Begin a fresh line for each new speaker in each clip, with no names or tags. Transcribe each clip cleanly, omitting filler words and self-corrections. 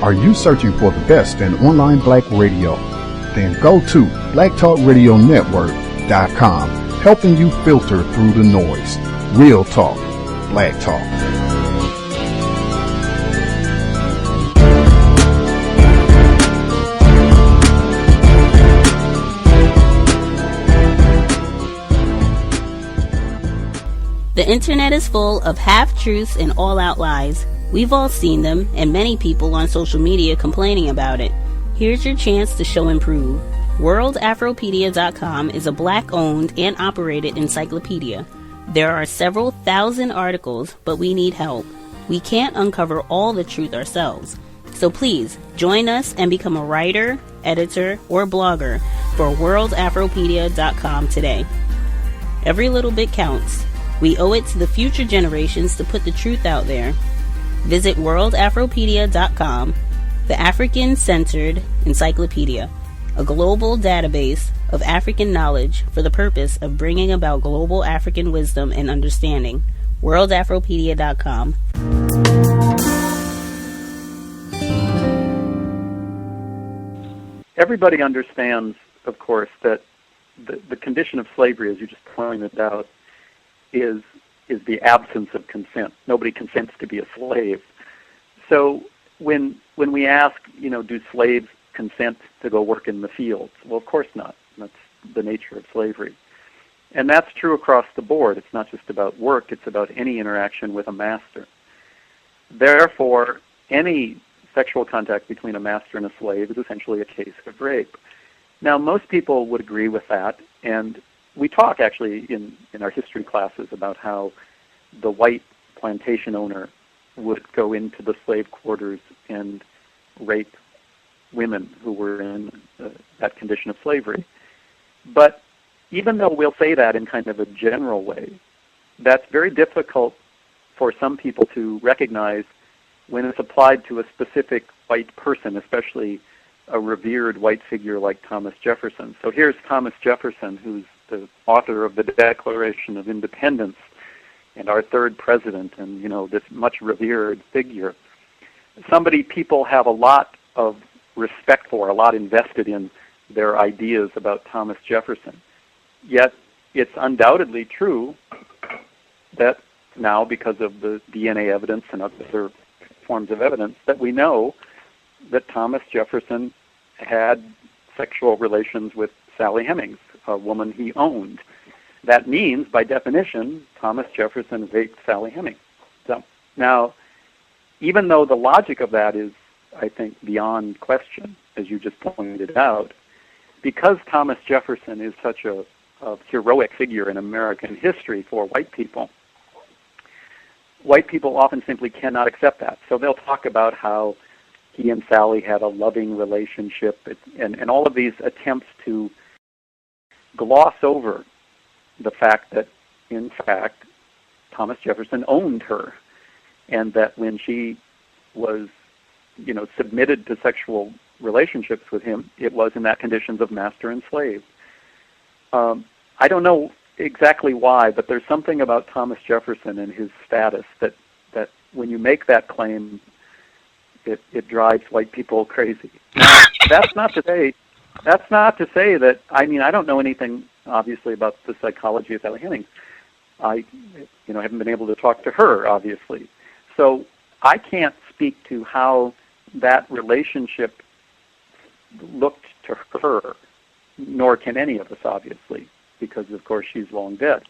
Are you searching for the best in online black radio? Then go to blacktalkradionetwork.com, helping you filter through the noise. Real talk, black talk.
The internet is full of half-truths and all-out lies. We've all seen them, and many people on social media complaining about it. Here's your chance to show and prove. WorldAfropedia.com is a black-owned and operated encyclopedia. There are several thousand articles, but we need help. We can't uncover all the truth ourselves. So please, join us and become a writer, editor, or blogger for WorldAfropedia.com today. Every little bit counts. We owe it to the future generations to put the truth out there. Visit WorldAfropedia.com, the African-centered encyclopedia, a global database of African knowledge for the purpose of bringing about global African wisdom and understanding. WorldAfropedia.com.
Everybody understands, of course, that the condition of slavery, as you just pointed out, is the absence of consent. Nobody consents to be a slave. So when we ask, do slaves consent to go work in the fields? Well, of course not. That's the nature of slavery. And that's true across the board. It's not just about work. It's about any interaction with a master. Therefore, any sexual contact between a master and a slave is essentially a case of rape. Now, most people would agree with that, and we talk actually in our history classes about how the white plantation owner would go into the slave quarters and rape women who were in that condition of slavery. But even though we'll say that in kind of a general way, that's very difficult for some people to recognize when it's applied to a specific white person, especially a revered white figure like Thomas Jefferson. So here's Thomas Jefferson, who's the author of the Declaration of Independence and our third president, and this much revered figure. Somebody people have a lot of respect for, a lot invested in their ideas about Thomas Jefferson. Yet it's undoubtedly true that now, because of the DNA evidence and other forms of evidence, that we know that Thomas Jefferson had sexual relations with Sally Hemings, a woman he owned. That means, by definition, Thomas Jefferson raped Sally Hemings. So now, even though the logic of that is, I think, beyond question, as you just pointed out, because Thomas Jefferson is such a heroic figure in American history for white people often simply cannot accept that. So they'll talk about how he and Sally had a loving relationship, and all of these attempts to gloss over the fact that, in fact, Thomas Jefferson owned her, and that when she was, submitted to sexual relationships with him, it was in that conditions of master and slave. I don't know exactly why, but there's something about Thomas Jefferson and his status that when you make that claim, it drives white people crazy. Now, that's not to say that, I don't know anything, obviously, about the psychology of Sally Hemings. I haven't been able to talk to her, obviously. So I can't speak to how that relationship looked to her, nor can any of us, obviously, because, of course, she's long dead.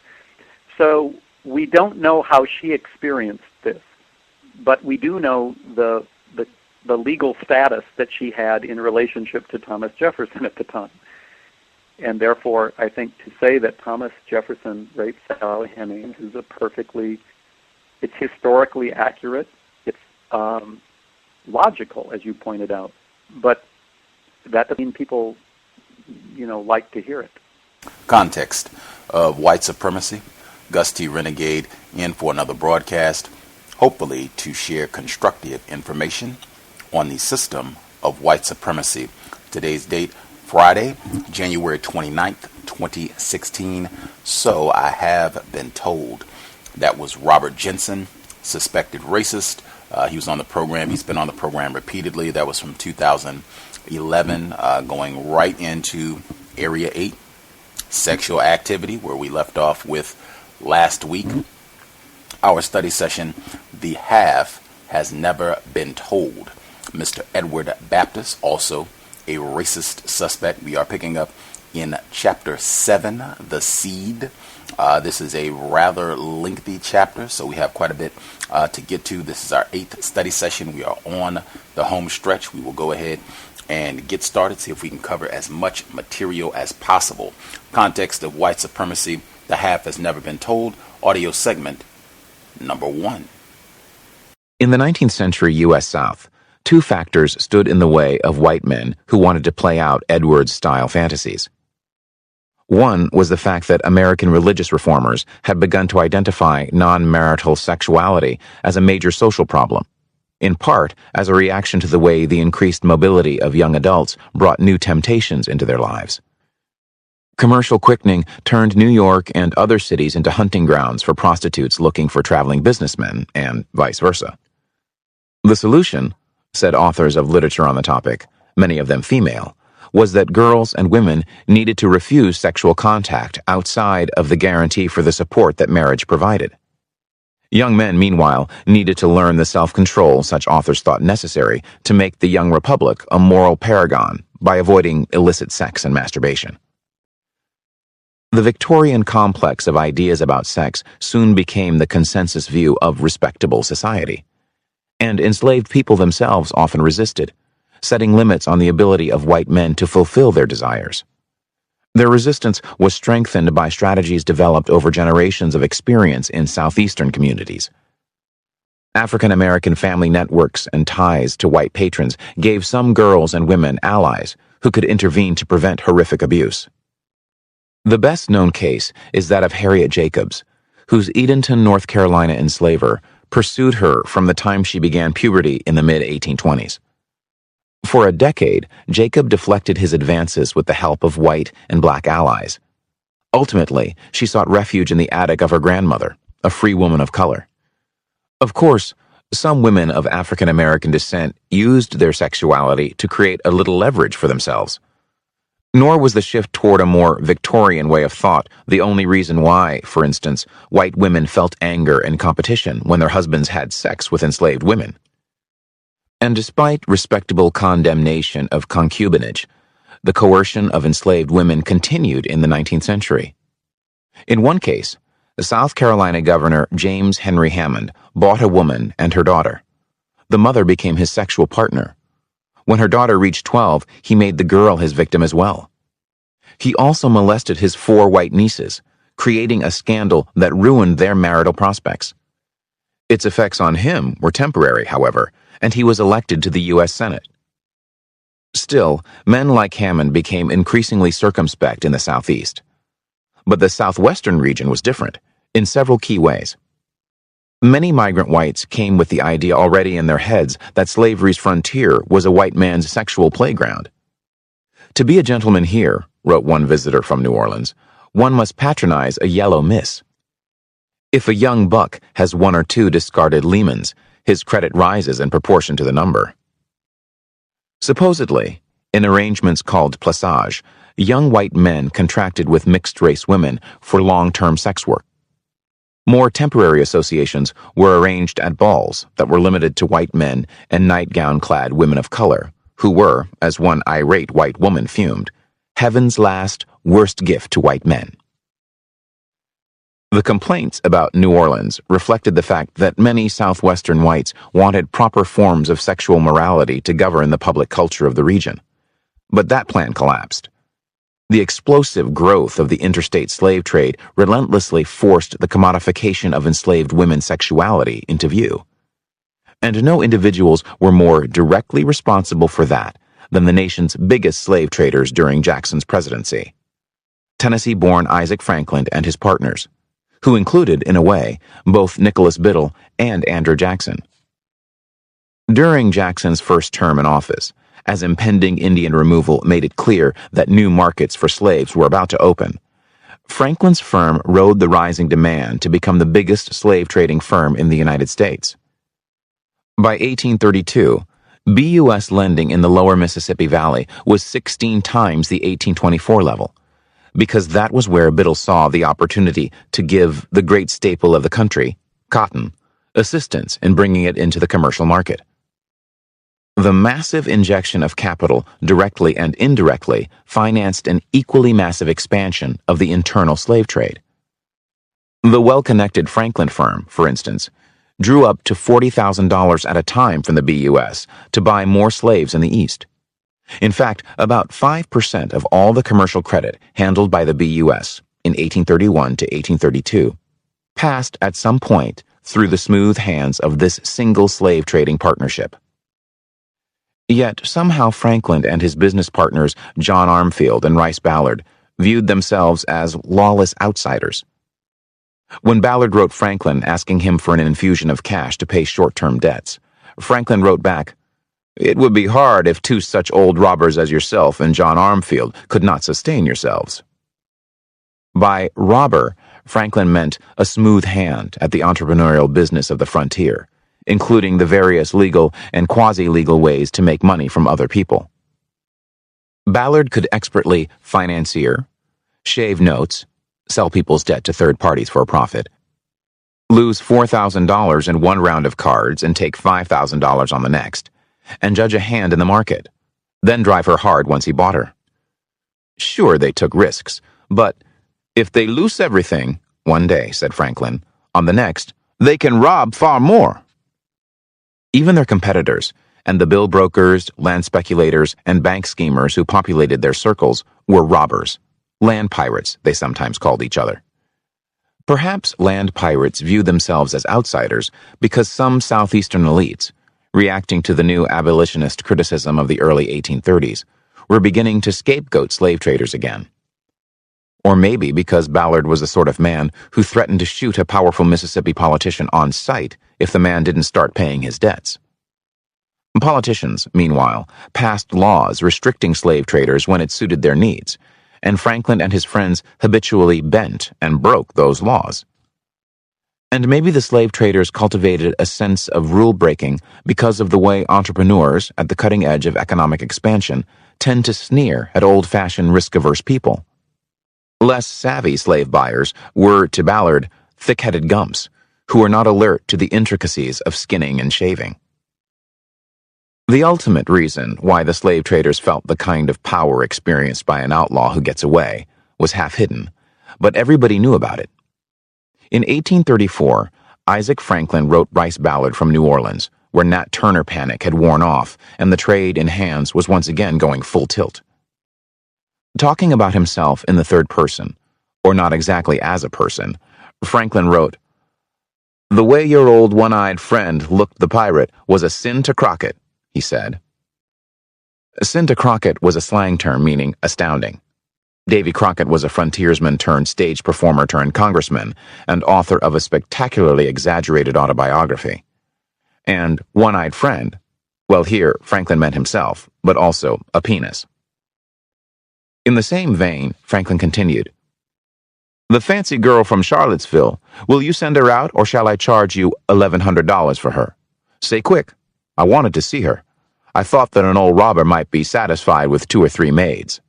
So we don't know how she experienced this, but we do know the legal status that she had in relationship to Thomas Jefferson at the time. And therefore, I think to say that Thomas Jefferson raped Sally Hemings is it's historically accurate, it's logical, as you pointed out, but that doesn't mean people, like to hear it.
Context of White Supremacy. Gus T Renegade in for another broadcast, hopefully to share constructive information on the system of white supremacy. Today's date, Friday, January 29th, 2016. So I have been told. That was Robert Jensen, suspected racist, He was on the program. He's been on the program repeatedly. That was from 2011, going right into Area 8, sexual activity, where we left off with last week. Our study session, The Half Has Never Been Told. Mr. Edward Baptist, also a racist suspect. We are picking up in Chapter 7, The Seed. This is a rather lengthy chapter, so we have quite a bit to get to. This is our 8th study session. We are on the home stretch. We will go ahead and get started, see if we can cover as much material as possible. Context of White Supremacy, The Half Has Never Been Told, audio segment number 1.
In the 19th century U.S. South, two factors stood in the way of white men who wanted to play out Edwards-style fantasies. One was the fact that American religious reformers had begun to identify non-marital sexuality as a major social problem, in part as a reaction to the way the increased mobility of young adults brought new temptations into their lives. Commercial quickening turned New York and other cities into hunting grounds for prostitutes looking for traveling businessmen, and vice versa. The solution, said authors of literature on the topic, many of them female, was that girls and women needed to refuse sexual contact outside of the guarantee for the support that marriage provided. Young men, meanwhile, needed to learn the self-control such authors thought necessary to make the young republic a moral paragon by avoiding illicit sex and masturbation. The Victorian complex of ideas about sex soon became the consensus view of respectable society, and enslaved people themselves often resisted, setting limits on the ability of white men to fulfill their desires. Their resistance was strengthened by strategies developed over generations of experience in southeastern communities. African American family networks and ties to white patrons gave some girls and women allies who could intervene to prevent horrific abuse. The best-known case is that of Harriet Jacobs, whose Edenton, North Carolina enslaver pursued her from the time she began puberty in the mid-1820s. For a decade, Jacob deflected his advances with the help of white and black allies. Ultimately, she sought refuge in the attic of her grandmother, a free woman of color. Of course, some women of African American descent used their sexuality to create a little leverage for themselves. Nor was the shift toward a more Victorian way of thought the only reason why, for instance, white women felt anger and competition when their husbands had sex with enslaved women. And despite respectable condemnation of concubinage, the coercion of enslaved women continued in the 19th century. In one case, the South Carolina Governor James Henry Hammond bought a woman and her daughter. The mother became his sexual partner. When her daughter reached 12, he made the girl his victim as well. He also molested his 4 white nieces, creating a scandal that ruined their marital prospects. Its effects on him were temporary, however, and he was elected to the U.S. Senate. Still, men like Hammond became increasingly circumspect in the Southeast. But the Southwestern region was different, in several key ways. Many migrant whites came with the idea already in their heads that slavery's frontier was a white man's sexual playground. To be a gentleman here, wrote one visitor from New Orleans, one must patronize a yellow miss. If a young buck has 1 or 2 discarded lemons, his credit rises in proportion to the number. Supposedly, in arrangements called plaçage, young white men contracted with mixed-race women for long-term sex work. More temporary associations were arranged at balls that were limited to white men and nightgown-clad women of color, who were, as one irate white woman fumed, heaven's last, worst gift to white men. The complaints about New Orleans reflected the fact that many Southwestern whites wanted proper forms of sexual morality to govern the public culture of the region. But that plan collapsed. The explosive growth of the interstate slave trade relentlessly forced the commodification of enslaved women's sexuality into view. And no individuals were more directly responsible for that than the nation's biggest slave traders during Jackson's presidency, Tennessee-born Isaac Franklin and his partners, who included, in a way, both Nicholas Biddle and Andrew Jackson. During Jackson's first term in office, as impending Indian removal made it clear that new markets for slaves were about to open, Franklin's firm rode the rising demand to become the biggest slave trading firm in the United States. By 1832, BUS lending in the lower Mississippi Valley was 16 times the 1824 level, because that was where Biddle saw the opportunity to give the great staple of the country, cotton, assistance in bringing it into the commercial market. The massive injection of capital, directly and indirectly, financed an equally massive expansion of the internal slave trade. The well-connected Franklin firm, for instance, drew up to $40,000 at a time from the BUS to buy more slaves in the East. In fact, about 5% of all the commercial credit handled by the BUS in 1831 to 1832 passed at some point through the smooth hands of this single slave trading partnership. Yet somehow Franklin and his business partners John Armfield and Rice Ballard viewed themselves as lawless outsiders. When Ballard wrote Franklin asking him for an infusion of cash to pay short-term debts, Franklin wrote back, "It would be hard if two such old robbers as yourself and John Armfield could not sustain yourselves." By robber, Franklin meant a smooth hand at the entrepreneurial business of the frontier, including the various legal and quasi-legal ways to make money from other people. Ballard could expertly financier, shave notes, sell people's debt to third parties for a profit, lose $4,000 in one round of cards and take $5,000 on the next, and judge a hand in the market, then drive her hard once he bought her. Sure, they took risks, but if they lose everything, one day, said Franklin, on the next, they can rob far more. Even their competitors, and the bill brokers, land speculators, and bank schemers who populated their circles, were robbers. Land pirates, they sometimes called each other. Perhaps land pirates viewed themselves as outsiders because some southeastern elites, reacting to the new abolitionist criticism of the early 1830s, were beginning to scapegoat slave traders again. Or maybe because Ballard was the sort of man who threatened to shoot a powerful Mississippi politician on sight if the man didn't start paying his debts. Politicians, meanwhile, passed laws restricting slave traders when it suited their needs, and Franklin and his friends habitually bent and broke those laws. And maybe the slave traders cultivated a sense of rule-breaking because of the way entrepreneurs, at the cutting edge of economic expansion, tend to sneer at old-fashioned risk-averse people. Less savvy slave buyers were, to Ballard, thick-headed gumps, who were not alert to the intricacies of skinning and shaving. The ultimate reason why the slave traders felt the kind of power experienced by an outlaw who gets away was half-hidden, but everybody knew about it. In 1834, Isaac Franklin wrote Rice Ballard from New Orleans, where Nat Turner panic had worn off and the trade in hands was once again going full tilt. Talking about himself in the third person, or not exactly as a person, Franklin wrote, "The way your old one-eyed friend looked the pirate was a sin to Crockett," he said. Sin to Crockett was a slang term meaning astounding. Davy Crockett was a frontiersman turned stage performer turned congressman and author of a spectacularly exaggerated autobiography. And one-eyed friend, well, here Franklin meant himself, but also a penis. In the same vein, Franklin continued, "The fancy girl from Charlottesville, will you send her out or shall I charge you $1,100 for her? Say quick. I wanted to see her. I thought that an old robber might be satisfied with 2 or 3 maids."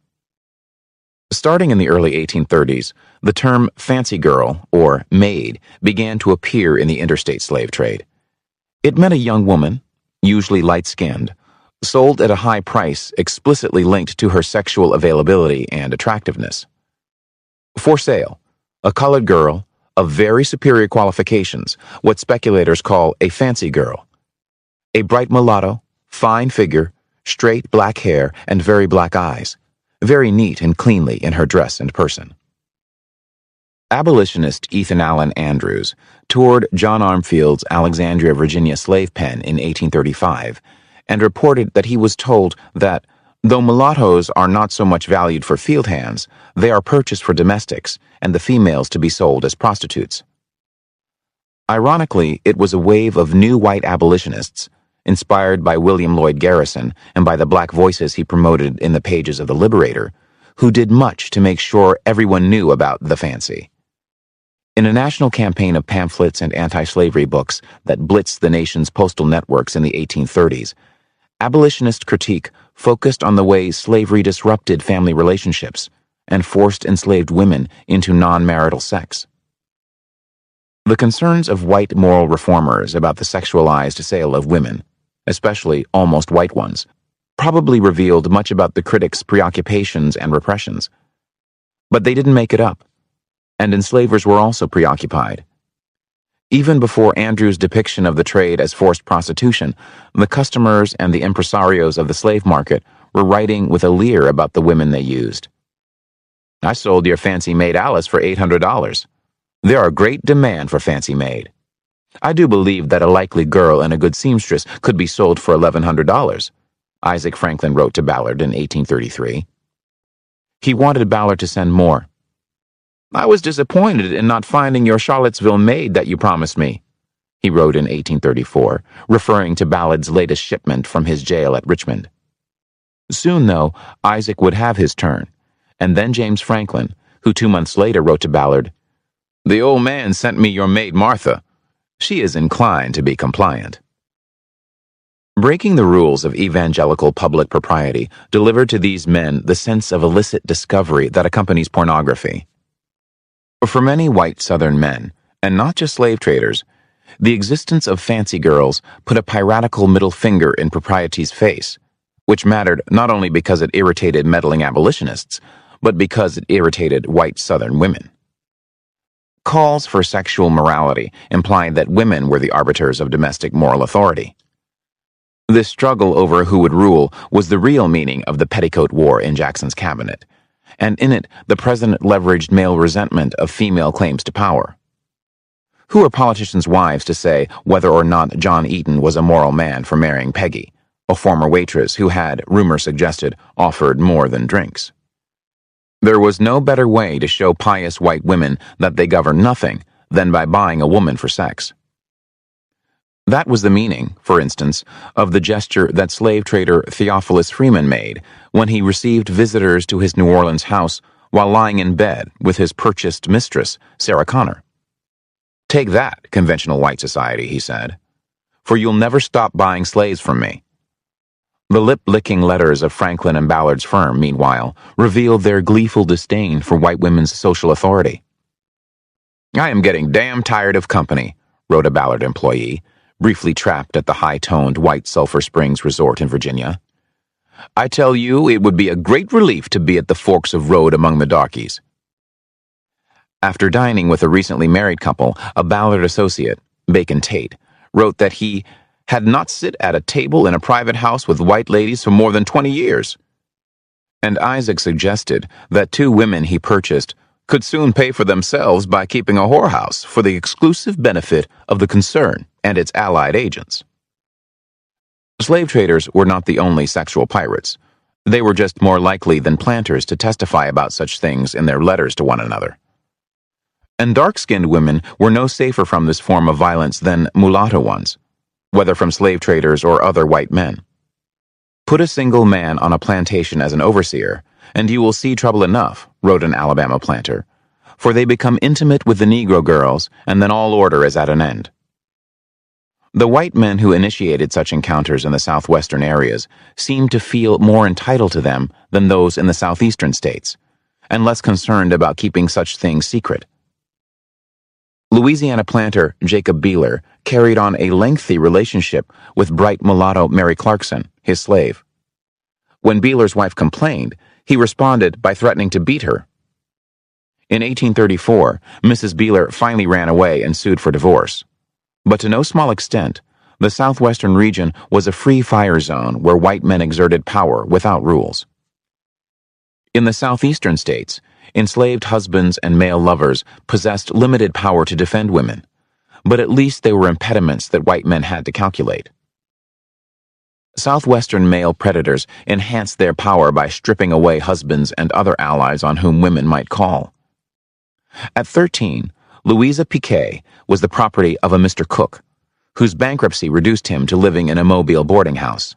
Starting in the early 1830s, the term fancy girl, or maid, began to appear in the interstate slave trade. It meant a young woman, usually light-skinned, sold at a high price explicitly linked to her sexual availability and attractiveness. For sale, a colored girl of very superior qualifications, what speculators call a fancy girl. A bright mulatto, fine figure, straight black hair, and very black eyes, very neat and cleanly in her dress and person. Abolitionist Ethan Allen Andrews toured John Armfield's Alexandria, Virginia slave pen in 1835 and reported that he was told that, though mulattoes are not so much valued for field hands, they are purchased for domestics and the females to be sold as prostitutes. Ironically, it was a wave of new white abolitionists, inspired by William Lloyd Garrison and by the black voices he promoted in the pages of The Liberator, who did much to make sure everyone knew about the fancy. In a national campaign of pamphlets and anti-slavery books that blitzed the nation's postal networks in the 1830s, abolitionist critique focused on the way slavery disrupted family relationships and forced enslaved women into non-marital sex. The concerns of white moral reformers about the sexualized sale of women, especially almost white ones, probably revealed much about the critics' preoccupations and repressions. But they didn't make it up, and enslavers were also preoccupied. Even before Andrew's depiction of the trade as forced prostitution, the customers and the impresarios of the slave market were writing with a leer about the women they used. "I sold your fancy maid Alice for $800. There are great demand for fancy maid. I do believe that a likely girl and a good seamstress could be sold for $1,100, Isaac Franklin wrote to Ballard in 1833. He wanted Ballard to send more. "I was disappointed in not finding your Charlottesville maid that you promised me," he wrote in 1834, referring to Ballard's latest shipment from his jail at Richmond. Soon, though, Isaac would have his turn, and then James Franklin, who 2 months later wrote to Ballard, "The old man sent me your maid Martha. She is inclined to be compliant." Breaking the rules of evangelical public propriety delivered to these men the sense of illicit discovery that accompanies pornography. For many white Southern men, and not just slave traders, the existence of fancy girls put a piratical middle finger in propriety's face, which mattered not only because it irritated meddling abolitionists, but because it irritated white Southern women. Calls for sexual morality implied that women were the arbiters of domestic moral authority. This struggle over who would rule was the real meaning of the Petticoat War in Jackson's cabinet, and in it the president leveraged male resentment of female claims to power. Who are politicians' wives to say whether or not John Eaton was a moral man for marrying Peggy, a former waitress who had, rumor suggested, offered more than drinks? There was no better way to show pious white women that they govern nothing than by buying a woman for sex. That was the meaning, for instance, of the gesture that slave trader Theophilus Freeman made when he received visitors to his New Orleans house while lying in bed with his purchased mistress, Sarah Connor. "Take that, conventional white society," he said, "for you'll never stop buying slaves from me." The lip-licking letters of Franklin and Ballard's firm, meanwhile, revealed their gleeful disdain for white women's social authority. "I am getting damn tired of company," wrote a Ballard employee, briefly trapped at the high-toned White Sulphur Springs resort in Virginia. "I tell you, it would be a great relief to be at the forks of road among the darkies." After dining with a recently married couple, a Ballard associate, Bacon Tate, wrote that he had not sit at a table in a private house with white ladies for more than 20 years. And Isaac suggested that 2 women he purchased could soon pay for themselves by keeping a whorehouse for the exclusive benefit of the concern and its allied agents. Slave traders were not the only sexual pirates. They were just more likely than planters to testify about such things in their letters to one another. And dark-skinned women were no safer from this form of violence than mulatto ones, whether from slave traders or other white men. "Put a single man on a plantation as an overseer, and you will see trouble enough," wrote an Alabama planter, "for they become intimate with the Negro girls, and then all order is at an end." The white men who initiated such encounters in the southwestern areas seemed to feel more entitled to them than those in the southeastern states, and less concerned about keeping such things secret. Louisiana planter Jacob Beeler carried on a lengthy relationship with bright mulatto Mary Clarkson, his slave. When Beeler's wife complained, he responded by threatening to beat her. In 1834, Mrs. Beeler finally ran away and sued for divorce. But to no small extent, the southwestern region was a free fire zone where white men exerted power without rules. In the southeastern states, enslaved husbands and male lovers possessed limited power to defend women, but at least they were impediments that white men had to calculate. Southwestern male predators enhanced their power by stripping away husbands and other allies on whom women might call. At 13, Louisa Piquet was the property of a Mr. Cook, whose bankruptcy reduced him to living in a Mobile boarding house.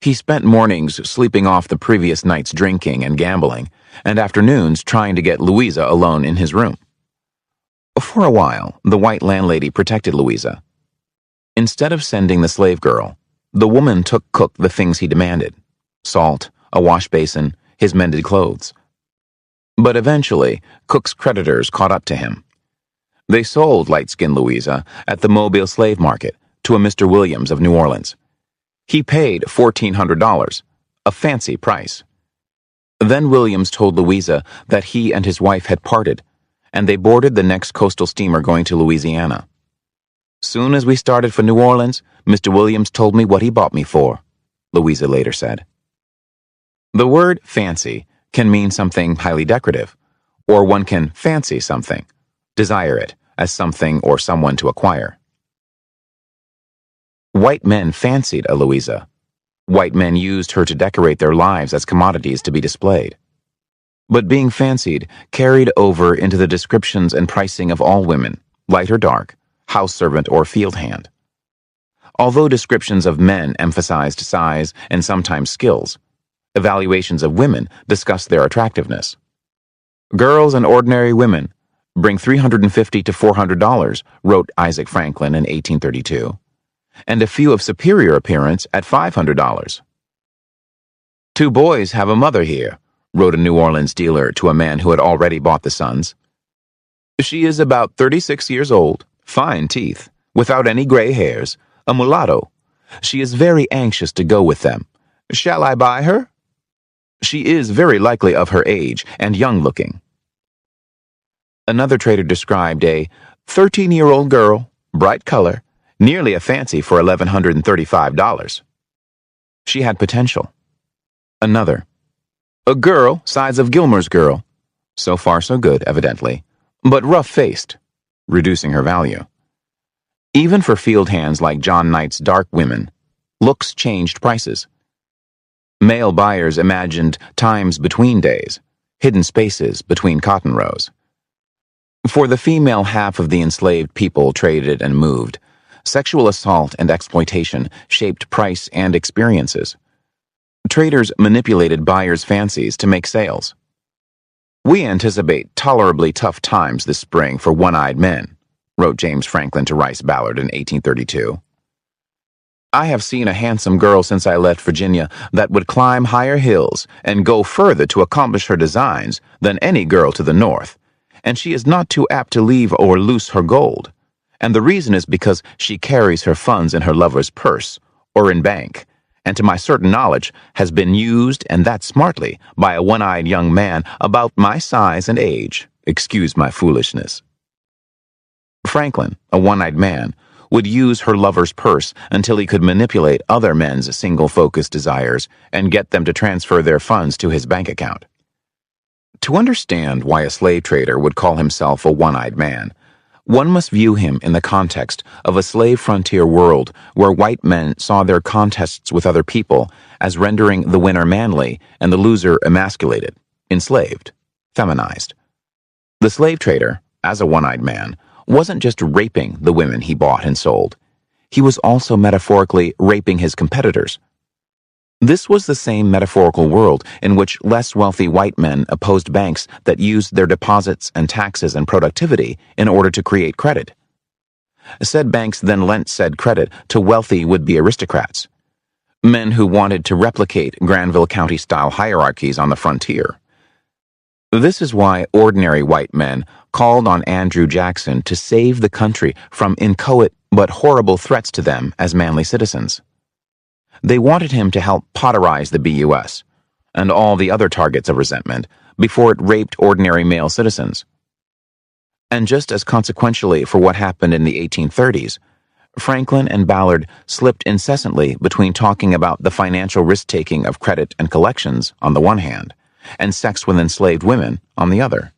He spent mornings sleeping off the previous night's drinking and gambling, and afternoons trying to get Louisa alone in his room. For a while, the white landlady protected Louisa. Instead of sending the slave girl, the woman took Cook the things he demanded: salt, a wash basin, his mended clothes. But eventually, Cook's creditors caught up to him. They sold light-skinned Louisa at the Mobile slave market to a Mr. Williams of New Orleans. He paid $1,400, a fancy price. Then Williams told Louisa that he and his wife had parted, and they boarded the next coastal steamer going to Louisiana. "Soon as we started for New Orleans, Mr. Williams told me what he bought me for," Louisa later said. The word fancy can mean something highly decorative, or one can fancy something, desire it as something or someone to acquire. White men fancied a Louisa. White men used her to decorate their lives as commodities to be displayed. But being fancied carried over into the descriptions and pricing of all women, light or dark, house servant or field hand. Although descriptions of men emphasized size and sometimes skills, evaluations of women discussed their attractiveness. "Girls and ordinary women bring $350 to $400, wrote Isaac Franklin in 1832, and a few of superior appearance at $500. "Two boys have a mother here," wrote a New Orleans dealer to a man who had already bought the sons. "She is about 36 years old, fine teeth, without any gray hairs, a mulatto. She is very anxious to go with them. Shall I buy her? She is very likely of her age and young-looking." Another trader described a 13-year-old girl, bright color, nearly a fancy for $1,135. She had potential. Another, "A girl size of Gilmer's girl, so far so good, evidently, but rough-faced," reducing her value. Even for field hands like John Knight's dark women, looks changed prices. Male buyers imagined times between days, hidden spaces between cotton rows. For the female half of the enslaved people traded and moved, sexual assault and exploitation shaped price and experiences. Traders manipulated buyers' fancies to make sales. "We anticipate tolerably tough times this spring for one-eyed men," wrote James Franklin to Rice Ballard in 1832. "I have seen a handsome girl since I left Virginia that would climb higher hills and go further to accomplish her designs than any girl to the north, and she is not too apt to leave or loose her gold, and the reason is because she carries her funds in her lover's purse or in bank, and to my certain knowledge has been used, and that smartly, by a one-eyed young man about my size and age. Excuse my foolishness." Franklin, a one-eyed man, would use her lover's purse until he could manipulate other men's single-focused desires and get them to transfer their funds to his bank account. To understand why a slave trader would call himself a one-eyed man, one must view him in the context of a slave frontier world where white men saw their contests with other people as rendering the winner manly and the loser emasculated, enslaved, feminized. The slave trader, as a one-eyed man, wasn't just raping the women he bought and sold. He was also metaphorically raping his competitors. This was the same metaphorical world in which less wealthy white men opposed banks that used their deposits and taxes and productivity in order to create credit. Said banks then lent said credit to wealthy would-be aristocrats, men who wanted to replicate Granville County-style hierarchies on the frontier. This is why ordinary white men called on Andrew Jackson to save the country from inchoate but horrible threats to them as manly citizens. They wanted him to help potterize the B.U.S. and all the other targets of resentment before it raped ordinary male citizens. And just as consequentially for what happened in the 1830s, Franklin and Ballard slipped incessantly between talking about the financial risk-taking of credit and collections on the one hand, and sex with enslaved women on the other.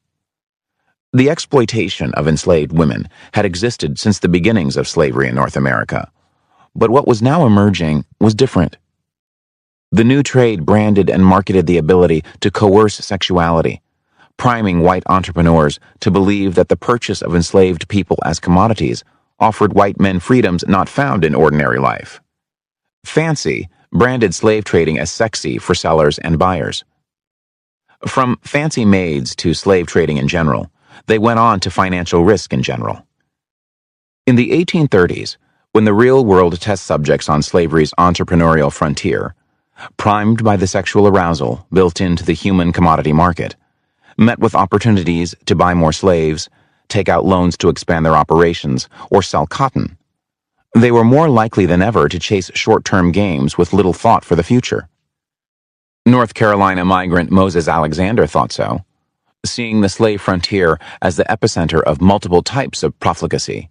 The exploitation of enslaved women had existed since the beginnings of slavery in North America. But what was now emerging was different. The new trade branded and marketed the ability to coerce sexuality, priming white entrepreneurs to believe that the purchase of enslaved people as commodities offered white men freedoms not found in ordinary life. Fancy branded slave trading as sexy for sellers and buyers. From fancy maids to slave trading in general, they went on to financial risk in general. In the 1830s, when the real world test subjects on slavery's entrepreneurial frontier, primed by the sexual arousal built into the human commodity market, met with opportunities to buy more slaves, take out loans to expand their operations, or sell cotton, they were more likely than ever to chase short-term gains with little thought for the future. North Carolina migrant Moses Alexander thought so, seeing the slave frontier as the epicenter of multiple types of profligacy.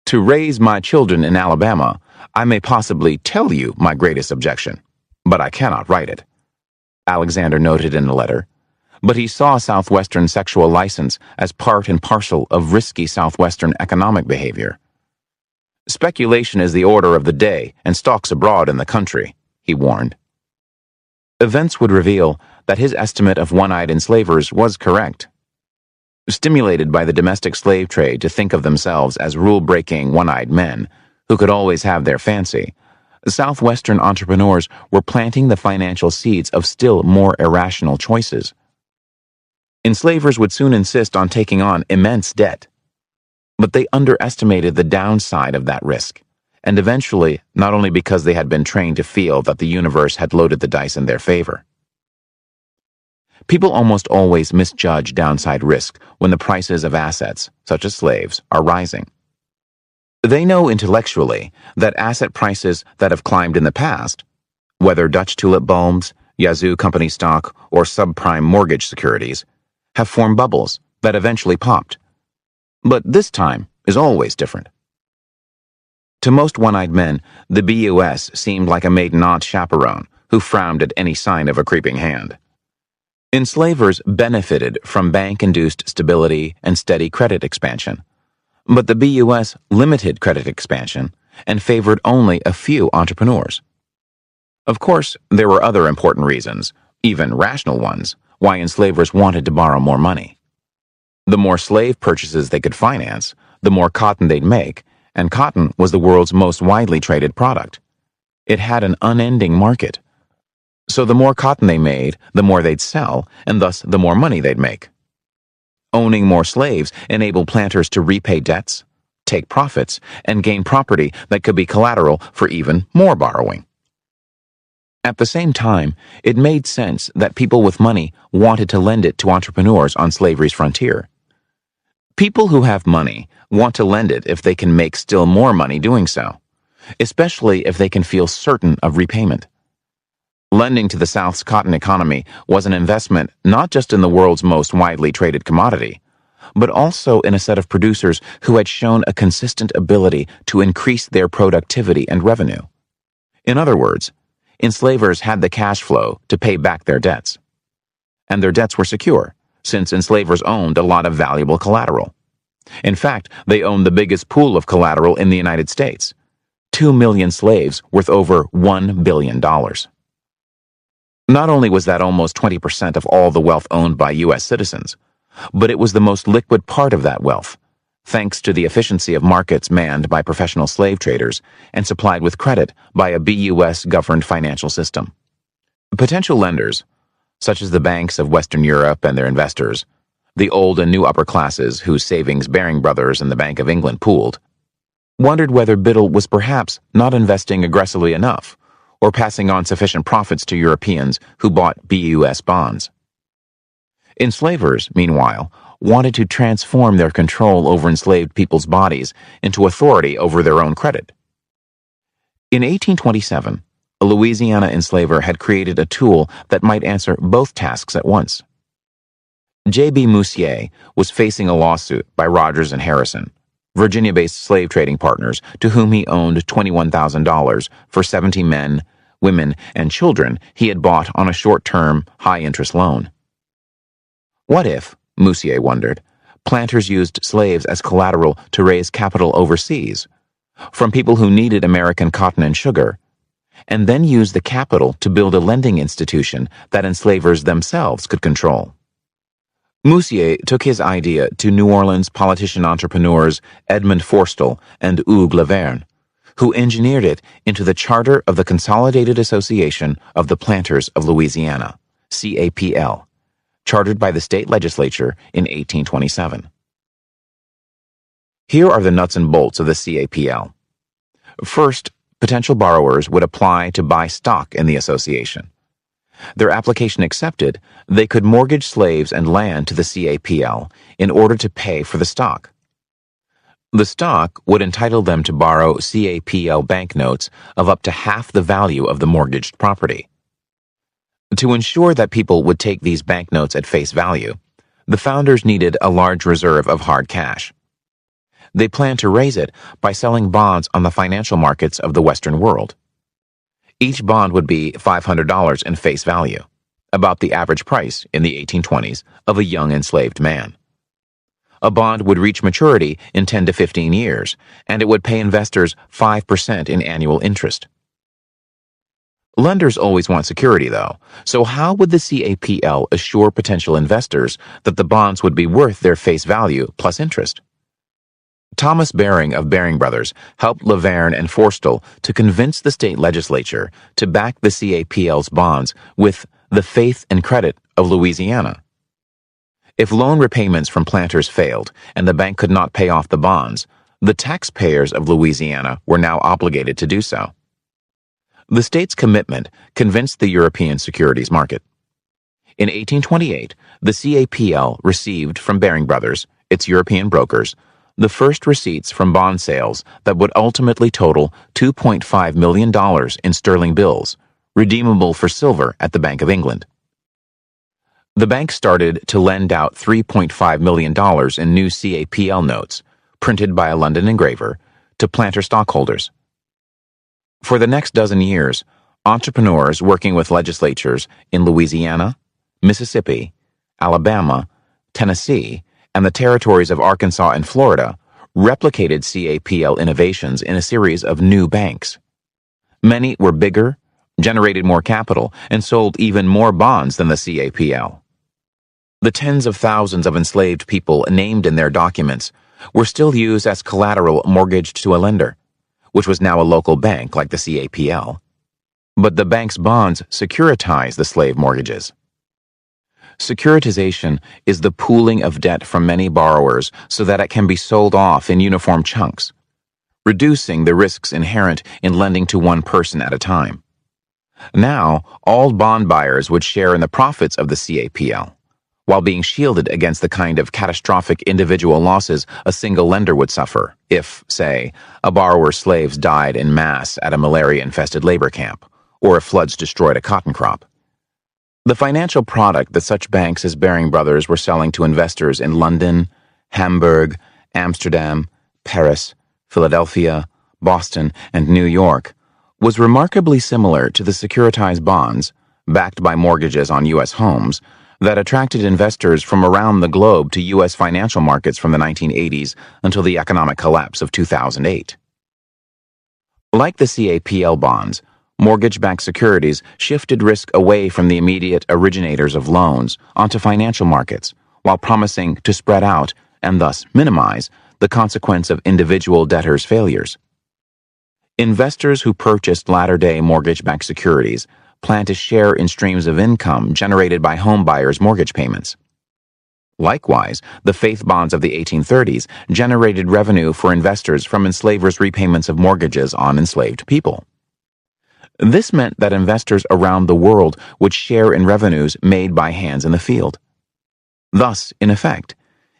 To raise my children in Alabama, I may possibly tell you my greatest objection, but I cannot write it, Alexander noted in a letter. But he saw Southwestern sexual license as part and parcel of risky Southwestern economic behavior. Speculation is the order of the day and stalks abroad in the country, he warned. Events would reveal that his estimate of one-eyed enslavers was correct. Stimulated by the domestic slave trade to think of themselves as rule-breaking one-eyed men who could always have their fancy, Southwestern entrepreneurs were planting the financial seeds of still more irrational choices. Enslavers would soon insist on taking on immense debt, but they underestimated the downside of that risk, and eventually, not only because they had been trained to feel that the universe had loaded the dice in their favor. People almost always misjudge downside risk when the prices of assets, such as slaves, are rising. They know intellectually that asset prices that have climbed in the past, whether Dutch tulip bulbs, Yazoo company stock, or subprime mortgage securities, have formed bubbles that eventually popped. But this time is always different. To most one-eyed men, the B.U.S. seemed like a maiden-aunt chaperone who frowned at any sign of a creeping hand. Enslavers benefited from bank-induced stability and steady credit expansion, but the B.U.S. limited credit expansion and favored only a few entrepreneurs. Of course, there were other important reasons, even rational ones, why enslavers wanted to borrow more money. The more slave purchases they could finance, the more cotton they'd make, and cotton was the world's most widely traded product. It had an unending market. So the more cotton they made, the more they'd sell, and thus the more money they'd make. Owning more slaves enabled planters to repay debts, take profits, and gain property that could be collateral for even more borrowing. At the same time, it made sense that people with money wanted to lend it to entrepreneurs on slavery's frontier. People who have money want to lend it if they can make still more money doing so, especially if they can feel certain of repayment. Lending to the South's cotton economy was an investment not just in the world's most widely traded commodity, but also in a set of producers who had shown a consistent ability to increase their productivity and revenue. In other words, enslavers had the cash flow to pay back their debts. And their debts were secure, since enslavers owned a lot of valuable collateral. In fact, they owned the biggest pool of collateral in the United States, 2 million slaves worth over $1 billion. Not only was that almost 20% of all the wealth owned by U.S. citizens, but it was the most liquid part of that wealth, thanks to the efficiency of markets manned by professional slave traders and supplied with credit by a B.U.S.-governed financial system. Potential lenders, such as the banks of Western Europe and their investors, the old and new upper classes whose savings Baring Brothers and the Bank of England pooled, wondered whether Biddle was perhaps not investing aggressively enough or passing on sufficient profits to Europeans who bought B.U.S. bonds. Enslavers, meanwhile, wanted to transform their control over enslaved people's bodies into authority over their own credit. In 1827, a Louisiana enslaver had created a tool that might answer both tasks at once. J.B. Moussier was facing a lawsuit by Rogers and Harrison, Virginia-based slave trading partners to whom he owned $21,000 for 70 men, women, and children he had bought on a short-term, high-interest loan. What if, Moussier wondered, planters used slaves as collateral to raise capital overseas, from people who needed American cotton and sugar, and then used the capital to build a lending institution that enslavers themselves could control? Moussier took his idea to New Orleans politician entrepreneurs Edmund Forstall and Hugues Laverne, who engineered it into the charter of the Consolidated Association of the Planters of Louisiana, CAPL, chartered by the state legislature in 1827. Here are the nuts and bolts of the CAPL. First, potential borrowers would apply to buy stock in the association. Their application accepted, they could mortgage slaves and land to the CAPL in order to pay for the stock. The stock would entitle them to borrow CAPL banknotes of up to half the value of the mortgaged property. To ensure that people would take these banknotes at face value, the founders needed a large reserve of hard cash. They planned to raise it by selling bonds on the financial markets of the Western world. Each bond would be $500 in face value, about the average price in the 1820s of a young enslaved man. A bond would reach maturity in 10 to 15 years, and it would pay investors 5% in annual interest. Lenders always want security, though, so how would the CAPL assure potential investors that the bonds would be worth their face value plus interest? Thomas Baring of Baring Brothers helped Laverne and Forstall to convince the state legislature to back the CAPL's bonds with the faith and credit of Louisiana. If loan repayments from planters failed and the bank could not pay off the bonds, the taxpayers of Louisiana were now obligated to do so. The state's commitment convinced the European securities market. In 1828, the CAPL received from Baring Brothers, its European brokers, the first receipts from bond sales that would ultimately total $2.5 million in sterling bills, redeemable for silver at the Bank of England. The bank started to lend out $3.5 million in new CAPL notes, printed by a London engraver, to planter stockholders. For the next dozen years, entrepreneurs working with legislatures in Louisiana, Mississippi, Alabama, Tennessee, and the territories of Arkansas and Florida replicated CAPL innovations in a series of new banks. Many were bigger, generated more capital, and sold even more bonds than the CAPL. The tens of thousands of enslaved people named in their documents were still used as collateral mortgaged to a lender, which was now a local bank like the CAPL. But the bank's bonds securitized the slave mortgages. Securitization is the pooling of debt from many borrowers so that it can be sold off in uniform chunks, reducing the risks inherent in lending to one person at a time. Now, all bond buyers would share in the profits of the CAPL, while being shielded against the kind of catastrophic individual losses a single lender would suffer if, say, a borrower's slaves died en masse at a malaria-infested labor camp, or if floods destroyed a cotton crop. The financial product that such banks as Baring Brothers were selling to investors in London, Hamburg, Amsterdam, Paris, Philadelphia, Boston, and New York was remarkably similar to the securitized bonds, backed by mortgages on U.S. homes, that attracted investors from around the globe to U.S. financial markets from the 1980s until the economic collapse of 2008. Like the CAPL bonds, mortgage-backed securities shifted risk away from the immediate originators of loans onto financial markets, while promising to spread out, and thus minimize, the consequence of individual debtors' failures. Investors who purchased latter-day mortgage-backed securities plan to share in streams of income generated by home buyers' mortgage payments. Likewise, the faith bonds of the 1830s generated revenue for investors from enslavers' repayments of mortgages on enslaved people. This meant that investors around the world would share in revenues made by hands in the field. Thus, in effect,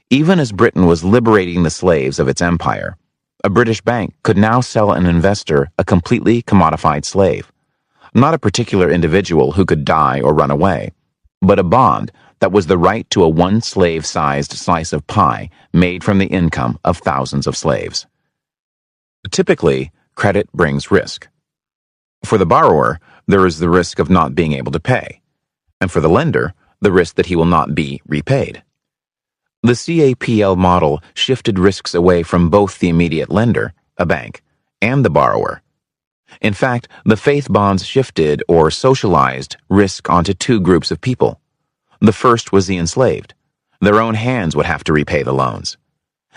even as Britain was liberating the slaves of its empire, a British bank could now sell an investor a completely commodified slave, not a particular individual who could die or run away, but a bond that was the right to a one-slave-sized slice of pie made from the income of thousands of slaves. Typically, credit brings risk. For the borrower, there is the risk of not being able to pay, and for the lender, the risk that he will not be repaid. The CAPL model shifted risks away from both the immediate lender, a bank, and the borrower. In fact, the faith bonds shifted or socialized risk onto two groups of people. The first was the enslaved. Their own hands would have to repay the loans.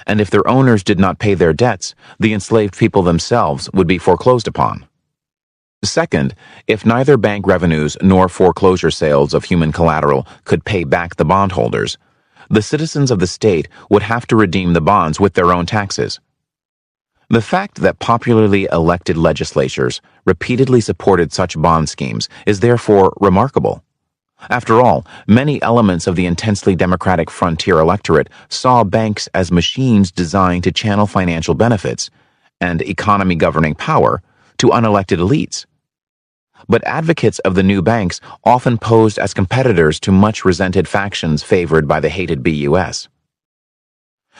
And if their owners did not pay their debts, the enslaved people themselves would be foreclosed upon. Second, if neither bank revenues nor foreclosure sales of human collateral could pay back the bondholders, the citizens of the state would have to redeem the bonds with their own taxes. The fact that popularly elected legislatures repeatedly supported such bond schemes is therefore remarkable. After all, many elements of the intensely democratic frontier electorate saw banks as machines designed to channel financial benefits and economy governing power to unelected elites. But advocates of the new banks often posed as competitors to much resented factions favored by the hated BUS.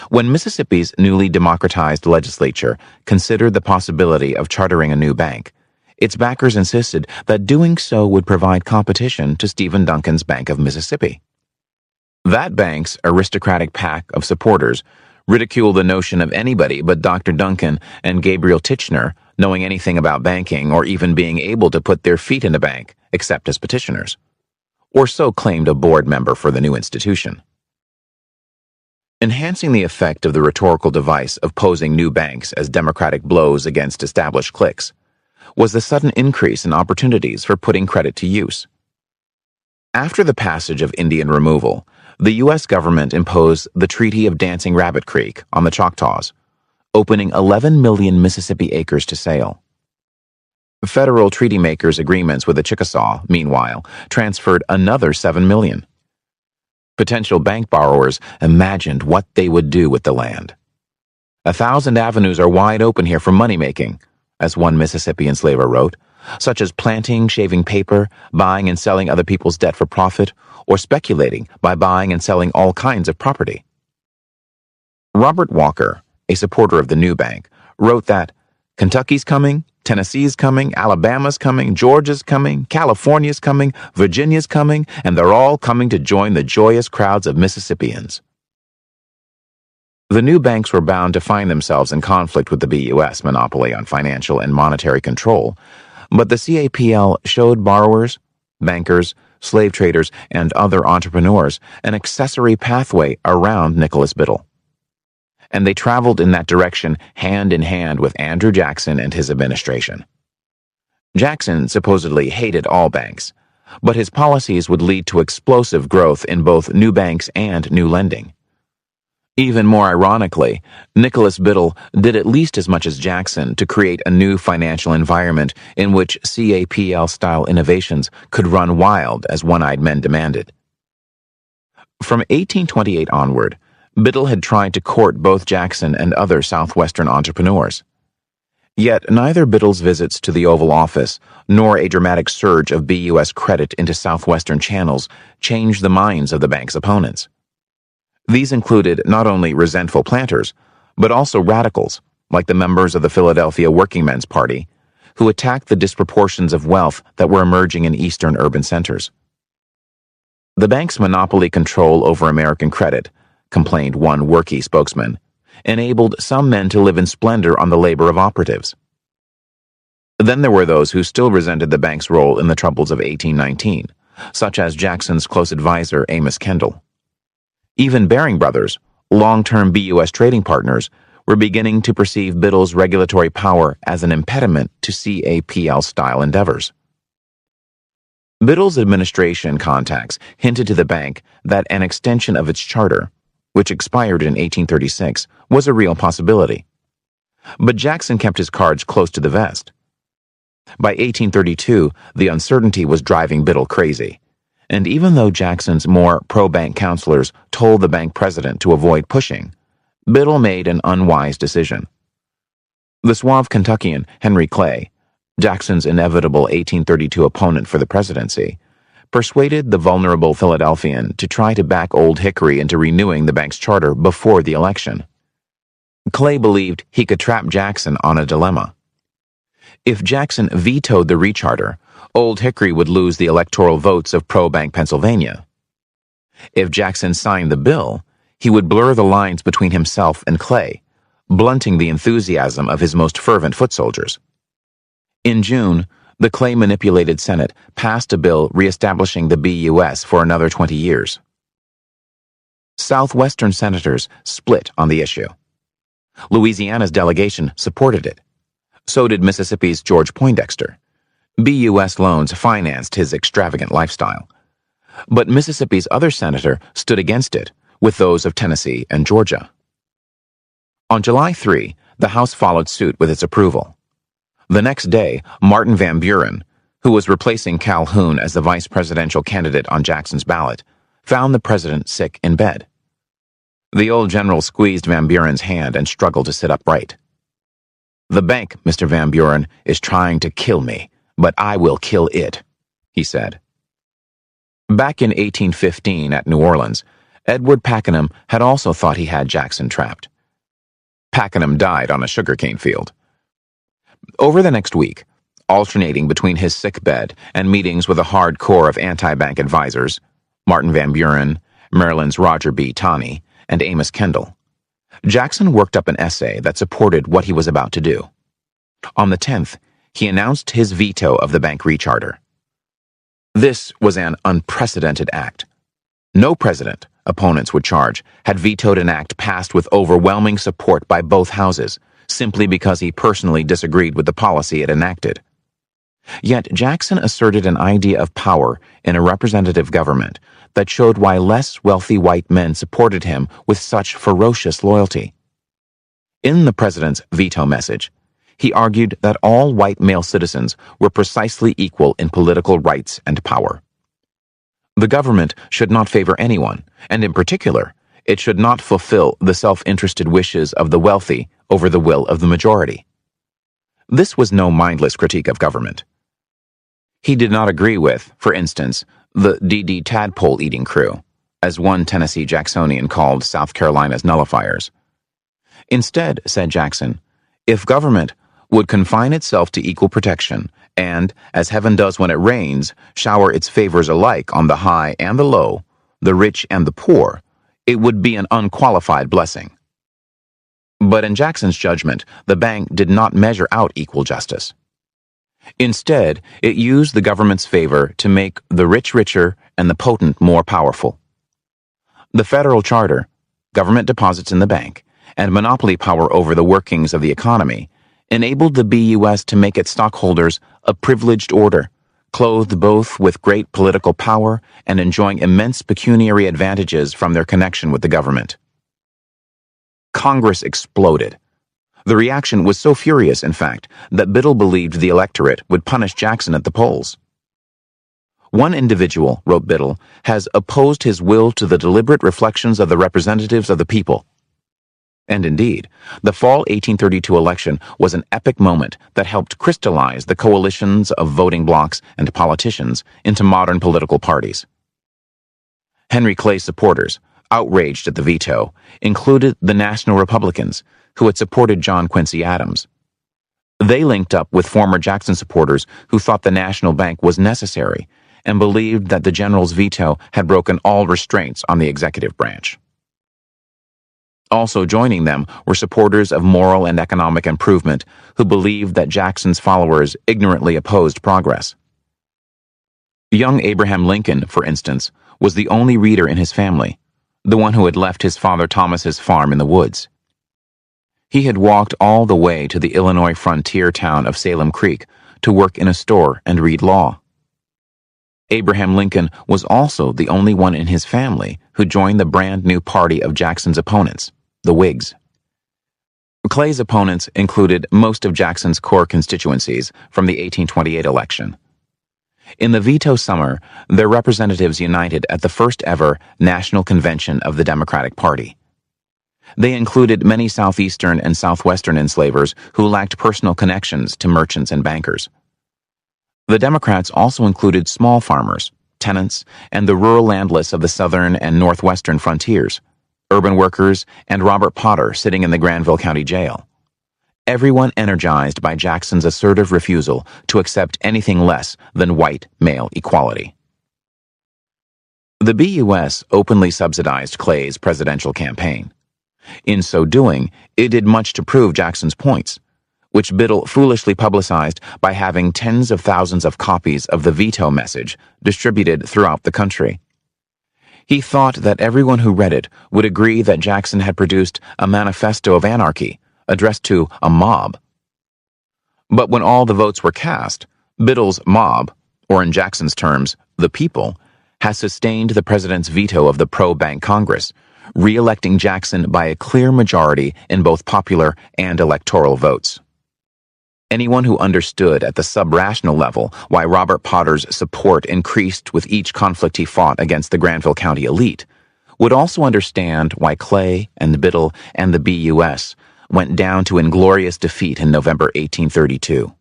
When Mississippi's newly democratized legislature considered the possibility of chartering a new bank, its backers insisted that doing so would provide competition to Stephen Duncan's Bank of Mississippi. That bank's aristocratic pack of supporters ridiculed the notion of anybody but Dr. Duncan and Gabriel Titchener knowing anything about banking or even being able to put their feet in a bank, except as petitioners, or so claimed a board member for the new institution. Enhancing the effect of the rhetorical device of posing new banks as democratic blows against established cliques was the sudden increase in opportunities for putting credit to use. After the passage of Indian removal, the U.S. government imposed the Treaty of Dancing Rabbit Creek on the Choctaws, opening 11 million Mississippi acres to sale. Federal treaty makers' agreements with the Chickasaw, meanwhile, transferred another 7 million. Potential bank borrowers imagined what they would do with the land. 1,000 avenues are wide open here for money-making, as one Mississippi enslaver wrote, such as planting, shaving paper, buying and selling other people's debt for profit, or speculating by buying and selling all kinds of property. Robert Walker, a supporter of the new bank, wrote that Kentucky's coming, Tennessee's coming, Alabama's coming, Georgia's coming, California's coming, Virginia's coming, and they're all coming to join the joyous crowds of Mississippians. The new banks were bound to find themselves in conflict with the BUS monopoly on financial and monetary control, but the CAPL showed borrowers, bankers, slave traders, and other entrepreneurs an accessory pathway around Nicholas Biddle. And they traveled in that direction hand in hand with Andrew Jackson and his administration. Jackson supposedly hated all banks, but his policies would lead to explosive growth in both new banks and new lending. Even more ironically, Nicholas Biddle did at least as much as Jackson to create a new financial environment in which CAPL-style innovations could run wild as one-eyed men demanded. From 1828 onward, Biddle had tried to court both Jackson and other Southwestern entrepreneurs. Yet neither Biddle's visits to the Oval Office nor a dramatic surge of BUS credit into Southwestern channels changed the minds of the bank's opponents. These included not only resentful planters, but also radicals, like the members of the Philadelphia Workingmen's Party, who attacked the disproportions of wealth that were emerging in eastern urban centers. The bank's monopoly control over American credit, complained one workie spokesman, enabled some men to live in splendor on the labor of operatives. Then there were those who still resented the bank's role in the troubles of 1819, such as Jackson's close advisor Amos Kendall. Even Baring Brothers, long-term BUS trading partners, were beginning to perceive Biddle's regulatory power as an impediment to CAPL-style endeavors. Biddle's administration contacts hinted to the bank that an extension of its charter, which expired in 1836, was a real possibility. But Jackson kept his cards close to the vest. By 1832, the uncertainty was driving Biddle crazy, and even though Jackson's more pro-bank counselors told the bank president to avoid pushing, Biddle made an unwise decision. The suave Kentuckian Henry Clay, Jackson's inevitable 1832 opponent for the presidency, persuaded the vulnerable Philadelphian to try to back Old Hickory into renewing the bank's charter before the election. Clay believed he could trap Jackson on a dilemma. If Jackson vetoed the recharter, Old Hickory would lose the electoral votes of pro-bank Pennsylvania. If Jackson signed the bill, he would blur the lines between himself and Clay, blunting the enthusiasm of his most fervent foot soldiers. In June, the Clay-manipulated Senate passed a bill reestablishing the BUS for another 20 years. Southwestern senators split on the issue. Louisiana's delegation supported it. So did Mississippi's George Poindexter. BUS loans financed his extravagant lifestyle. But Mississippi's other senator stood against it, with those of Tennessee and Georgia. On July 3, the House followed suit with its approval. The next day, Martin Van Buren, who was replacing Calhoun as the vice presidential candidate on Jackson's ballot, found the president sick in bed. The old general squeezed Van Buren's hand and struggled to sit upright. "The bank, Mr. Van Buren, is trying to kill me, but I will kill it," he said. Back in 1815 at New Orleans, Edward Pakenham had also thought he had Jackson trapped. Pakenham died on a sugarcane field. Over the next week, alternating between his sick bed and meetings with a hard core of anti-bank advisors, Martin Van Buren, Maryland's Roger B. Taney, and Amos Kendall, Jackson worked up an essay that supported what he was about to do. On the 10th, he announced his veto of the bank recharter. This was an unprecedented act. No president, opponents would charge, had vetoed an act passed with overwhelming support by both houses, simply because he personally disagreed with the policy it enacted. Yet Jackson asserted an idea of power in a representative government that showed why less wealthy white men supported him with such ferocious loyalty. In the president's veto message, he argued that all white male citizens were precisely equal in political rights and power. The government should not favor anyone, and in particular, it should not fulfill the self-interested wishes of the wealthy over the will of the majority. This was no mindless critique of government. He did not agree with, for instance, the D.D. tadpole-eating crew, as one Tennessee Jacksonian called South Carolina's nullifiers. Instead, said Jackson, if government would confine itself to equal protection and, as heaven does when it rains, shower its favors alike on the high and the low, the rich and the poor, it would be an unqualified blessing. But in Jackson's judgment, the bank did not measure out equal justice. Instead, it used the government's favor to make the rich richer and the potent more powerful. The federal charter, government deposits in the bank, and monopoly power over the workings of the economy enabled the BUS to make its stockholders a privileged order, clothed both with great political power and enjoying immense pecuniary advantages from their connection with the government. Congress exploded. The reaction was so furious, in fact, that Biddle believed the electorate would punish Jackson at the polls. One individual, wrote Biddle, has opposed his will to the deliberate reflections of the representatives of the people. And indeed, the fall 1832 election was an epic moment that helped crystallize the coalitions of voting blocs and politicians into modern political parties. Henry Clay's supporters, outraged at the veto, included the National Republicans, who had supported John Quincy Adams. They linked up with former Jackson supporters who thought the national bank was necessary and believed that the general's veto had broken all restraints on the executive branch. Also joining them were supporters of moral and economic improvement who believed that Jackson's followers ignorantly opposed progress. Young Abraham Lincoln, for instance, was the only reader in his family, the one who had left his father Thomas's farm in the woods. He had walked all the way to the Illinois frontier town of Salem Creek to work in a store and read law. Abraham Lincoln was also the only one in his family who joined the brand new party of Jackson's opponents, the Whigs. Clay's opponents included most of Jackson's core constituencies from the 1828 election. In the veto summer, their representatives united at the first ever National Convention of the Democratic Party. They included many southeastern and southwestern enslavers who lacked personal connections to merchants and bankers. The Democrats also included small farmers, tenants, and the rural landless of the southern and northwestern frontiers, urban workers, and Robert Potter sitting in the Granville County Jail. Everyone energized by Jackson's assertive refusal to accept anything less than white male equality. The BUS openly subsidized Clay's presidential campaign. In so doing, it did much to prove Jackson's points, which Biddle foolishly publicized by having tens of thousands of copies of the veto message distributed throughout the country. He thought that everyone who read it would agree that Jackson had produced a manifesto of anarchy addressed to a mob. But when all the votes were cast, Biddle's mob, or in Jackson's terms, the people, has sustained the president's veto of the pro-bank Congress, re-electing Jackson by a clear majority in both popular and electoral votes. Anyone who understood at the sub-rational level why Robert Potter's support increased with each conflict he fought against the Granville County elite would also understand why Clay and Biddle and the B.U.S. went down to inglorious defeat in November 1832.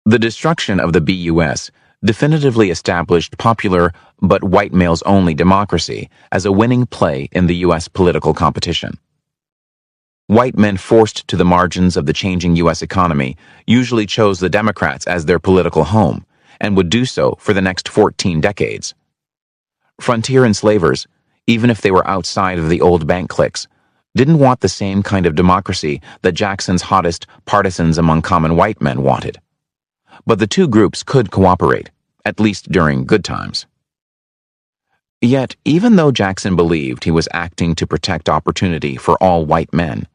The destruction of the B.U.S. definitively established popular but white males-only democracy as a winning play in the U.S. political competition. White men forced to the margins of the changing U.S. economy usually chose the Democrats as their political home, and would do so for the next 14 decades. Frontier enslavers, even if they were outside of the old bank cliques, didn't want the same kind of democracy that Jackson's hottest partisans among common white men wanted. But the two groups could cooperate, at least during good times. Yet, even though Jackson believed he was acting to protect opportunity for all white men,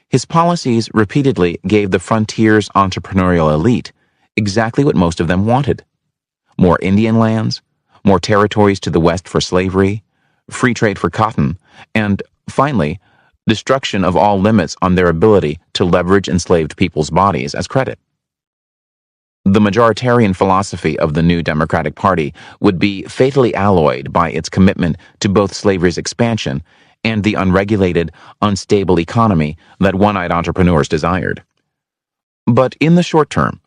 his policies repeatedly gave the frontier's entrepreneurial elite exactly what most of them wanted: more Indian lands, more territories to the west for slavery, free trade for cotton, and, finally, destruction of all limits on their ability to leverage enslaved people's bodies as credit. The majoritarian philosophy of the new Democratic Party would be fatally alloyed by its commitment to both slavery's expansion and the unregulated, unstable economy that one-eyed entrepreneurs desired. But in the short term,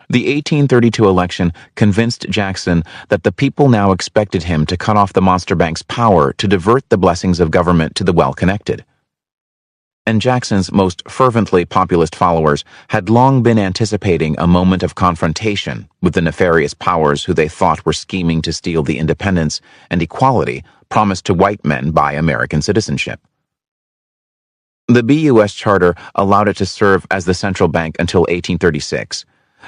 the 1832 election convinced Jackson that the people now expected him to cut off the monster bank's power to divert the blessings of government to the well-connected. And Jackson's most fervently populist followers had long been anticipating a moment of confrontation with the nefarious powers who they thought were scheming to steal the independence and equality promised to white men by American citizenship. The B.U.S. charter allowed it to serve as the central bank until 1836,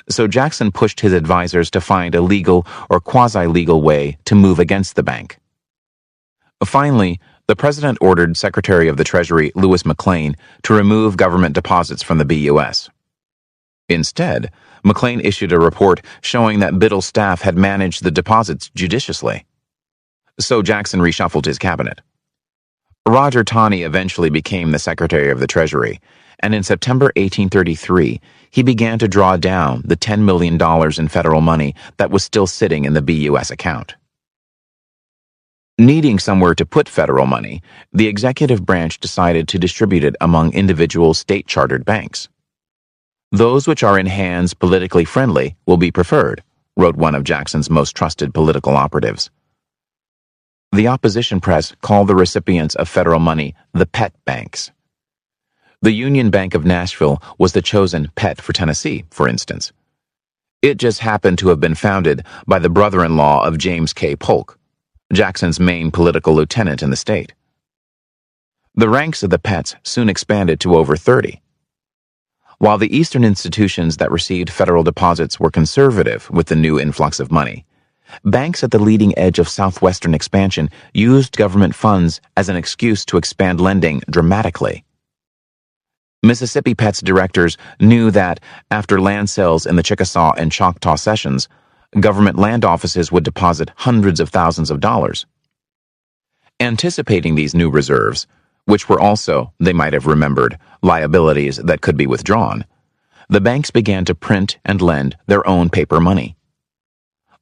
so Jackson pushed his advisors to find a legal or quasi-legal way to move against the bank. Finally, the president ordered Secretary of the Treasury Louis McLean to remove government deposits from the B.U.S. Instead, McLean issued a report showing that Biddle's staff had managed the deposits judiciously. So Jackson reshuffled his cabinet. Roger Taney eventually became the Secretary of the Treasury, and in September 1833, he began to draw down the $10 million in federal money that was still sitting in the B.U.S. account. Needing somewhere to put federal money, the executive branch decided to distribute it among individual state-chartered banks. "Those which are in hands politically friendly will be preferred," wrote one of Jackson's most trusted political operatives. The opposition press called the recipients of federal money the pet banks. The Union Bank of Nashville was the chosen pet for Tennessee, for instance. It just happened to have been founded by the brother-in-law of James K. Polk, Jackson's main political lieutenant in the state. The ranks of the pets soon expanded to over 30. While the Eastern institutions that received federal deposits were conservative with the new influx of money, banks at the leading edge of Southwestern expansion used government funds as an excuse to expand lending dramatically. Mississippi Pet's directors knew that, after land sales in the Chickasaw and Choctaw Cessions, government land offices would deposit hundreds of thousands of dollars. Anticipating these new reserves, which were also, they might have remembered, liabilities that could be withdrawn, the banks began to print and lend their own paper money.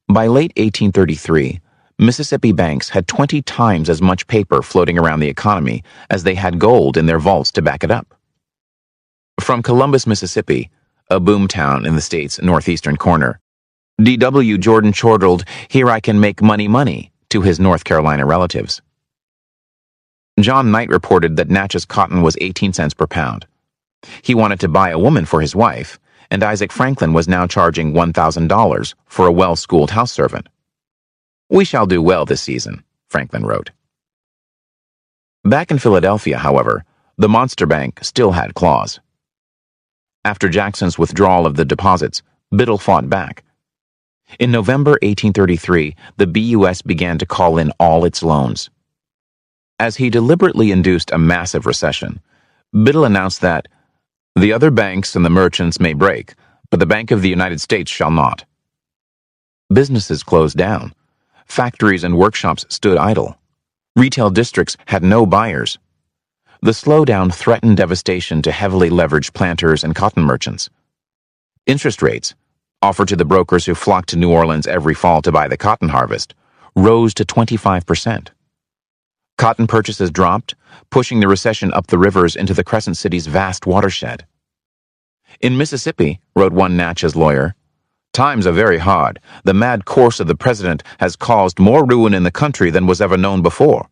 By late 1833, Mississippi banks had 20 times as much paper floating around the economy as they had gold in their vaults to back it up. From Columbus, Mississippi, a boomtown in the state's northeastern corner, D.W. Jordan chortled, "Here I can make money," to his North Carolina relatives. John Knight reported that Natchez cotton was 18 cents per pound. He wanted to buy a woman for his wife, and Isaac Franklin was now charging $1,000 for a well-schooled house servant. "We shall do well this season," Franklin wrote. Back in Philadelphia, however, the monster bank still had claws. After Jackson's withdrawal of the deposits, Biddle fought back. In November 1833, the B.U.S. began to call in all its loans. As he deliberately induced a massive recession, Biddle announced that, "The other banks and the merchants may break, but the Bank of the United States shall not. Businesses closed down. Factories and workshops stood idle. Retail districts had no buyers. The slowdown threatened devastation to heavily leveraged planters and cotton merchants. Interest rates, offered to the brokers who flocked to New Orleans every fall to buy the cotton harvest, rose to 25%. Cotton purchases dropped, pushing the recession up the rivers into the Crescent City's vast watershed. In Mississippi, wrote one Natchez lawyer, "Times are very hard. The mad course of the president has caused more ruin in the country than was ever known before."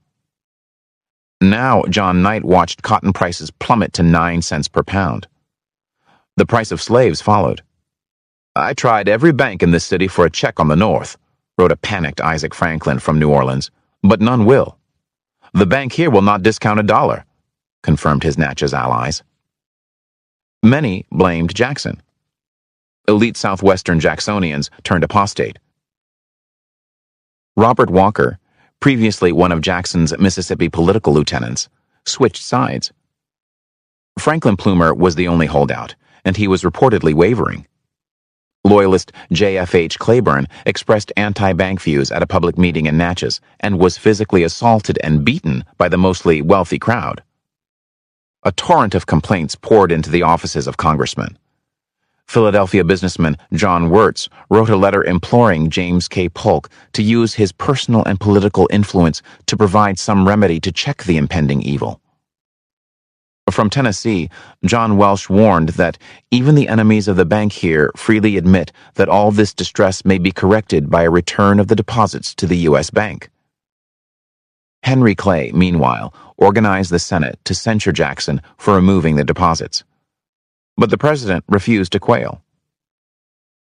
Now, John Knight watched cotton prices plummet to 9 cents per pound. The price of slaves followed. "I tried every bank in this city for a check on the North," wrote a panicked Isaac Franklin from New Orleans, "but none will. The bank here will not discount $1, confirmed his Natchez allies. Many blamed Jackson. Elite Southwestern Jacksonians turned apostate. Robert Walker, previously one of Jackson's Mississippi political lieutenants, switched sides. Franklin Plumer was the only holdout, and he was reportedly wavering. Loyalist J.F.H. Claiborne expressed anti-bank views at a public meeting in Natchez and was physically assaulted and beaten by the mostly wealthy crowd. A torrent of complaints poured into the offices of congressmen. Philadelphia businessman John Wirtz wrote a letter imploring James K. Polk to use his personal and political influence to provide some remedy to check the impending evil. From Tennessee, John Welsh warned that even the enemies of the bank here freely admit that all this distress may be corrected by a return of the deposits to the U.S. Bank. Henry Clay, meanwhile, organized the Senate to censure Jackson for removing the deposits. But the president refused to quail.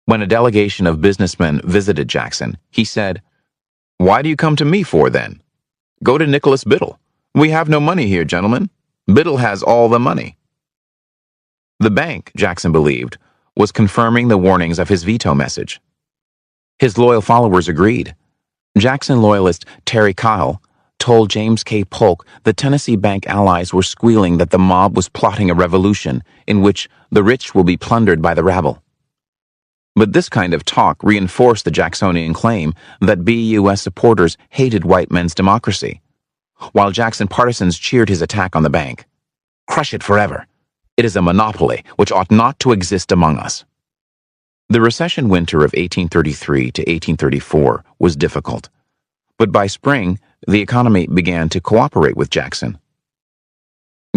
When a delegation of businessmen visited Jackson, he said, "Why do you come to me for, then? Go to Nicholas Biddle. We have no money here, gentlemen. Biddle has all the money." The bank, Jackson believed, was confirming the warnings of his veto message. His loyal followers agreed. Jackson loyalist Terry Kyle told James K. Polk that Tennessee bank allies were squealing that the mob was plotting a revolution in which the rich will be plundered by the rabble. But this kind of talk reinforced the Jacksonian claim that BUS supporters hated white men's democracy, while Jackson partisans cheered his attack on the bank. "Crush it forever. It is a monopoly which ought not to exist among us." The recession winter of 1833 to 1834 was difficult, but by spring, the economy began to cooperate with Jackson.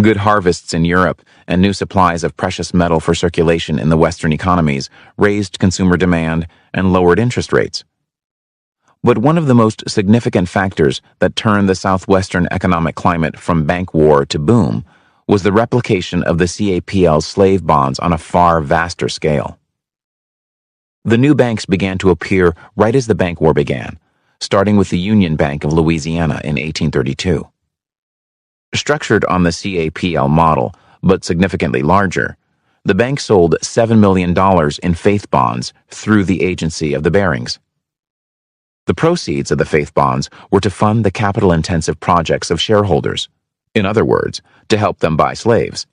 Good harvests in Europe and new supplies of precious metal for circulation in the Western economies raised consumer demand and lowered interest rates. But one of the most significant factors that turned the Southwestern economic climate from bank war to boom was the replication of the CAPL's slave bonds on a far vaster scale. The new banks began to appear right as the bank war began, starting with the Union Bank of Louisiana in 1832. Structured on the CAPL model, but significantly larger, the bank sold $7 million in faith bonds through the agency of the Barings. The proceeds of the faith bonds were to fund the capital-intensive projects of shareholders, in other words, to help them buy slaves,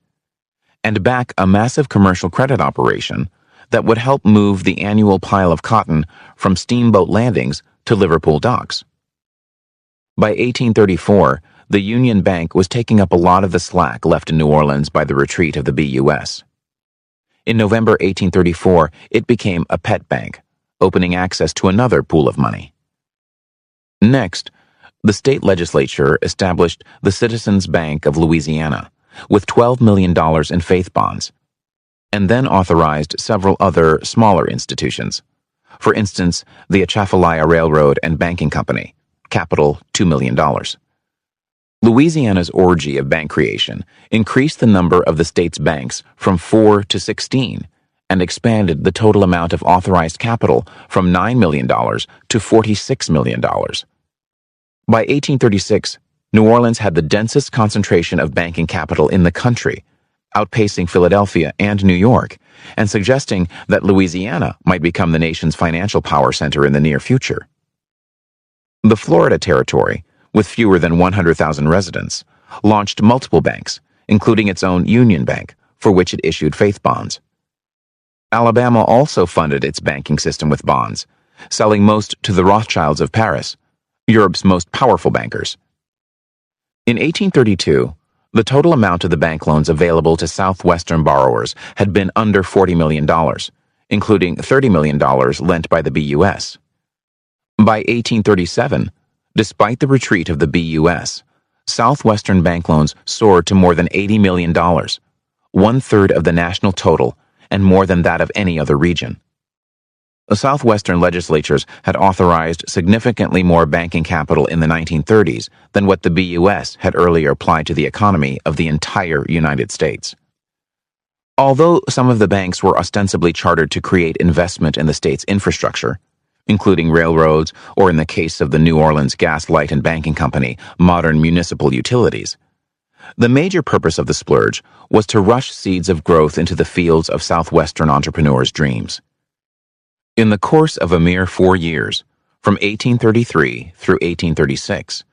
and back a massive commercial credit operation that would help move the annual pile of cotton from steamboat landings to Liverpool docks. By 1834, the Union Bank was taking up a lot of the slack left in New Orleans by the retreat of the BUS. In November 1834, it became a pet bank, opening access to another pool of money. Next, the state legislature established the Citizens Bank of Louisiana with $12 million in faith bonds, and then authorized several other smaller institutions. For instance, the Atchafalaya Railroad and Banking Company, capital $2 million. Louisiana's orgy of bank creation increased the number of the state's banks from 4 to 16 and expanded the total amount of authorized capital from $9 million to $46 million. By 1836, New Orleans had the densest concentration of banking capital in the country, outpacing Philadelphia and New York, and suggesting that Louisiana might become the nation's financial power center in the near future. The Florida Territory, with fewer than 100,000 residents, launched multiple banks, including its own Union Bank, for which it issued faith bonds. Alabama also funded its banking system with bonds, selling most to the Rothschilds of Paris, Europe's most powerful bankers. In 1832, the total amount of the bank loans available to Southwestern borrowers had been under $40 million, including $30 million lent by the B.U.S. By 1837, despite the retreat of the B.U.S., Southwestern bank loans soared to more than $80 million, one-third of the national total and more than that of any other region. The Southwestern legislatures had authorized significantly more banking capital in the 1930s than what the B.U.S. had earlier applied to the economy of the entire United States. Although some of the banks were ostensibly chartered to create investment in the state's infrastructure, including railroads, or in the case of the New Orleans Gas, Light, and Banking Company, modern municipal utilities, the major purpose of the splurge was to rush seeds of growth into the fields of Southwestern entrepreneurs' dreams. In the course of a mere 4 years, from 1833 through 1836,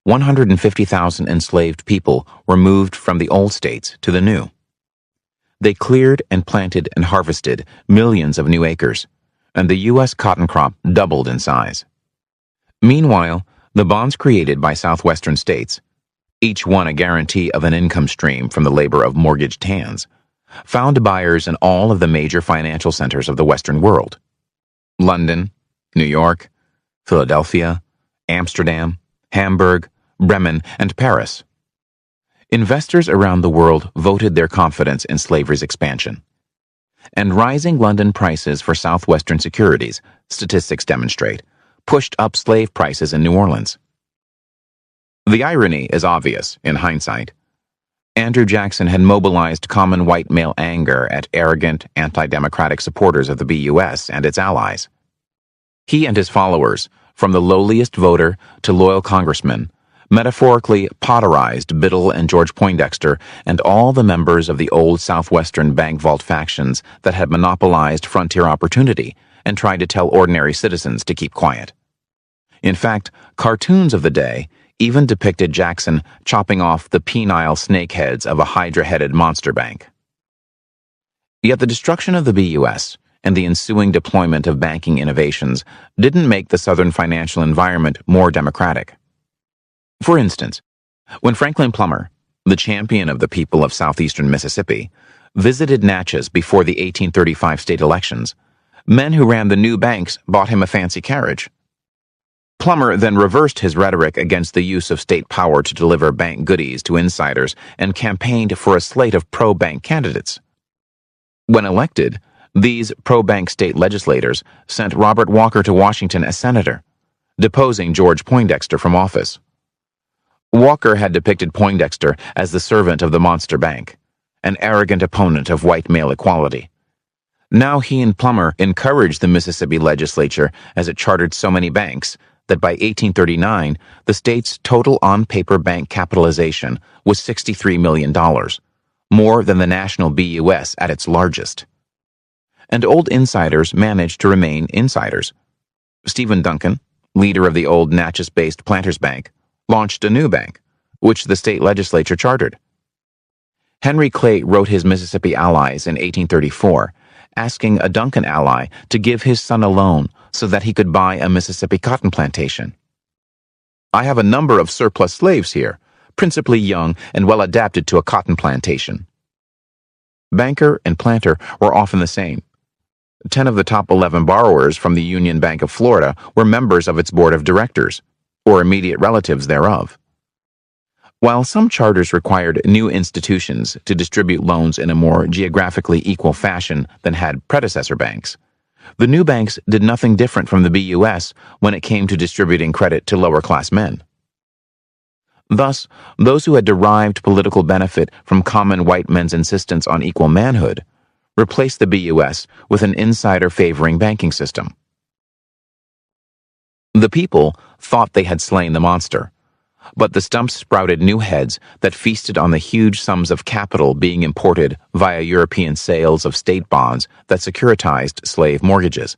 150,000 enslaved people were moved from the old states to the new. They cleared and planted and harvested millions of new acres, and the U.S. cotton crop doubled in size. Meanwhile, the bonds created by Southwestern states, each one a guarantee of an income stream from the labor of mortgaged hands, found buyers in all of the major financial centers of the Western world: London, New York, Philadelphia, Amsterdam, Hamburg, Bremen, and Paris. Investors around the world voted their confidence in slavery's expansion. And rising London prices for Southwestern securities, statistics demonstrate, pushed up slave prices in New Orleans. The irony is obvious in hindsight. Andrew Jackson had mobilized common white male anger at arrogant, anti-democratic supporters of the B.U.S. and its allies. He and his followers, from the lowliest voter to loyal congressman, metaphorically potterized Biddle and George Poindexter and all the members of the old Southwestern bank vault factions that had monopolized frontier opportunity and tried to tell ordinary citizens to keep quiet. In fact, cartoons of the day even depicted Jackson chopping off the penile snakeheads of a hydra-headed monster bank. Yet the destruction of the B.U.S. and the ensuing deployment of banking innovations didn't make the Southern financial environment more democratic. For instance, when Franklin Plummer, the champion of the people of southeastern Mississippi, visited Natchez before the 1835 state elections, men who ran the new banks bought him a fancy carriage. Plummer then reversed his rhetoric against the use of state power to deliver bank goodies to insiders and campaigned for a slate of pro-bank candidates. When elected, these pro-bank state legislators sent Robert Walker to Washington as senator, deposing George Poindexter from office. Walker had depicted Poindexter as the servant of the monster bank, an arrogant opponent of white male equality. Now he and Plummer encouraged the Mississippi legislature as it chartered so many banks that by 1839, the state's total on-paper bank capitalization was $63 million, more than the national B.U.S. at its largest. And old insiders managed to remain insiders. Stephen Duncan, leader of the old Natchez-based Planters Bank, launched a new bank, which the state legislature chartered. Henry Clay wrote his Mississippi allies in 1834, asking a Duncan ally to give his son a loan so that he could buy a Mississippi cotton plantation. "I have a number of surplus slaves here, principally young and well adapted to a cotton plantation." Banker and planter were often the same. 10 of the top 11 borrowers from the Union Bank of Florida were members of its board of directors, or immediate relatives thereof. While some charters required new institutions to distribute loans in a more geographically equal fashion than had predecessor banks, the new banks did nothing different from the B.U.S. when it came to distributing credit to lower-class men. Thus, those who had derived political benefit from common white men's insistence on equal manhood replaced the B.U.S. with an insider-favoring banking system. The people thought they had slain the monster, but the stumps sprouted new heads that feasted on the huge sums of capital being imported via European sales of state bonds that securitized slave mortgages.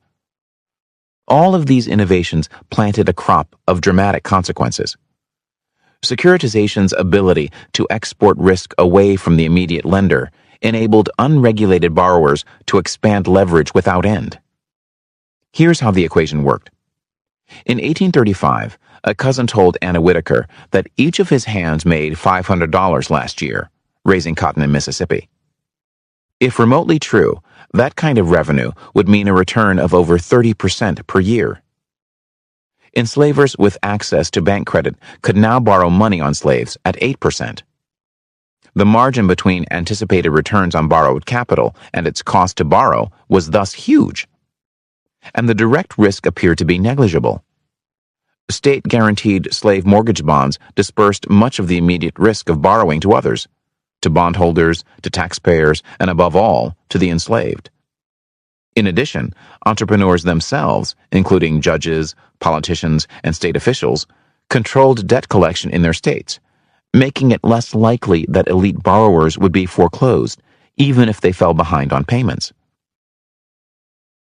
All of these innovations planted a crop of dramatic consequences. Securitization's ability to export risk away from the immediate lender enabled unregulated borrowers to expand leverage without end. Here's how the equation worked. In 1835, a cousin told Anna Whitaker that each of his hands made $500 last year, raising cotton in Mississippi. If remotely true, that kind of revenue would mean a return of over 30% per year. Enslavers with access to bank credit could now borrow money on slaves at 8%. The margin between anticipated returns on borrowed capital and its cost to borrow was thus huge, and the direct risk appeared to be negligible. State-guaranteed slave mortgage bonds dispersed much of the immediate risk of borrowing to others, to bondholders, to taxpayers, and above all, to the enslaved. In addition, entrepreneurs themselves, including judges, politicians, and state officials, controlled debt collection in their states, making it less likely that elite borrowers would be foreclosed, even if they fell behind on payments.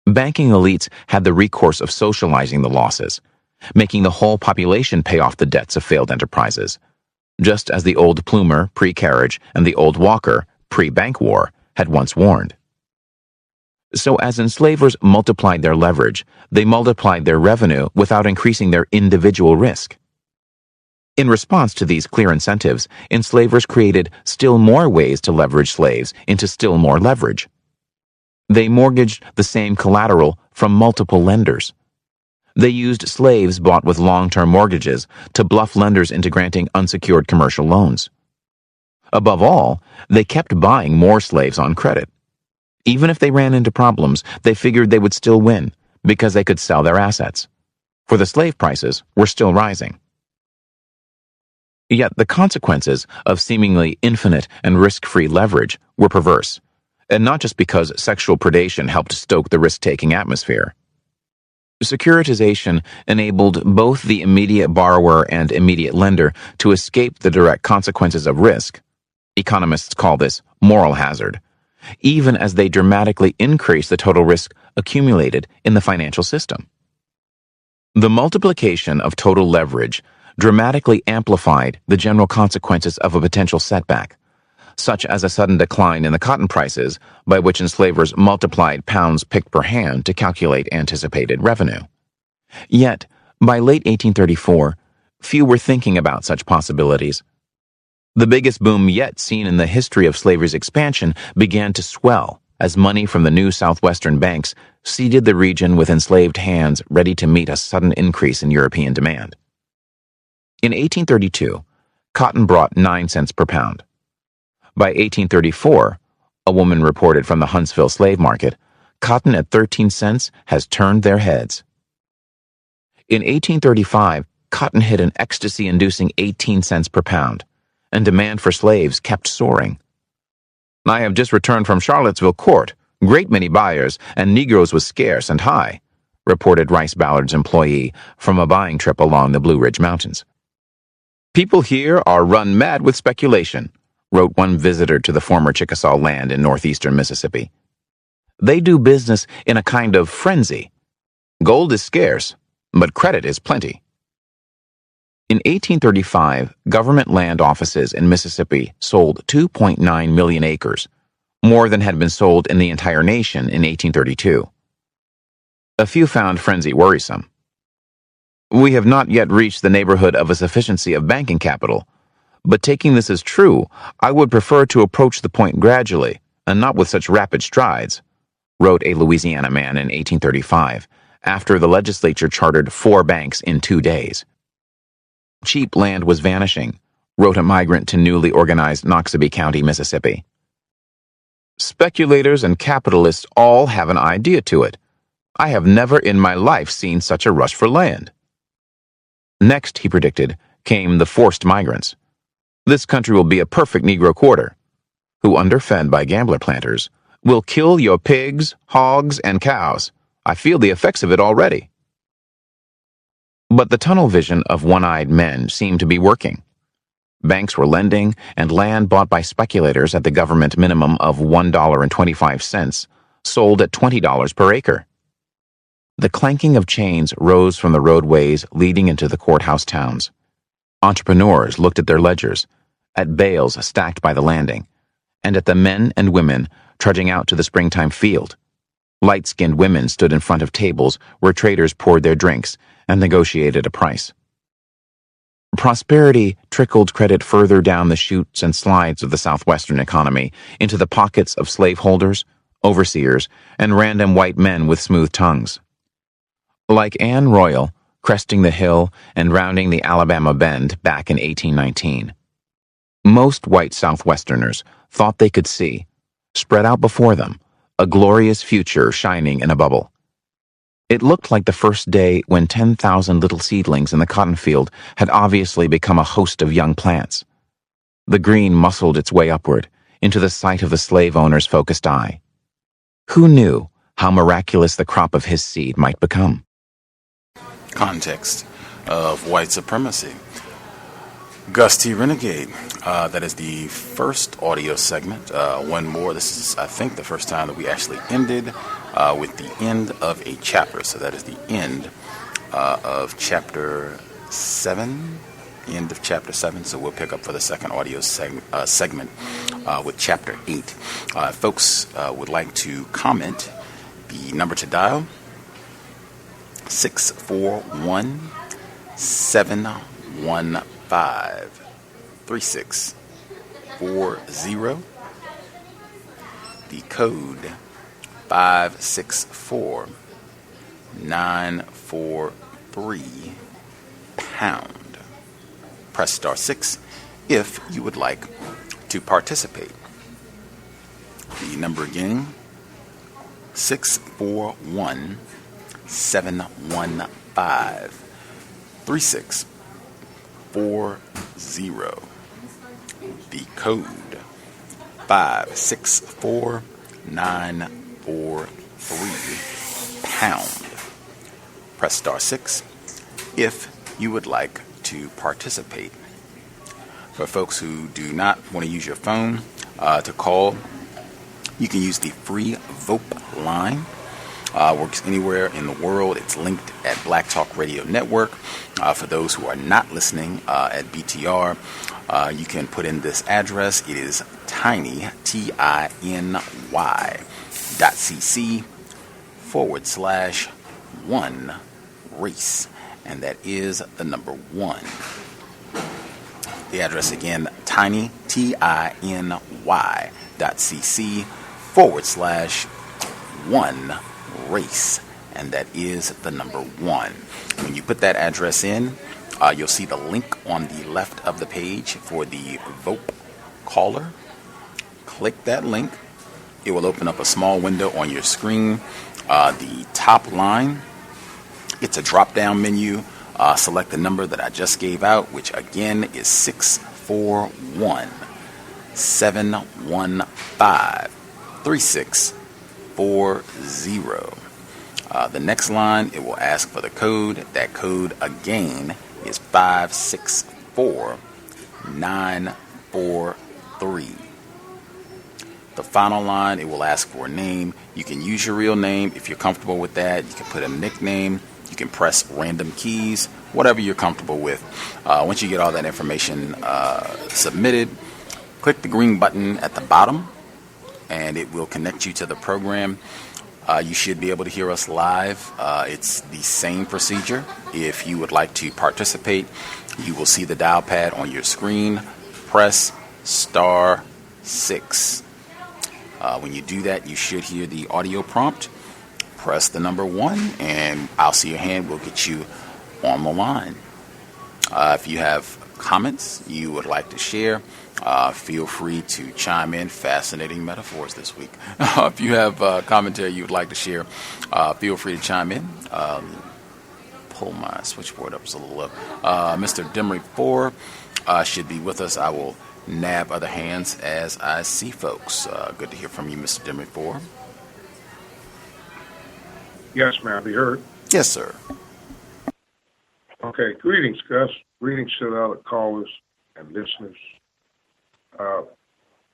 Banking elites had the recourse of socializing the losses, making the whole population pay off the debts of failed enterprises, just as the old Plumer, pre-carriage, and the old Walker, pre-bank war, had once warned. So as enslavers multiplied their leverage, they multiplied their revenue without increasing their individual risk. In response to these clear incentives, enslavers created still more ways to leverage slaves into still more leverage. They mortgaged the same collateral from multiple lenders. They used slaves bought with long-term mortgages to bluff lenders into granting unsecured commercial loans. Above all, they kept buying more slaves on credit. Even if they ran into problems, they figured they would still win because they could sell their assets, for the slave prices were still rising. Yet the consequences of seemingly infinite and risk-free leverage were perverse, and not just because sexual predation helped stoke the risk-taking atmosphere. Securitization enabled both the immediate borrower and immediate lender to escape the direct consequences of risk. Economists call this moral hazard, even as they dramatically increase the total risk accumulated in the financial system. The multiplication of total leverage dramatically amplified the general consequences of a potential setback, such as a sudden decline in the cotton prices, by which enslavers multiplied pounds picked per hand to calculate anticipated revenue. Yet, by late 1834, few were thinking about such possibilities. The biggest boom yet seen in the history of slavery's expansion began to swell as money from the new southwestern banks seeded the region with enslaved hands ready to meet a sudden increase in European demand. In 1832, cotton brought 9 cents per pound. By 1834, a woman reported from the Huntsville slave market, cotton at 13 cents has turned their heads. In 1835, cotton hit an ecstasy-inducing 18 cents per pound, and demand for slaves kept soaring. "I have just returned from Charlottesville court. Great many buyers, and negroes was scarce and high," reported Rice Ballard's employee from a buying trip along the Blue Ridge Mountains. "People here are run mad with speculation," wrote one visitor to the former Chickasaw land in northeastern Mississippi. "They do business in a kind of frenzy. Gold is scarce, but credit is plenty." In 1835, government land offices in Mississippi sold 2.9 million acres, more than had been sold in the entire nation in 1832. A few found frenzy worrisome. "We have not yet reached the neighborhood of a sufficiency of banking capital, but taking this as true, I would prefer to approach the point gradually, and not with such rapid strides," wrote a Louisiana man in 1835, after the legislature chartered 4 banks in 2 days. Cheap land was vanishing, wrote a migrant to newly organized Noxubee County, Mississippi. "Speculators and capitalists all have an idea to it. I have never in my life seen such a rush for land." Next, he predicted, came the forced migrants. "This country will be a perfect Negro quarter, who, underfed by gambler planters, will kill your pigs, hogs, and cows. I feel the effects of it already." But the tunnel vision of one-eyed men seemed to be working. Banks were lending, and land bought by speculators at the government minimum of $1.25 sold at $20 per acre. The clanking of chains rose from the roadways leading into the courthouse towns. Entrepreneurs looked at their ledgers, at bales stacked by the landing, and at the men and women trudging out to the springtime field. Light-skinned women stood in front of tables where traders poured their drinks and negotiated a price. Prosperity trickled credit further down the chutes and slides of the southwestern economy into the pockets of slaveholders, overseers, and random white men with smooth tongues. Like Anne Royal, cresting the hill and rounding the Alabama Bend back in 1819, most white Southwesterners thought they could see, spread out before them, a glorious future shining in a bubble. It looked like the first day when 10,000 little seedlings in the cotton field had obviously become a host of young plants. The green muscled its way upward, into the sight of the slave owner's focused eye. Who knew how miraculous the crop of his seed might become?
Context of White Supremacy. Gus T Renegade. That is the first audio segment. One more. This is, I think, the first time that we actually ended with the end of a chapter. So that is the end of chapter 7. End of chapter 7. So we'll pick up for the second audio segment with chapter 8. Folks would like to comment. The number to dial, 641-715-3640. The code 564-943 pound. Press star 6 if you would like to participate. The number again, 641-715-3640. The code 564-943 pound. Press star 6 if you would like to participate. For folks who do not want to use your phone to call, you can use the free VOP line. Works anywhere in the world. It's linked at Black Talk Radio Network. For those who are not listening at BTR, you can put in this address. It is tiny, TINY.cc/1 race. And that is the number 1. The address again, tiny, TINY.cc/1 race, and that is the number 1. When you put that address in, you'll see the link on the left of the page for the VOP caller. Click that link. It will open up a small window on your screen. The top line, it's a drop-down menu. Select the number that I just gave out, which again is 641-715-3640. The next line, it will ask for the code. That code again is 564-943. The final line, it will ask for a name. You can use your real name if you're comfortable with that. You can put a nickname. You can press random keys, whatever you're comfortable with. Once you get all that information submitted, click the green button at the bottom, and it will connect you to the program. You should be able to hear us live. It's the same procedure. If you would like to participate, you will see the dial pad on your screen. Press star 6. When you do that, you should hear the audio prompt. Press the number 1, and I'll see your hand. We'll get you on the line. If you have comments you would like to share, feel free to chime in. Fascinating metaphors this week. If you have commentary you would like to share, feel free to chime in. Pull my switchboard up, it's a little low. Mr. Demery 4 should be with us. I will nab other hands as I see folks. Good to hear from you, Mr. Demery 4.
Yes, may I be heard?
Yes, sir.
Okay, greetings, Gus. Greetings to the other callers and listeners.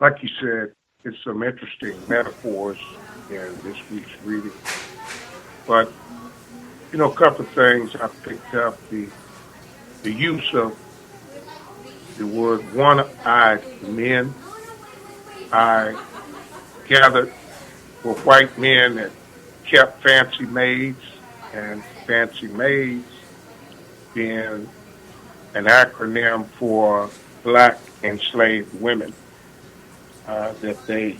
Like you said, it's some interesting metaphors in this week's reading. But, a couple of things I picked up. The use of the word one-eyed men. I gathered for white men that kept fancy maids, and fancy maids being an acronym for black enslaved women that they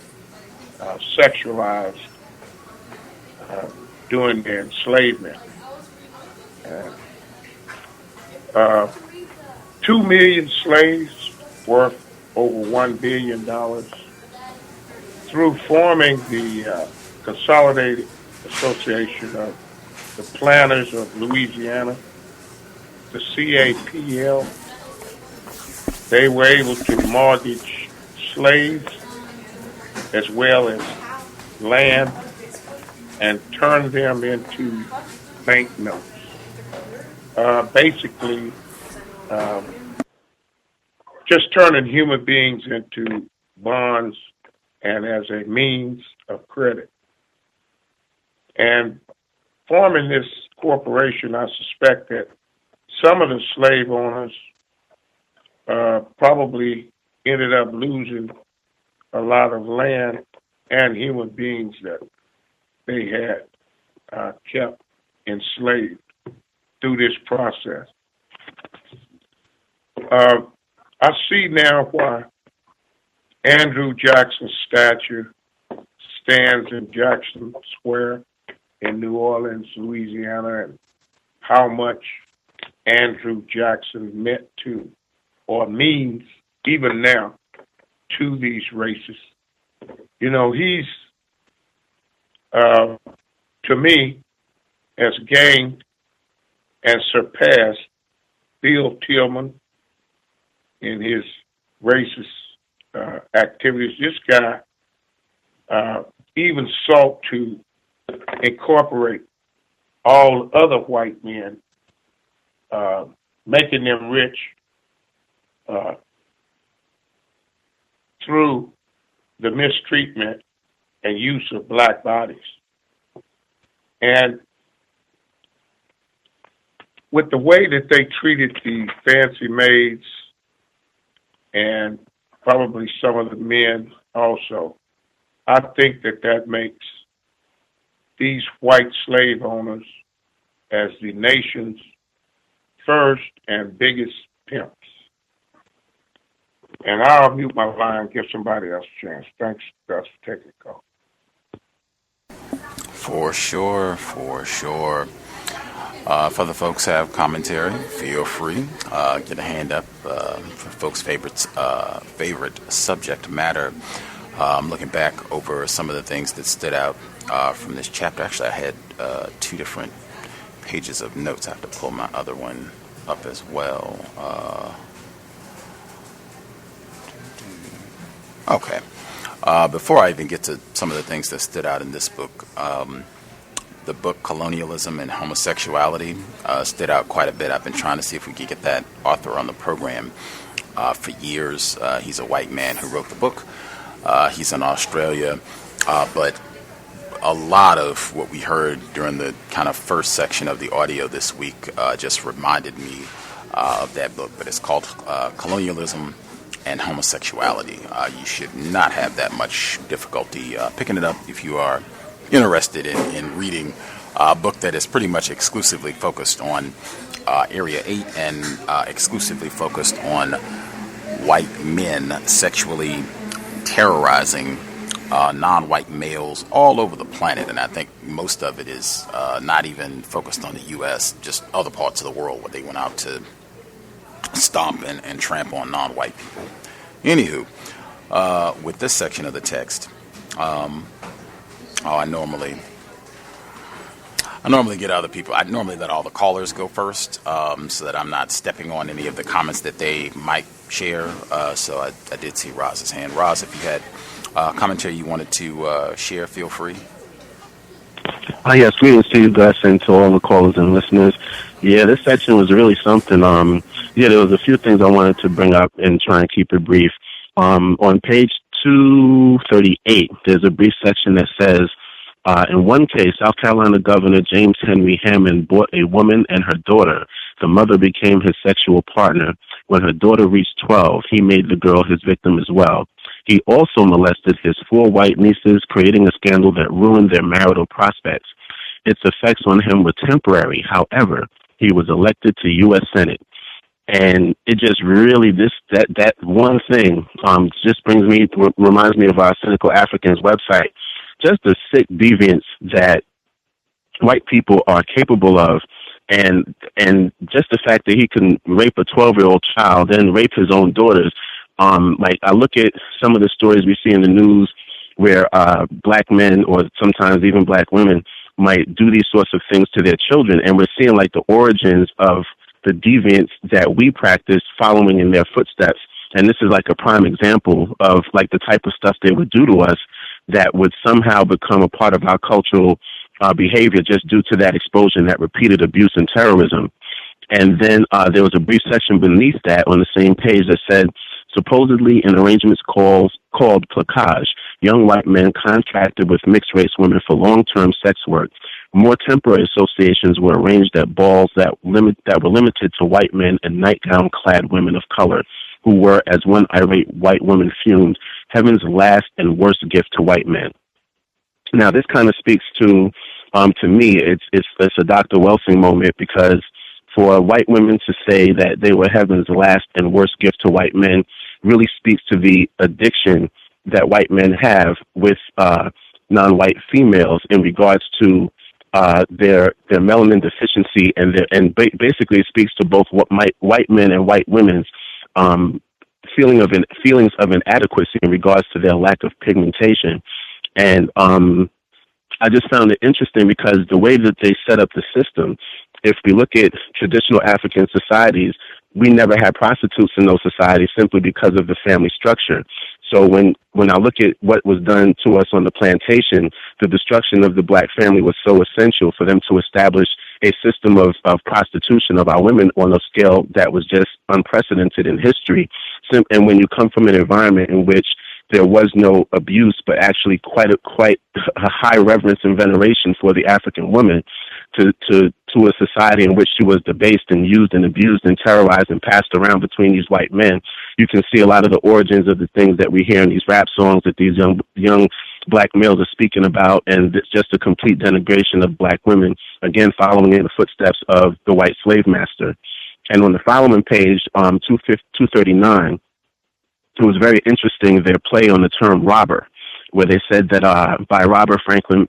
sexualized during their enslavement. 2 million slaves worth over $1 billion through forming the Consolidated Association of the Planters of Louisiana, the CAPL. They were able to mortgage slaves as well as land and turn them into banknotes. Basically, just turning human beings into bonds and as a means of credit. And forming this corporation, I suspect that some of the slave owners probably ended up losing a lot of land and human beings that they had kept enslaved through this process. I see now why Andrew Jackson's statue stands in Jackson Square in New Orleans, Louisiana, and how much Andrew Jackson meant to, or means even now, to these races. You know, he's, to me, has gained and surpassed Bill Tillman in his racist activities. This guy even sought to incorporate all other white men, making them rich through the mistreatment and use of black bodies. And with the way that they treated the fancy maids and probably some of the men also, I think that that makes these white slave owners as the nation's first and biggest pimps. And I'll mute my line and give somebody else a chance. Thanks, Gus, for taking the call.
For sure, for sure. If other folks have commentary, feel free. Get a hand up for folks' favorite subject matter. I'm looking back over some of the things that stood out from this chapter. Actually, I had 2 different pages of notes. I have to pull my other one up as well. Okay. Before I even get to some of the things that stood out in this book, the book Colonialism and Homosexuality stood out quite a bit. I've been trying to see if we could get that author on the program for years. He's a white man who wrote the book. He's in Australia, but a lot of what we heard during the kind of first section of the audio this week just reminded me of that book. But it's called Colonialism and Homosexuality. You should not have that much difficulty picking it up if you are interested in reading a book that is pretty much exclusively focused on Area 8 and exclusively focused on white men sexually terrorizing non-white males all over the planet. And I think most of it is not even focused on the U.S., just other parts of the world where they went out to stomp and trample on non-white people. Anywho, with this section of the text, I normally get other people. I normally let all the callers go first, so that I'm not stepping on any of the comments that they might share. So I did see Roz's hand. Roz, if you had commentary you wanted to share, feel free.
Yes, greetings to you, Gus, and to all the callers and listeners. Yeah, this section was really something. There was a few things I wanted to bring up and try and keep it brief. On page 238, there's a brief section that says, in one case, South Carolina Governor James Henry Hammond bought a woman and her daughter. The mother became his sexual partner. When her daughter reached 12, he made the girl his victim as well. He also molested his 4 white nieces, creating a scandal that ruined their marital prospects. its effects on him were temporary. However, he was elected to U.S. Senate. And it just really, that one thing just reminds me of our Cynical Africans website, just the sick deviance that white people are capable of. And just the fact that he can rape a 12-year-old child and rape his own daughters. Like, I look at some of the stories we see in the news where black men or sometimes even black women might do these sorts of things to their children, and we're seeing like the origins of the deviance that we practice following in their footsteps. And this is like a prime example of like the type of stuff they would do to us that would somehow become a part of our cultural behavior just due to that exposure and that repeated abuse and terrorism. And then there was a brief section beneath that on the same page that said, supposedly in arrangements called placage, young white men contracted with mixed-race women for long-term sex work. More temporary associations were arranged at balls that were limited to white men and nightgown-clad women of color, who were, as one irate white woman fumed, heaven's last and worst gift to white men. Now, this kind of speaks to me, it's a Dr. Welsing moment, because for white women to say that they were heaven's last and worst gift to white men really speaks to the addiction that white men have with non-white females in regards to their melanin deficiency, and basically it speaks to both white men and white women's feelings of inadequacy in regards to their lack of pigmentation. And I just found it interesting because the way that they set up the system, if we look at traditional African societies, we never had prostitutes in those societies simply because of the family structure. So when I look at what was done to us on the plantation, the destruction of the black family was so essential for them to establish a system of prostitution of our women on a scale that was just unprecedented in history. And when you come from an environment in which there was no abuse, but actually quite a high reverence and veneration for the African woman, to a society in which she was debased and used and abused and terrorized and passed around between these white men, you can see a lot of the origins of the things that we hear in these rap songs that these young black males are speaking about, and it's just a complete denigration of black women, again, following in the footsteps of the white slave master. And on the following page, 239, it was very interesting, their play on the term robber, where they said that by robber, Franklin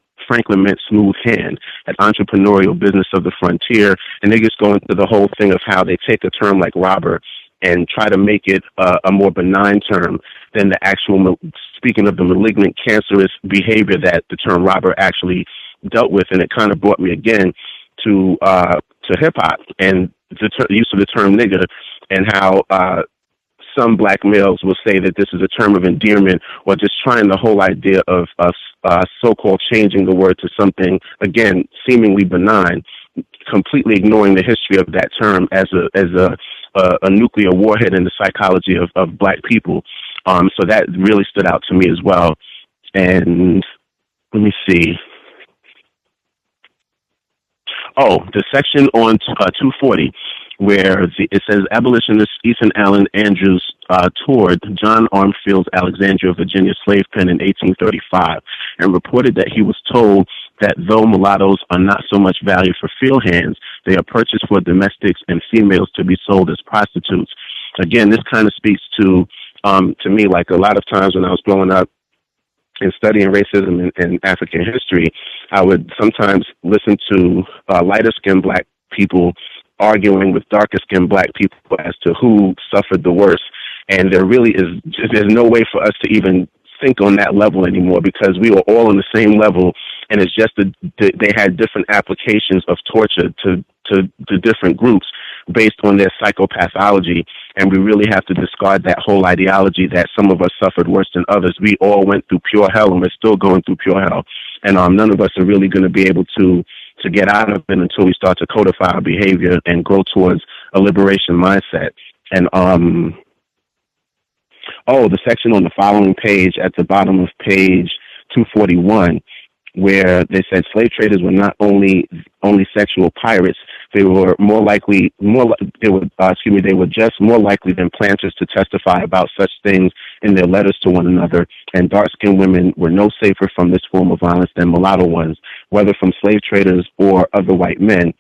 meant smooth hand, an entrepreneurial business of the frontier. And they just go into the whole thing of how they take a term like robber and try to make it a more benign term than the actual, speaking of the malignant, cancerous behavior that the term robber actually dealt with. And it kind of brought me again to hip-hop and the use of the term nigger, and how some black males will say that this is a term of endearment, or just trying the whole idea of so-called changing the word to something, again, seemingly benign, completely ignoring the history of that term as a nuclear warhead in the psychology of black people. So that really stood out to me as well. And let me see. Oh, the section on 240, where it says abolitionist Ethan Allen Andrews toured John Armfield's Alexandria, Virginia slave pen in 1835 and reported that he was told that though mulattoes are not so much valued for field hands, they are purchased for domestics and females to be sold as prostitutes. Again, this kind of speaks to me, like a lot of times when I was growing up and studying racism and African history, I would sometimes listen to lighter-skinned black people arguing with darker-skinned black people as to who suffered the worst. And there's no way for us to even think on that level anymore, because we were all on the same level, and it's just that they had different applications of torture to different groups based on their psychopathology. And we really have to discard that whole ideology that some of us suffered worse than others. We all went through pure hell, and we're still going through pure hell. And none of us are really going to be able to get out of it until we start to codify our behavior and grow towards a liberation mindset. And the section on the following page at the bottom of page 241, where they said slave traders were not only sexual pirates, they were they were just more likely than planters to testify about such things in their letters to one another, and dark-skinned women were no safer from this form of violence than mulatto ones, whether from slave traders or other white men.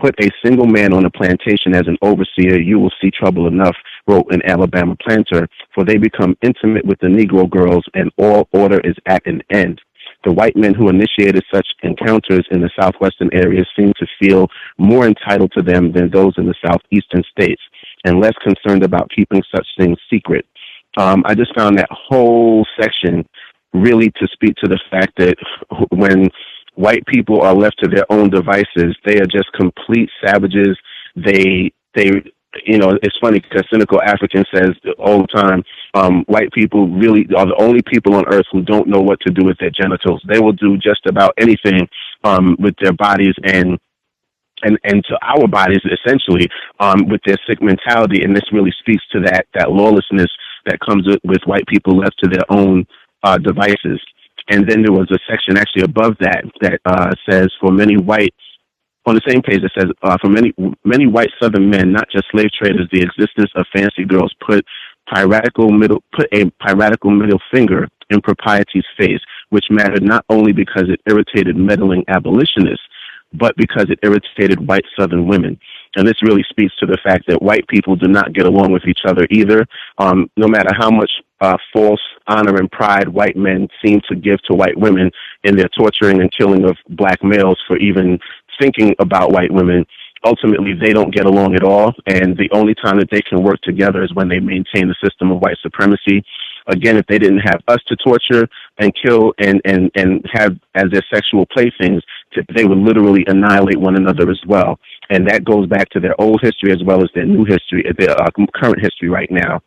Put a single man on a plantation as an overseer, you will see trouble enough, wrote an Alabama planter, for they become intimate with the Negro girls and all order is at an end. The white men who initiated such encounters in the southwestern areas seem to feel more entitled to them than those in the southeastern states, and less concerned about keeping such things secret. I just found that whole section really to speak to the fact that when white people are left to their own devices, they are just complete savages. They it's funny because Cynical African says all the time, white people really are the only people on earth who don't know what to do with their genitals. They will do just about anything with their bodies and to our bodies, essentially, with their sick mentality. And this really speaks to that lawlessness that comes with white people left to their own devices. And then there was a section actually above that says, for many white, on the same page, it says, for many white Southern men, not just slave traders, the existence of fancy girls put a piratical middle finger in propriety's face, which mattered not only because it irritated meddling abolitionists, but because it irritated white Southern women. And this really speaks to the fact that white people do not get along with each other either. No matter how much false honor and pride white men seem to give to white women in their torturing and killing of black males for even thinking about white women, ultimately they don't get along at all. And the only time that they can work together is when they maintain the system of white supremacy. Again, if they didn't have us to torture and kill and have as their sexual playthings, they would literally annihilate one another as well. And that goes back to their old history as well as their new history, their current history right now.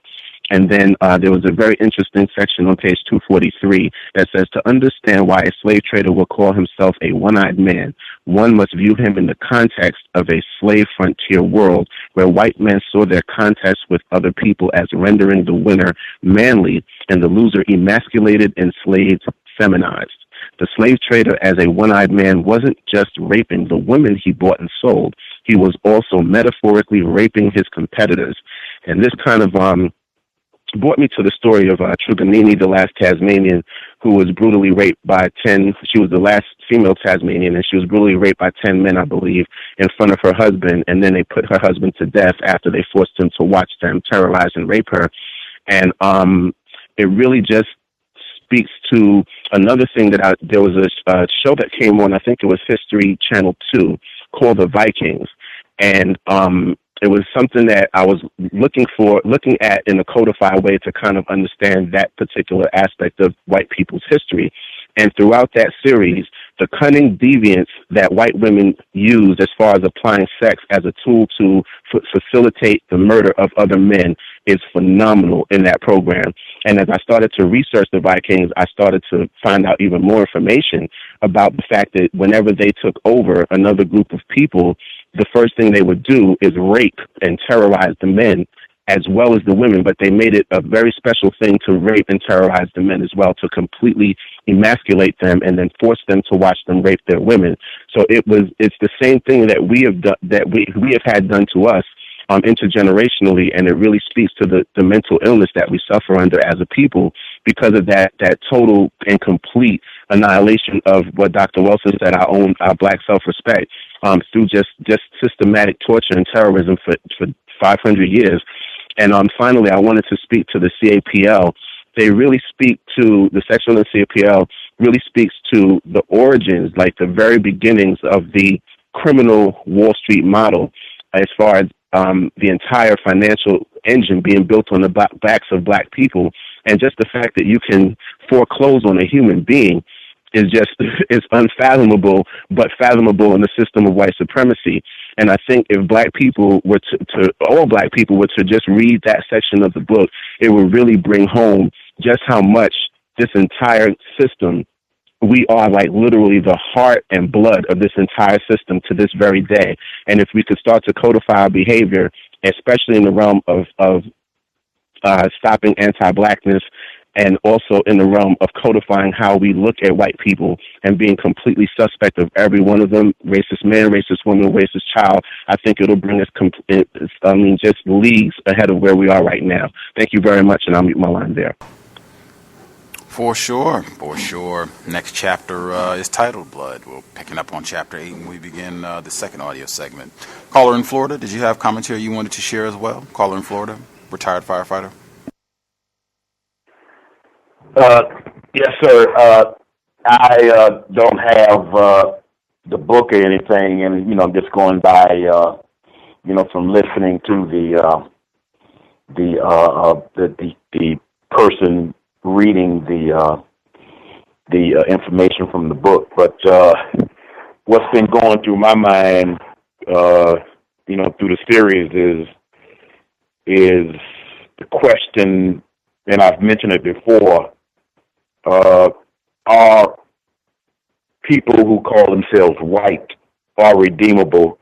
And then there was a very interesting section on page 243 that says, to understand why a slave trader will call himself a one-eyed man, one must view him in the context of a slave frontier world where white men saw their contest with other people as rendering the winner manly and the loser emasculated, enslaved, feminized. The slave trader as a one-eyed man wasn't just raping the women he bought and sold. He was also metaphorically raping his competitors. And this kind of brought me to the story of Truganini, the last Tasmanian, who was brutally raped by 10. She was the last female Tasmanian, and she was brutally raped by 10 men, I believe, in front of her husband. And then they put her husband to death after they forced him to watch them terrorize and rape her. And it really just speaks to another thing that there was a show that came on, I think it was History Channel 2, called The Vikings. And it was something that I was looking at in a codified way to kind of understand that particular aspect of white people's history. And throughout that series, the cunning deviance that white women use as far as applying sex as a tool to facilitate the murder of other men is phenomenal in that program. And as I started to research the Vikings, I started to find out even more information about the fact that whenever they took over another group of people, the first thing they would do is rape and terrorize the men as well as the women, but they made it a very special thing to rape and terrorize the men as well, to completely emasculate them and then force them to watch them rape their women. So it's the same thing that we have done, that we have had done to us intergenerationally, and it really speaks to the mental illness that we suffer under as a people because of that total and complete annihilation of what Dr. Wilson said, our black self-respect, through just systematic torture and terrorism for 500 years. And finally, I wanted to speak to the CAPL. They really speak to, the section of the CAPL really speaks to the origins, like the very beginnings of the criminal Wall Street model, as far as the entire financial engine being built on the backs of black people. And just the fact that you can foreclose on a human being is unfathomable, but fathomable in the system of white supremacy. And I think if black people were all black people were to just read that section of the book, it would really bring home just how much this entire system, we are like literally the heart and blood of this entire system to this very day. And if we could start to codify our behavior, especially in the realm of stopping anti-blackness, and also in the realm of codifying how we look at white people and being completely suspect of every one of them, racist man, racist woman, racist child, I think it'll bring us just leagues ahead of where we are right now. Thank you very much, and I'll mute my line there.
For sure, for sure. Next chapter is titled Blood. We're picking up on chapter 8 and we begin the second audio segment. Caller in Florida, did you have commentary you wanted to share as well? Caller in Florida, retired firefighter.
Yes, sir. I don't have the book or anything, and I'm just going by from listening to the person reading the information from the book. But what's been going through my mind, through the series is the question, and I've mentioned it before. Are people who call themselves white are redeemable?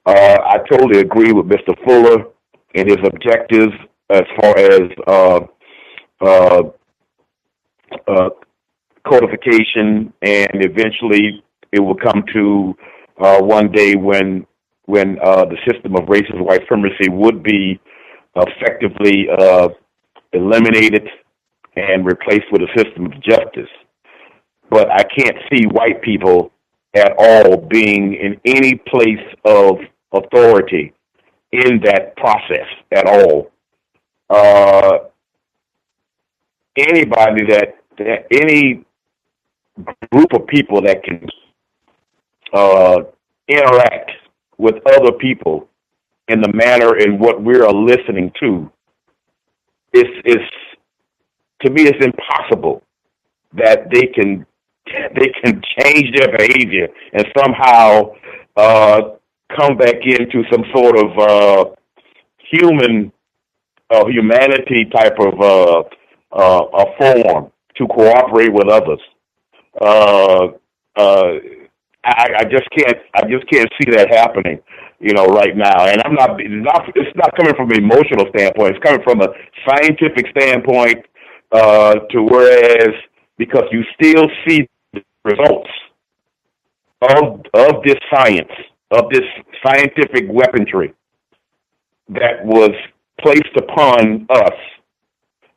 I totally agree with Mr. Fuller and his objectives as far as codification, and eventually it will come to one day when the system of racist white supremacy would be effectively eliminated and replaced with a system of justice. But I can't see white people at all being in any place of authority in that process at all. Anybody any group of people that can interact with other people in the manner in what we're listening to, is to me, it's impossible that they can change their behavior and somehow come back into some sort of humanity type of a form to cooperate with others. I just can't see that happening, right now. And it's not coming from an emotional standpoint. It's coming from a scientific standpoint. To whereas, because you still see the results of this science, of this scientific weaponry that was placed upon us,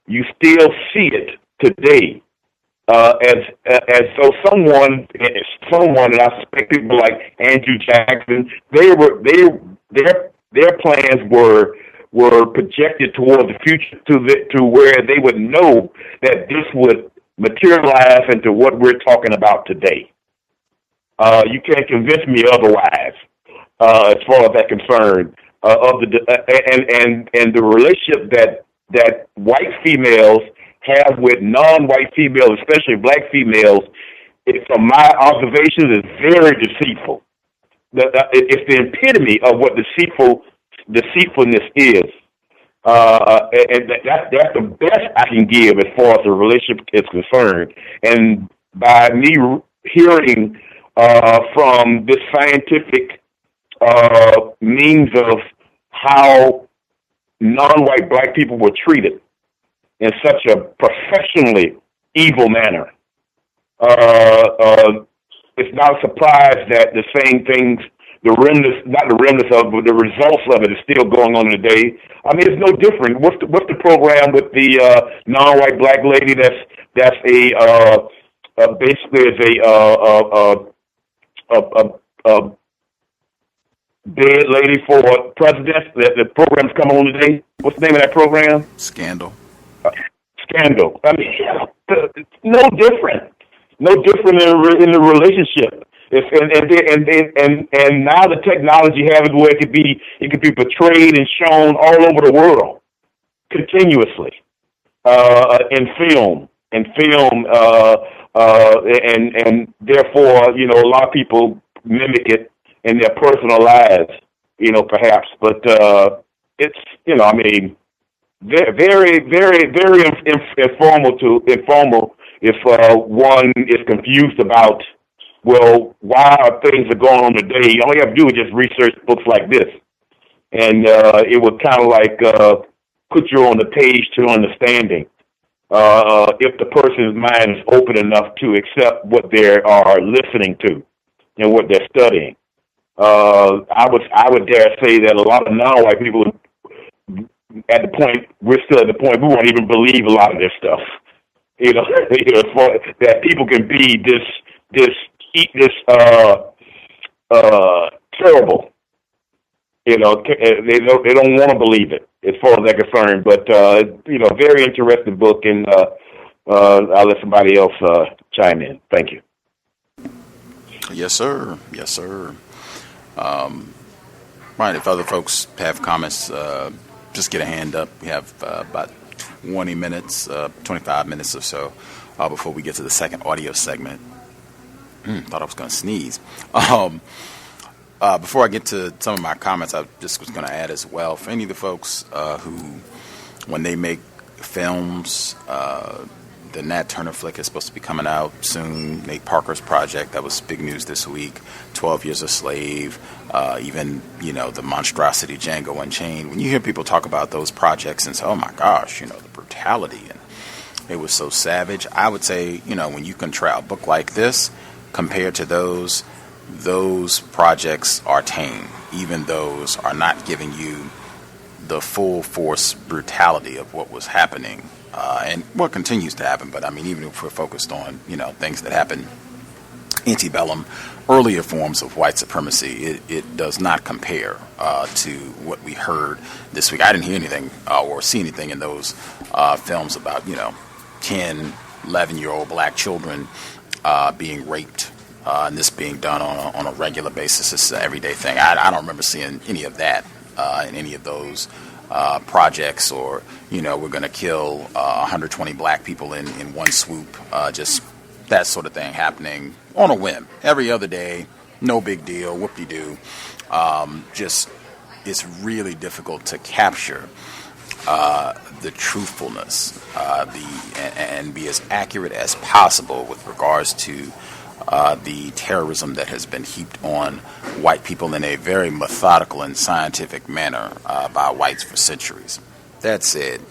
you still see it today. As though someone, and I suspect people like Andrew Jackson, their plans were projected toward the future to where they would know that this would materialize into what we're talking about today. You can't convince me otherwise, as far as that's concerned. And the relationship that white females have with non-white females, especially black females, from my observations, is very deceitful. It's the epitome of what deceitfulness is. And that's the best I can give as far as the relationship is concerned. And by me hearing from this scientific means of how non-white black people were treated in such a professionally evil manner, it's not a surprise that the same things, but the results of it is still going on today. I mean, it's no different. What's the program with the non-white black lady that's basically is a dead lady for president? The program's coming on today. What's the name of that program?
Scandal.
Scandal. I mean, it's no different. No different in the relationship. And now the technology has it where it could be portrayed and shown all over the world continuously in film and therefore a lot of people mimic it in their personal lives, perhaps. But it's very, very, very informal if one is confused about, well, why are things are going on today. All you have to do is just research books like this, and it would kind of like put you on the page to understanding if the person's mind is open enough to accept what they are listening to and what they're studying. I would dare say that a lot of non-white people, we're still at the point we won't even believe a lot of this stuff. that people can be this terrible. They don't want to believe it as far as they're concerned. But very interesting book, and I'll let somebody else chime in. Thank you.
Yes, sir. Yes, sir. Right. If other folks have comments, just get a hand up. We have about 20 minutes, 25 minutes or so before we get to the second audio segment. Thought I was going to sneeze. Before I get to some of my comments, I just was going to add as well, for any of the folks who, when they make films, the Nat Turner flick is supposed to be coming out soon. Nate Parker's project, that was big news this week. 12 Years a Slave, even, the monstrosity Django Unchained. When you hear people talk about those projects and say, oh my gosh, the brutality, and it was so savage. I would say, when you contrast a book like this compared to those projects are tame. Even those are not giving you the full force brutality of what was happening and what continues to happen. But I mean, even if we're focused on things that happened antebellum, earlier forms of white supremacy, it does not compare to what we heard this week. I didn't hear anything or see anything in those films about 10, 11-year-old black children being raped. And this being done on a regular basis. It's an everyday thing. I don't remember seeing any of that in any of those projects, or, we're going to kill 120 black people in one swoop. Just that sort of thing happening on a whim. Every other day, no big deal, whoop-de-doo. Just, it's really difficult to capture the truthfulness and be as accurate as possible with regards to the terrorism that has been heaped on white people in a very methodical and scientific manner by whites for centuries. That said,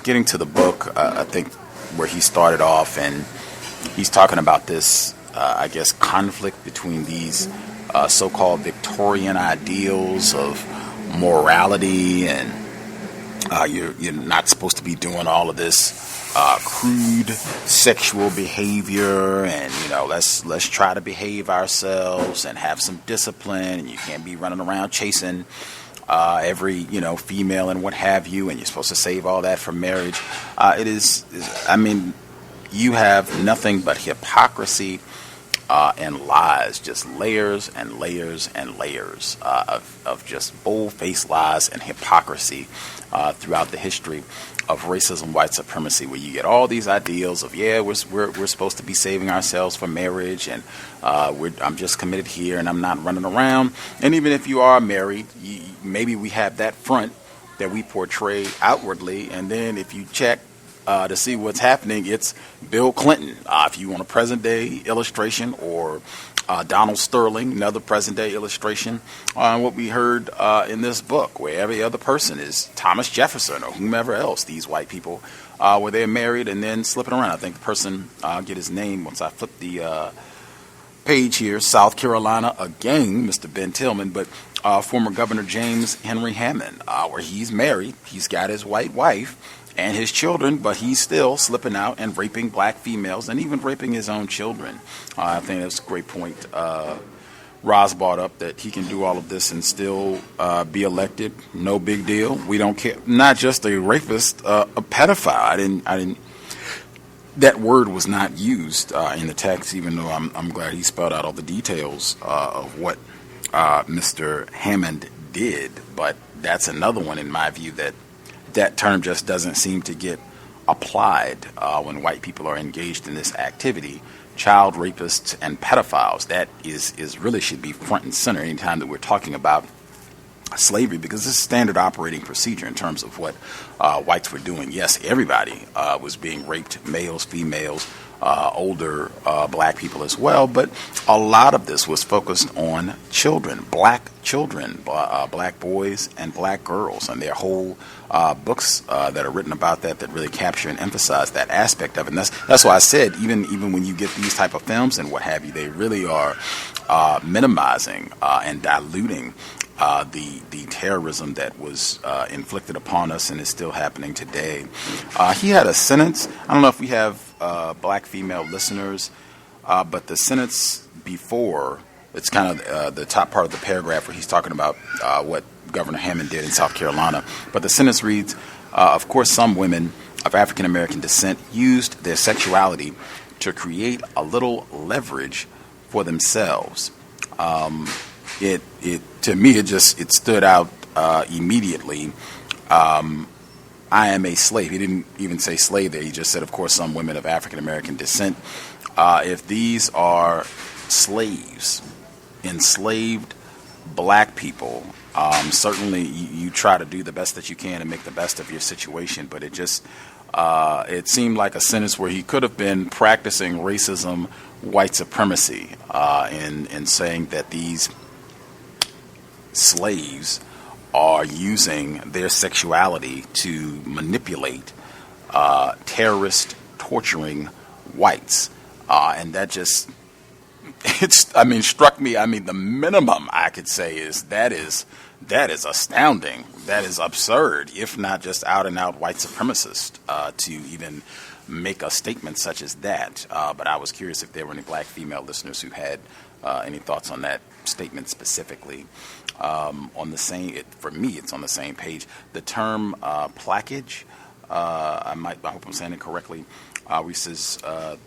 getting to the book, I think where he started off, and he's talking about this, conflict between these so-called Victorian ideals of morality, and you're not supposed to be doing all of this crude sexual behavior, and let's try to behave ourselves and have some discipline, and you can't be running around chasing every female and what have you, and you're supposed to save all that for marriage. You have nothing but hypocrisy and lies, just layers and layers and layers of just bold-faced lies and hypocrisy throughout the history of racism, white supremacy, where you get all these ideals of, we're supposed to be saving ourselves for marriage, and I'm just committed here, and I'm not running around. And even if you are married, maybe we have that front that we portray outwardly, and then if you check to see what's happening, it's Bill Clinton, if you want a present-day illustration, or Donald Sterling, another present-day illustration on what we heard in this book, where every other person is Thomas Jefferson or whomever else, these white people, where they're married and then slipping around. I think the person, I'll get his name once I flip the page here, South Carolina again, Mr. Ben Tillman, but former Governor James Henry Hammond, where he's married, he's got his white wife and his children, but he's still slipping out and raping black females and even raping his own children. I think that's a great point. Roz brought up that he can do all of this and still be elected. No big deal. We don't care. Not just a rapist, a pedophile. I didn't. That word was not used in the text, even though I'm glad he spelled out all the details of what Mr. Hammond did. But that's another one, in my view, that term just doesn't seem to get applied when white people are engaged in this activity. Child rapists and pedophiles, that is really should be front and center anytime that we're talking about slavery, because this is standard operating procedure in terms of what whites were doing. Yes, everybody was being raped, males, females, older black people as well, but a lot of this was focused on children, black boys and black girls, and their whole books that are written about that really capture and emphasize that aspect of it. And that's why I said even when you get these type of films and what have you, they really are minimizing and diluting the terrorism that was inflicted upon us and is still happening today. He had a sentence. I don't know if we have black female listeners, but the sentence before, it's kind of the top part of the paragraph where he's talking about what Governor Hammond did in South Carolina. But the sentence reads, of course, some women of African American descent used their sexuality to create a little leverage for themselves. To me, it stood out immediately. I am a slave. He didn't even say slave there. He just said, of course, some women of African American descent. If these are slaves, enslaved black people, certainly you try to do the best that you can and make the best of your situation. But it seemed like a sentence where he could have been practicing racism, white supremacy, in saying that these slaves are using their sexuality to manipulate terrorist, torturing whites. And that just, struck me. The minimum I could say is that is astounding. That is absurd, if not just out and out white supremacist, to even make a statement such as that. But I was curious if there were any black female listeners who had any thoughts on that statement specifically. For me, it's on the same page. The term plaquage, I hope I'm saying it correctly, where he says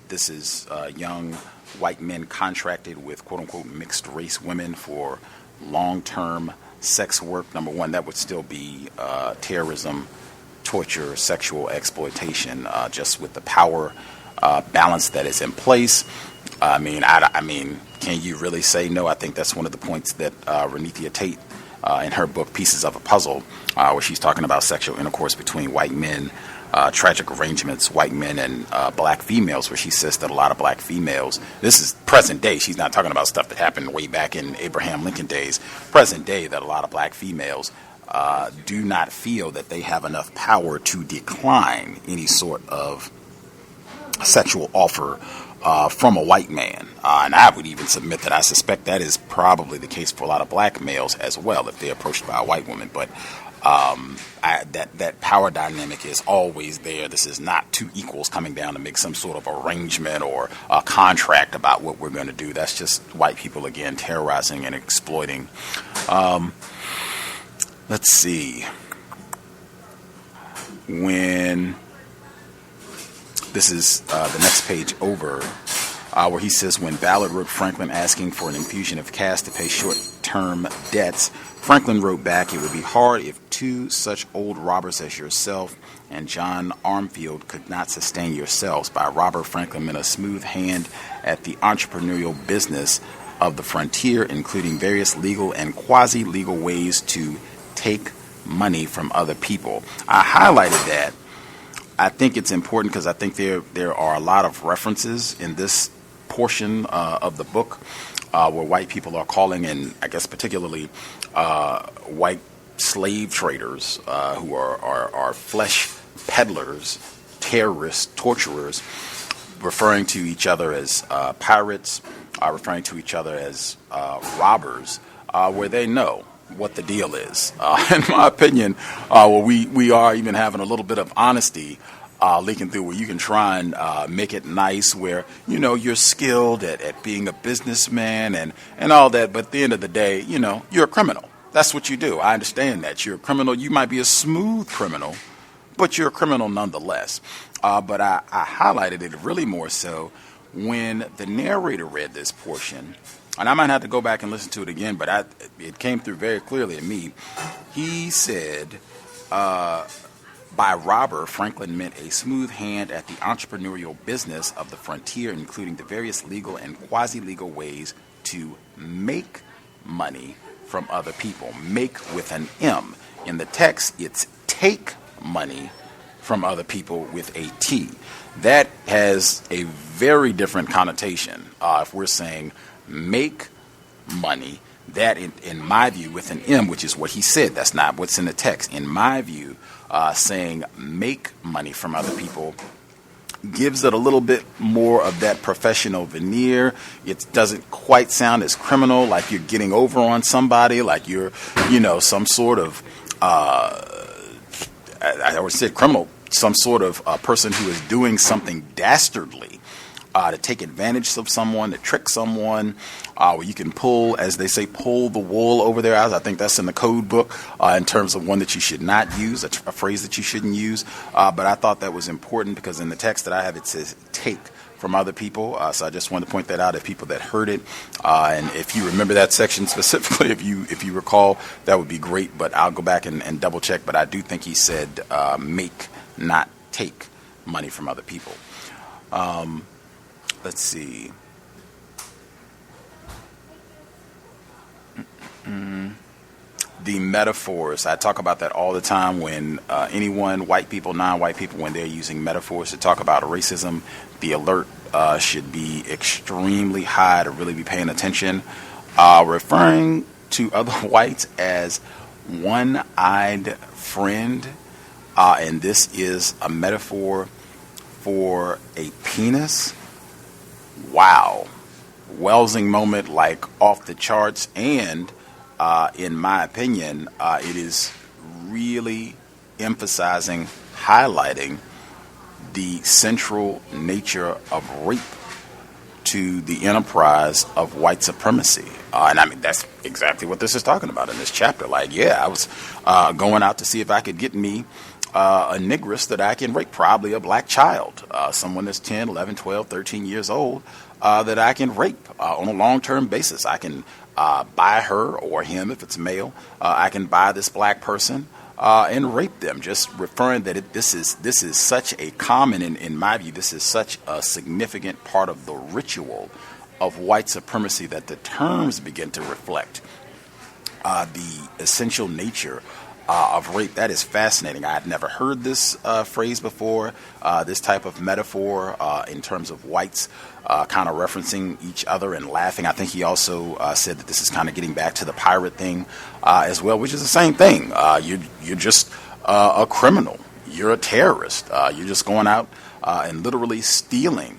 this is young white men contracted with quote-unquote mixed race women for long-term sex work. Number one, that would still be terrorism, torture, sexual exploitation, just with the power balance that is in place. Can you really say no? I think that's one of the points that Renethia Tate, in her book Pieces of a Puzzle, where she's talking about sexual intercourse between white men, tragic arrangements, white men and black females, where she says that a lot of black females, this is present day, she's not talking about stuff that happened way back in Abraham Lincoln days, present day, that a lot of black females do not feel that they have enough power to decline any sort of sexual offer from a white man. And I would even submit that I suspect that is probably the case for a lot of black males as well if they're approached by a white woman. But that power dynamic is always there. This is not two equals coming down to make some sort of arrangement or a contract about what we're going to do. That's just white people, again, terrorizing and exploiting. Let's see. This is the next page over, where he says, when Ballard wrote Franklin asking for an infusion of cash to pay short-term debts, Franklin wrote back, it would be hard if two such old robbers as yourself and John Armfield could not sustain yourselves. By robber, Franklin meant a smooth hand at the entrepreneurial business of the frontier, including various legal and quasi-legal ways to take money from other people. I highlighted that. I think it's important because I think there are a lot of references in this portion of the book where white people are calling, and I guess particularly white slave traders who are flesh peddlers, terrorists, torturers, referring to each other as pirates, referring to each other as robbers, where they know what the deal is. In my opinion, we are even having a little bit of honesty leaking through, where you can try and make it nice, where you're skilled at being a businessman and all that, but at the end of the day, you're a criminal. That's what you do. I understand that you're a criminal. You might be a smooth criminal, but you're a criminal nonetheless. But I highlighted it really more so when the narrator read this portion. And I might have to go back and listen to it again, but it came through very clearly to me. He said, by robber, Franklin meant a smooth hand at the entrepreneurial business of the frontier, including the various legal and quasi-legal ways to make money from other people. Make with an M. In the text, it's take money from other people with a T. That has a very different connotation. If we're saying make money, that in my view with an M, which is what he said, that's not what's in the text. In my view, saying make money from other people gives it a little bit more of that professional veneer. It doesn't quite sound as criminal, like you're getting over on somebody, like you're, some sort of, I always said criminal, some sort of person who is doing something dastardly to take advantage of someone, to trick someone, where you can pull, as they say, pull the wool over their eyes. I think that's in the code book in terms of one that you should not use, a phrase that you shouldn't use. But I thought that was important because in the text that I have, it says take from other people. So I just wanted to point that out to people that heard it. And if you remember that section specifically, if you recall, that would be great. But I'll go back and double check. But I do think he said make, not take money from other people. Let's see. The metaphors, I talk about that all the time when anyone, white people, non-white people, when they're using metaphors to talk about racism, the alert should be extremely high to really be paying attention. Referring to other whites as one-eyed friend, and this is a metaphor for a penis. Wow. Welsing moment, like off the charts, and in my opinion, it is really emphasizing, highlighting the central nature of rape to the enterprise of white supremacy. And I mean, that's exactly what this is talking about in this chapter. Like, yeah, I was going out to see if I could get me a negress that I can rape, probably a black child, someone that's 10, 11, 12, 13 years old, that I can rape on a long-term basis. I can buy her or him, if it's male. I can buy this black person and rape them, just referring that this is such a common, in my view, this is such a significant part of the ritual of white supremacy that the terms begin to reflect the essential nature of rape. That is fascinating. I had never heard this phrase before, this type of metaphor in terms of whites kind of referencing each other and laughing. I think he also said that this is kind of getting back to the pirate thing as well, which is the same thing. You're just a criminal. You're a terrorist. You're just going out and literally stealing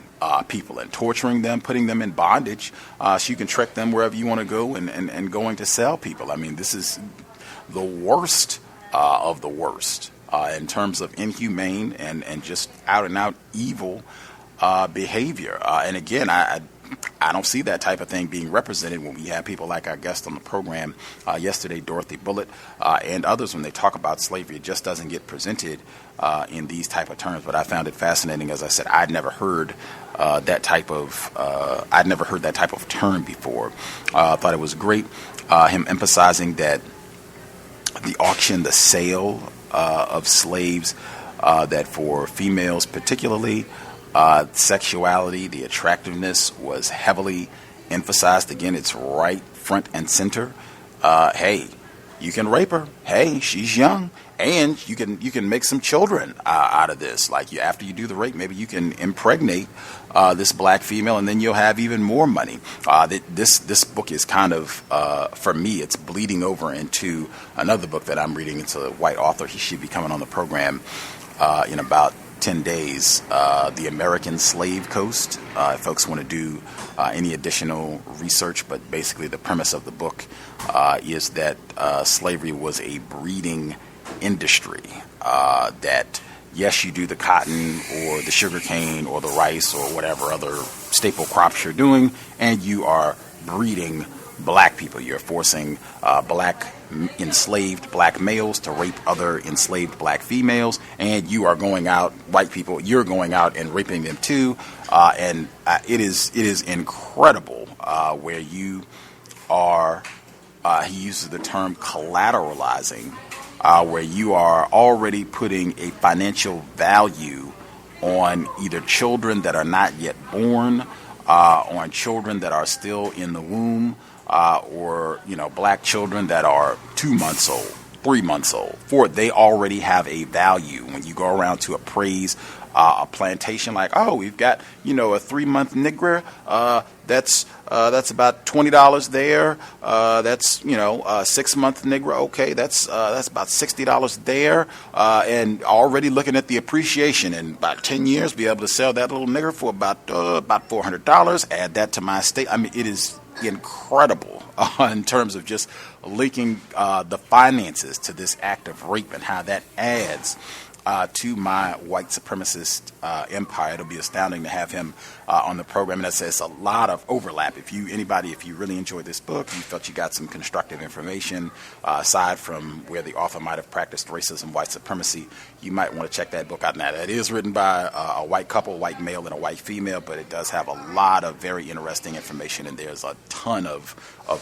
people and torturing them, putting them in bondage so you can trek them wherever you want to go and going to sell people. I mean, this is the worst of the worst in terms of inhumane and just out and out evil behavior. And again, I don't see that type of thing being represented when we have people like our guest on the program yesterday, Dorothy Bullitt, and others. When they talk about slavery, it just doesn't get presented in these type of terms. But I found it fascinating. As I said, I'd never heard that type of term before. I thought it was great. Him emphasizing that the auction, the sale of slaves, that for females particularly, sexuality, the attractiveness was heavily emphasized. Again, it's right front and center. Hey, you can rape her. Hey, she's young, and you can make some children out of this. Like after you do the rape, maybe you can impregnate this black female, and then you'll have even more money. This book is kind of for me, it's bleeding over into another book that I'm reading. It's a white author. He should be coming on the program in about 10 days, The American Slave Coast. If folks want to do any additional research, but basically the premise of the book is that slavery was a breeding industry, that yes, you do the cotton or the sugar cane or the rice or whatever other staple crops you're doing, and you are breeding black people. You're forcing enslaved black males to rape other enslaved black females, and you are going out, white people, you're going out and raping them too. And it is incredible where you are, he uses the term collateralizing, where you are already putting a financial value on either children that are not yet born, on children that are still in the womb, or black children that are 2 months old, 3 months old. They already have a value. When you go around to appraise a plantation, like, oh, we've got, a 3-month Negro, that's about $20 there. That's, a 6-month Negro. Okay, that's about $60 there. And already looking at the appreciation in about 10 years, be able to sell that little nigger for about $400. Add that to my estate. I mean, it is incredible in terms of just linking the finances to this act of rape and how that adds to my white supremacist empire. It'll be astounding to have him on the program. And it's a lot of overlap. If you really enjoyed this book, you felt you got some constructive information, aside from where the author might have practiced racism, white supremacy, you might want to check that book out. Now, it is written by a white couple, a white male and a white female, but it does have a lot of very interesting information, and there's a ton of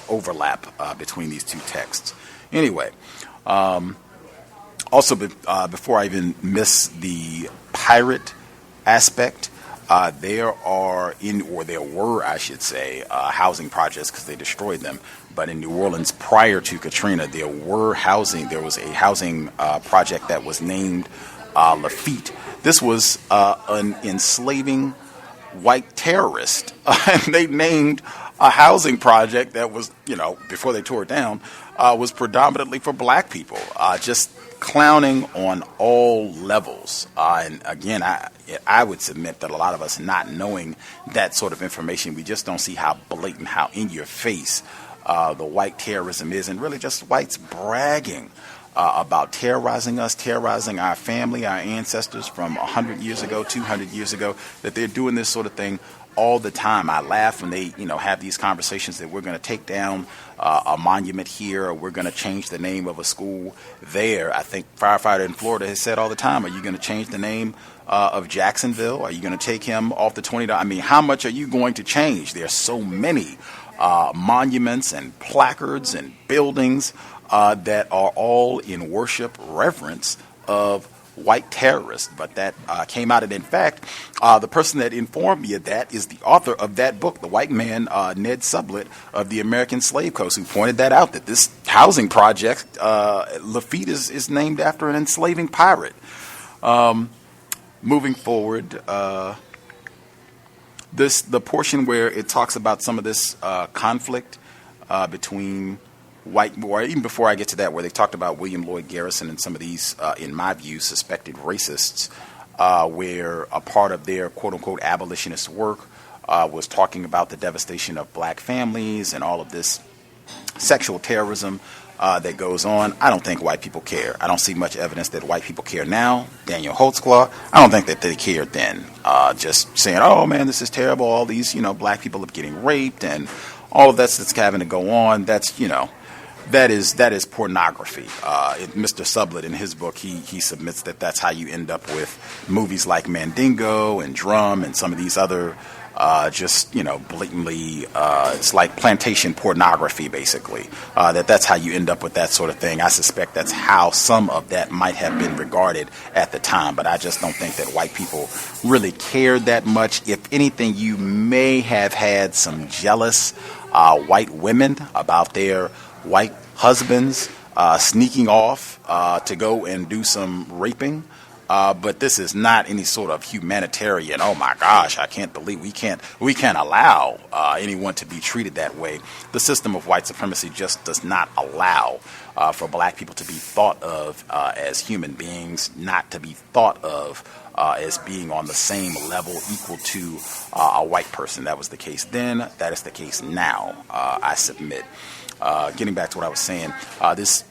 overlap between these two texts. Anyway, also, before I even miss the pirate aspect, there were, I should say, housing projects, because they destroyed them. But in New Orleans, prior to Katrina, there was a housing project that was named Lafitte. This was an enslaving white terrorist. And they named a housing project that was, before they tore it down, was predominantly for black people. Just clowning on all levels. And again, I would submit that a lot of us, not knowing that sort of information, we just don't see how blatant, how in your face the white terrorism is, and really just whites bragging about terrorizing us, terrorizing our family, our ancestors from 100 years ago, 200 years ago, that they're doing this sort of thing all the time. I laugh when they, have these conversations that we're going to take down a monument here, or we're going to change the name of a school there. I think firefighter in Florida has said all the time, are you going to change the name of Jacksonville? Are you going to take him off the $20? I mean, how much are you going to change? There are so many monuments and placards and buildings that are all in worship, reverence of white terrorists. But that came out. And in fact, the person that informed me of that is the author of that book, the white man, Ned Sublett of the American Slave Coast, who pointed that out, that this housing project, Lafitte, is named after an enslaving pirate. Moving forward, the portion where it talks about some of this conflict between white, or even before I get to that, where they talked about William Lloyd Garrison and some of these, in my view, suspected racists, where a part of their quote-unquote abolitionist work was talking about the devastation of black families and all of this sexual terrorism that goes on. I don't think white people care. I don't see much evidence that white people care now. Daniel Holtzclaw, I don't think that they cared then. Just saying, oh man, this is terrible. All these, black people are getting raped and all of that's having to go on. That's, that is pornography. Mr. Sublett, in his book, he submits that that's how you end up with movies like Mandingo and Drum and some of these other blatantly, it's like plantation pornography, basically. That's how you end up with that sort of thing. I suspect that's how some of that might have been regarded at the time, but I just don't think that white people really cared that much. If anything, you may have had some jealous white women about their white husbands sneaking off to go and do some raping. But this is not any sort of humanitarian, oh my gosh, I can't believe we can't allow anyone to be treated that way. The system of white supremacy just does not allow for black people to be thought of as human beings, not to be thought of as being on the same level equal to a white person. That was the case then. That is the case now, I submit. Getting back to what I was saying, this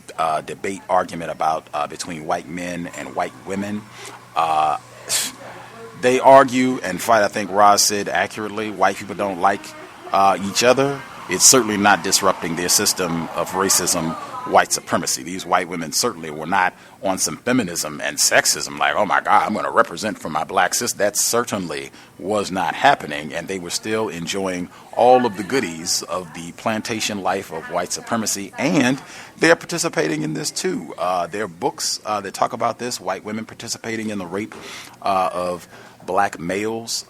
debate argument about between white men and white women, they argue and fight. I think Roz said accurately, white people don't like each other. It's certainly not disrupting their system of racism, white supremacy. These white women certainly were not on some feminism and sexism, like, oh my God, I'm going to represent for my black sis. That certainly was not happening, and they were still enjoying all of the goodies of the plantation life of white supremacy, and they're participating in this too. There are books that talk about this, white women participating in the rape of black males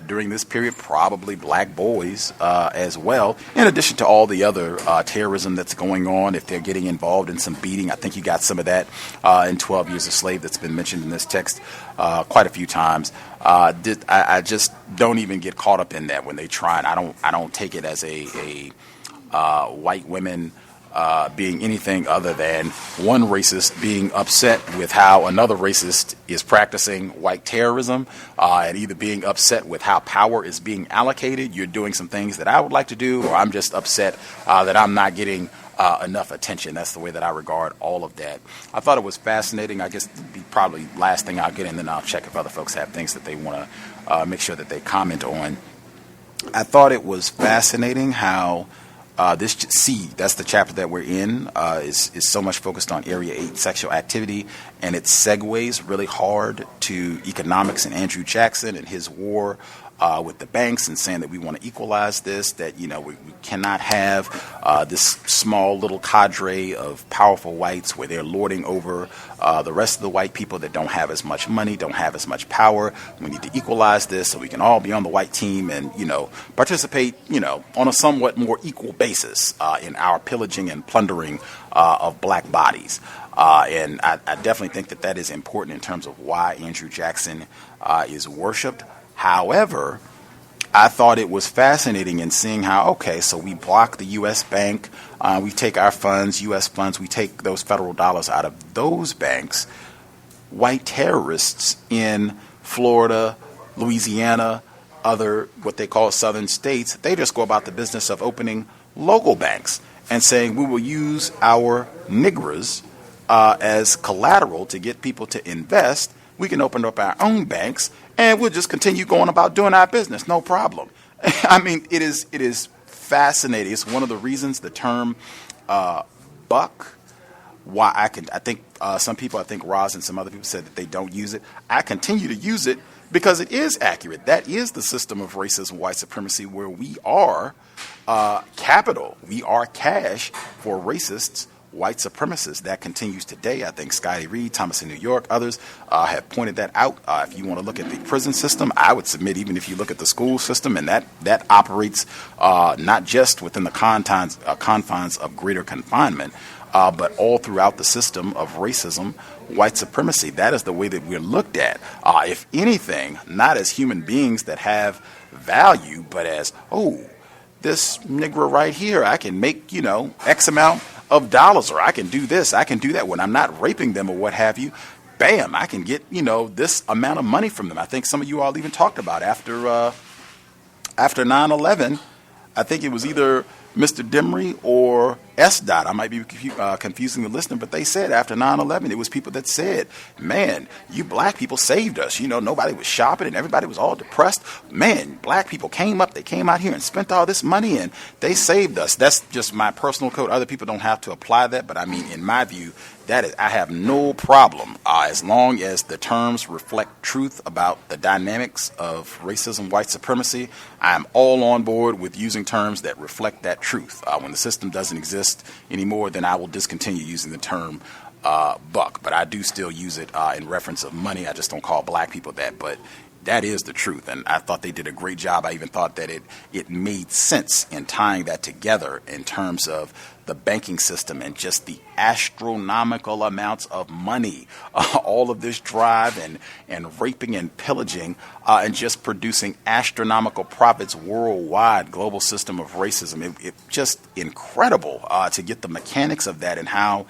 during this period, probably black boys as well, in addition to all the other terrorism that's going on. If they're getting involved in some beating, I think you got some of that in 12 Years a Slave that's been mentioned in this text quite a few times. I just don't even get caught up in that when they try, and I don't take it as a white women being anything other than one racist being upset with how another racist is practicing white terrorism, and either being upset with how power is being allocated. You're doing some things that I would like to do, or I'm just upset that I'm not getting enough attention. That's the way that I regard all of that. I thought it was fascinating. I guess the probably last thing I'll get in, then I'll check if other folks have things that they want to make sure that they comment on. I thought it was fascinating how this C, that's the chapter that we're in, is so much focused on Area 8 sexual activity, and it segues really hard to economics and Andrew Jackson and his war with the banks, and saying that we want to equalize this, that, you know, we cannot have this small little cadre of powerful whites where they're lording over the rest of the white people that don't have as much money, don't have as much power. We need to equalize this so we can all be on the white team and, you know, participate, you know, on a somewhat more equal basis in our pillaging and plundering of black bodies. And I definitely think that that is important in terms of why Andrew Jackson is worshipped. However, I thought it was fascinating in seeing how, okay, so we block the U.S. bank, we take our funds, U.S. funds, we take those federal dollars out of those banks. White terrorists in Florida, Louisiana, other what they call southern states, they just go about the business of opening local banks and saying we will use our negroes as collateral to get people to invest. We can open up our own banks and we'll just continue going about doing our business, no problem. I mean, it is fascinating. It's one of the reasons the term buck, why I think some people, I think Roz and some other people said that they don't use it. I continue to use it because it is accurate. That is the system of racism, white supremacy, where we are capital, we are cash for racists, white supremacists. That continues today. I think Scotty Reed, Thomas in New York, others have pointed that out. If you want to look at the prison system, I would submit even if you look at the school system, and that operates not just within the confines of greater confinement, but all throughout the system of racism, white supremacy. That is the way that we're looked at. If anything, not as human beings that have value, but as, oh, this Negro right here, I can make, you know, X amount of dollars, or I can do this, I can do that when I'm not raping them or what have you. Bam, I can get, you know, this amount of money from them. I think some of you all even talked about after 9/11, I think it was either Mr. Demery or S. Dot. I might be confusing the listener, but they said after 9/11, it was people that said, man, you black people saved us. You know, nobody was shopping and everybody was all depressed. Man, black people came up, they came out here and spent all this money and they saved us. That's just my personal code. Other people don't have to apply that, but I mean, in my view, that is, I have no problem as long as the terms reflect truth about the dynamics of racism, white supremacy. I'm all on board with using terms that reflect that truth. When the system doesn't exist anymore, then I will discontinue using the term buck. But I do still use it in reference of money. I just don't call black people that. But that is the truth, and I thought they did a great job. I even thought that it made sense in tying that together in terms of the banking system and just the astronomical amounts of money, all of this drive and raping and pillaging and just producing astronomical profits worldwide, global system of racism. It just incredible to get the mechanics of that and how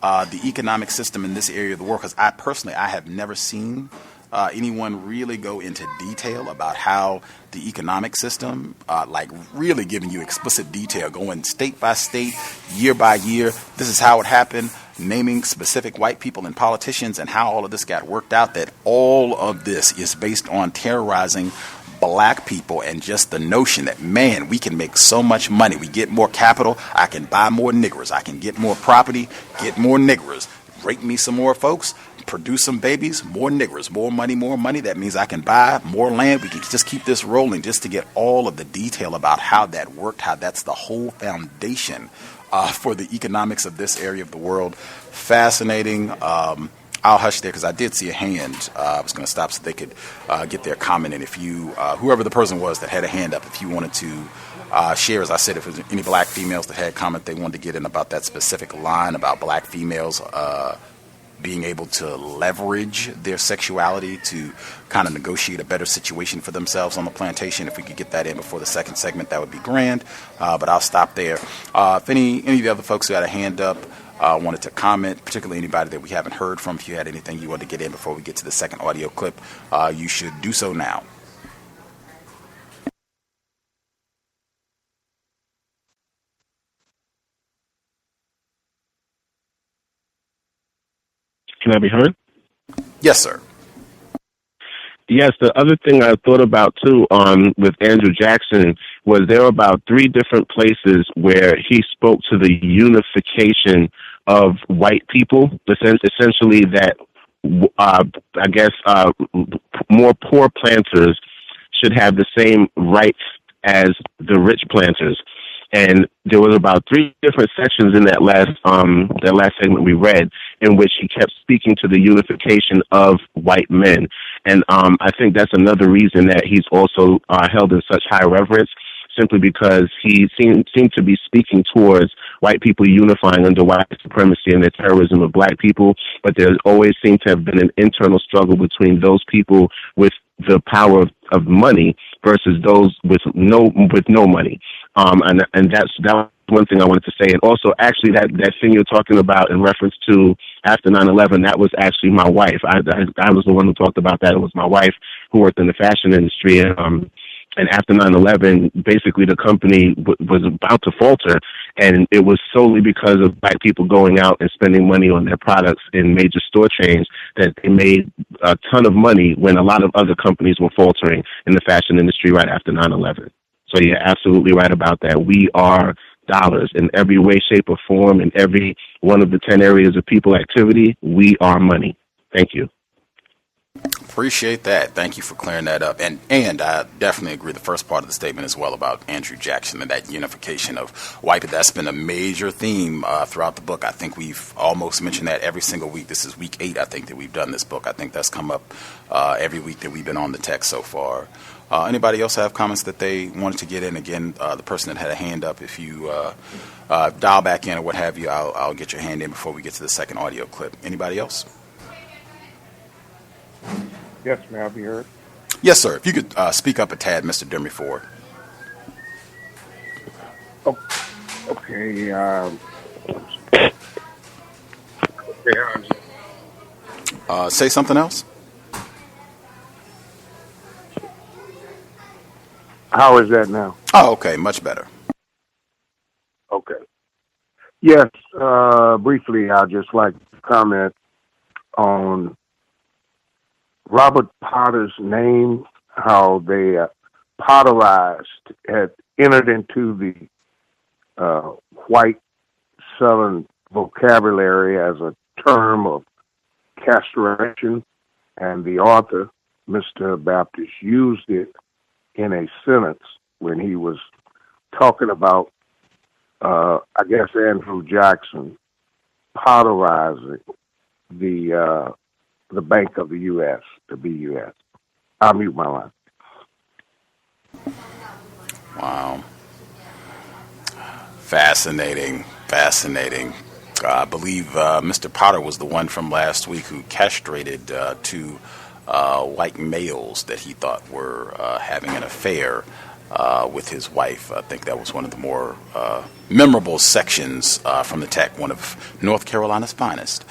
the economic system in this area of the world, because I have never seen anyone really go into detail about how the economic system, like really giving you explicit detail, going state by state, year by year. This is how it happened, naming specific white people and politicians and how all of this got worked out, that all of this is based on terrorizing black people and just the notion that, man, we can make so much money. We get more capital. I can buy more niggers. I can get more property, get more niggers. Rape me some more folks. Produce some babies, more niggers, more money. That means I can buy more land. We can just keep this rolling just to get all of the detail about how that worked, how that's the whole foundation for the economics of this area of the world. Fascinating. I'll hush there because I did see a hand. I was going to stop so they could get their comment. And if you, whoever the person was that had a hand up, if you wanted to share, as I said, if there's any black females that had comment they wanted to get in about that specific line about black females being able to leverage their sexuality to kind of negotiate a better situation for themselves on the plantation. If we could get that in before the second segment, that would be grand. But I'll stop there. If any of the other folks who had a hand up wanted to comment, particularly anybody that we haven't heard from, if you had anything you wanted to get in before we get to the second audio clip, you should do so now.
Can I be heard?
Yes, sir.
Yes, the other thing I thought about too with Andrew Jackson was there were about 3 different places where he spoke to the unification of white people, essentially that I guess more poor planters should have the same rights as the rich planters. And there was about 3 different sections in that last segment we read in which he kept speaking to the unification of white men. And I think that's another reason that he's also held in such high reverence, simply because he seemed to be speaking towards white people unifying under white supremacy and the terrorism of black people. But there always seemed to have been an internal struggle between those people with the power of money versus those with no money. And that was one thing I wanted to say. And also, actually, that thing you're talking about in reference to after 9/11, that was actually my wife. I was the one who talked about that. It was my wife who worked in the fashion industry. And after 9/11, basically the company was about to falter, and it was solely because of black people going out and spending money on their products in major store chains that they made a ton of money when a lot of other companies were faltering in the fashion industry right after 9/11. So you're absolutely right about that. We are dollars in every way, shape, or form, in every one of the 10 areas of people activity. We are money. Thank you.
Appreciate that. Thank you for clearing that up. And I definitely agree the first part of the statement as well about Andrew Jackson and that unification of white people. That's been a major theme throughout the book. I think we've almost mentioned that every single week. This is week 8, I think, that we've done this book. I think that's come up every week that we've been on the text so far. Anybody else have comments that they wanted to get in? Again, the person that had a hand up, if you dial back in or what have you, I'll get your hand in before we get to the second audio clip. Anybody else?
Yes, may I be heard?
Yes, sir. If you could speak up a tad, Mr. Demry-Ford.
Oh, okay.
Say something else.
How is that now?
Oh, okay. Much better.
Okay. Yes, briefly, I'd just like to comment on Robert Potter's name, how they Potterized had entered into the white Southern vocabulary as a term of castration, and the author, Mr. Baptist, used it in a sentence when he was talking about, I guess, Andrew Jackson potterizing the Bank of the U.S., the BUS. I'll mute my line.
Wow. Fascinating. I believe Mr. Potter was the one from last week who castrated 2 white males that he thought were having an affair with his wife. I think that was one of the more memorable sections from the text, one of North Carolina's finest.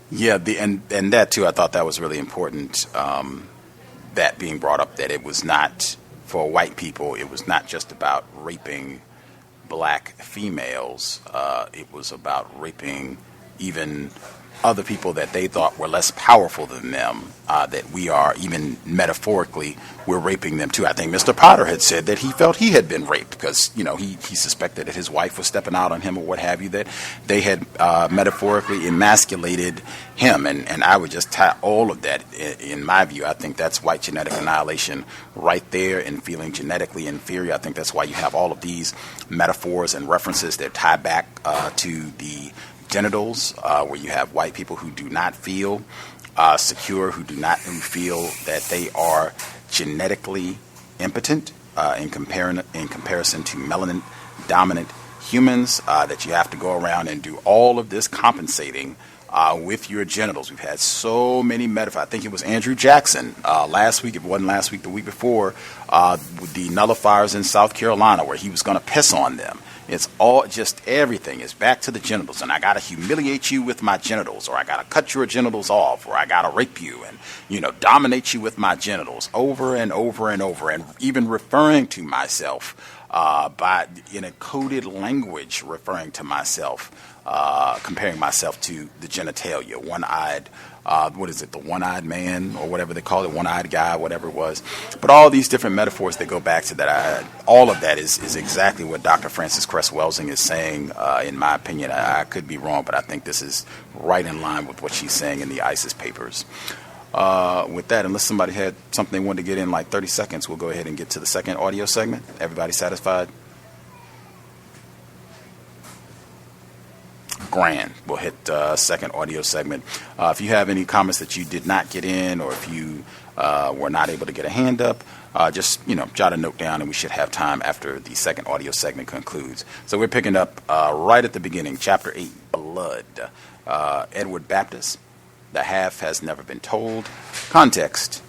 Yeah, and that too, I thought that was really important, that being brought up, that it was not, for white people, it was not just about raping black females, it was about raping even other people that they thought were less powerful than them, that we are, even metaphorically, we're raping them too. I think Mr. Potter had said that he felt he had been raped because, he suspected that his wife was stepping out on him or what have you, that they had metaphorically emasculated him. And I would just tie all of that, in my view. I think that's white genetic annihilation right there, and feeling genetically inferior. I think that's why you have all of these metaphors and references that tie back to the genitals, where you have white people who do not feel secure, who feel that they are genetically impotent in comparison to melanin dominant humans, that you have to go around and do all of this compensating with your genitals. We've had so many metaphors. I think it was Andrew Jackson last week, if it wasn't last week, the week before, with the nullifiers in South Carolina, where he was going to piss on them. It's all just everything is back to the genitals, and I got to humiliate you with my genitals, or I got to cut your genitals off, or I got to rape you and, dominate you with my genitals over and over and over, and even referring to myself in a coded language, referring to myself, comparing myself to the genitalia, one-eyed, the one-eyed man, or whatever they call it, one-eyed guy, whatever it was. But all these different metaphors that go back to that, all of that is exactly what Dr. Frances Cress Welsing is saying, in my opinion. I could be wrong, but I think this is right in line with what she's saying in the ISIS papers. With that, unless somebody had something they wanted to get in like 30 seconds, we'll go ahead and get to the second audio segment. Everybody satisfied? Grand. We'll hit second audio segment. If you have any comments that you did not get in, or if you were not able to get a hand up, just jot a note down, and we should have time after the second audio segment concludes. So we're picking up right at the beginning, Chapter 8, Blood. Edward Baptist, The Half Has Never Been Told, Context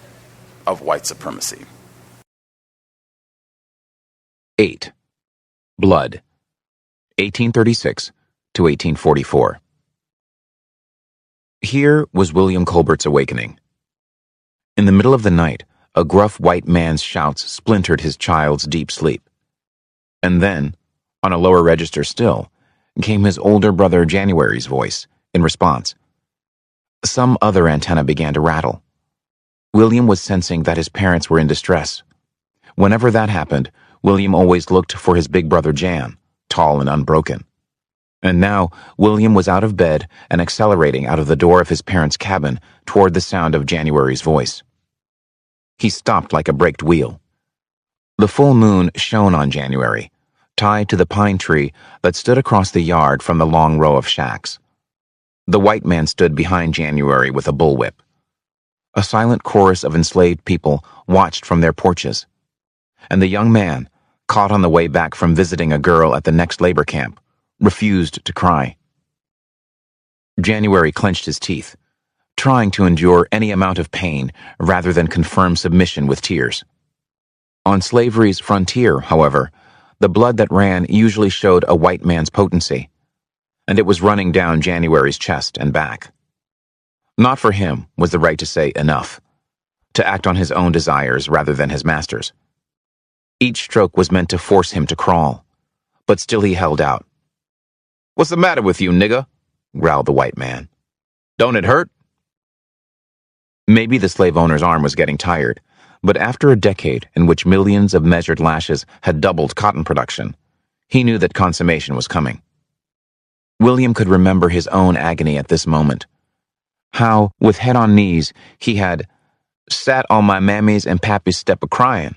of White Supremacy.
8. Blood, 1836 to 1844. Here was William Colbert's awakening. In the middle of the night, a gruff white man's shouts splintered his child's deep sleep. And then, on a lower register still, came his older brother January's voice in response. Some other antenna began to rattle. William was sensing that his parents were in distress. Whenever that happened, William always looked for his big brother Jan, tall and unbroken. And now, William was out of bed and accelerating out of the door of his parents' cabin toward the sound of January's voice. He stopped like a braked wheel. The full moon shone on January, tied to the pine tree that stood across the yard from the long row of shacks. The white man stood behind January with a bullwhip. A silent chorus of enslaved people watched from their porches. And the young man, caught on the way back from visiting a girl at the next labor camp, refused to cry. January clenched his teeth, trying to endure any amount of pain rather than confirm submission with tears. On slavery's frontier, however, the blood that ran usually showed a white man's potency, and it was running down January's chest and back. Not for him was the right to say enough, to act on his own desires rather than his master's. Each stroke was meant to force him to crawl, but still he held out. "What's the matter with you, nigga?" growled the white man. "Don't it hurt?" Maybe the slave owner's arm was getting tired, but after a decade in which millions of measured lashes had doubled cotton production, he knew that consummation was coming. William could remember his own agony at this moment. How, with head on knees, he had sat on my mammy's and pappy's step a-cryin',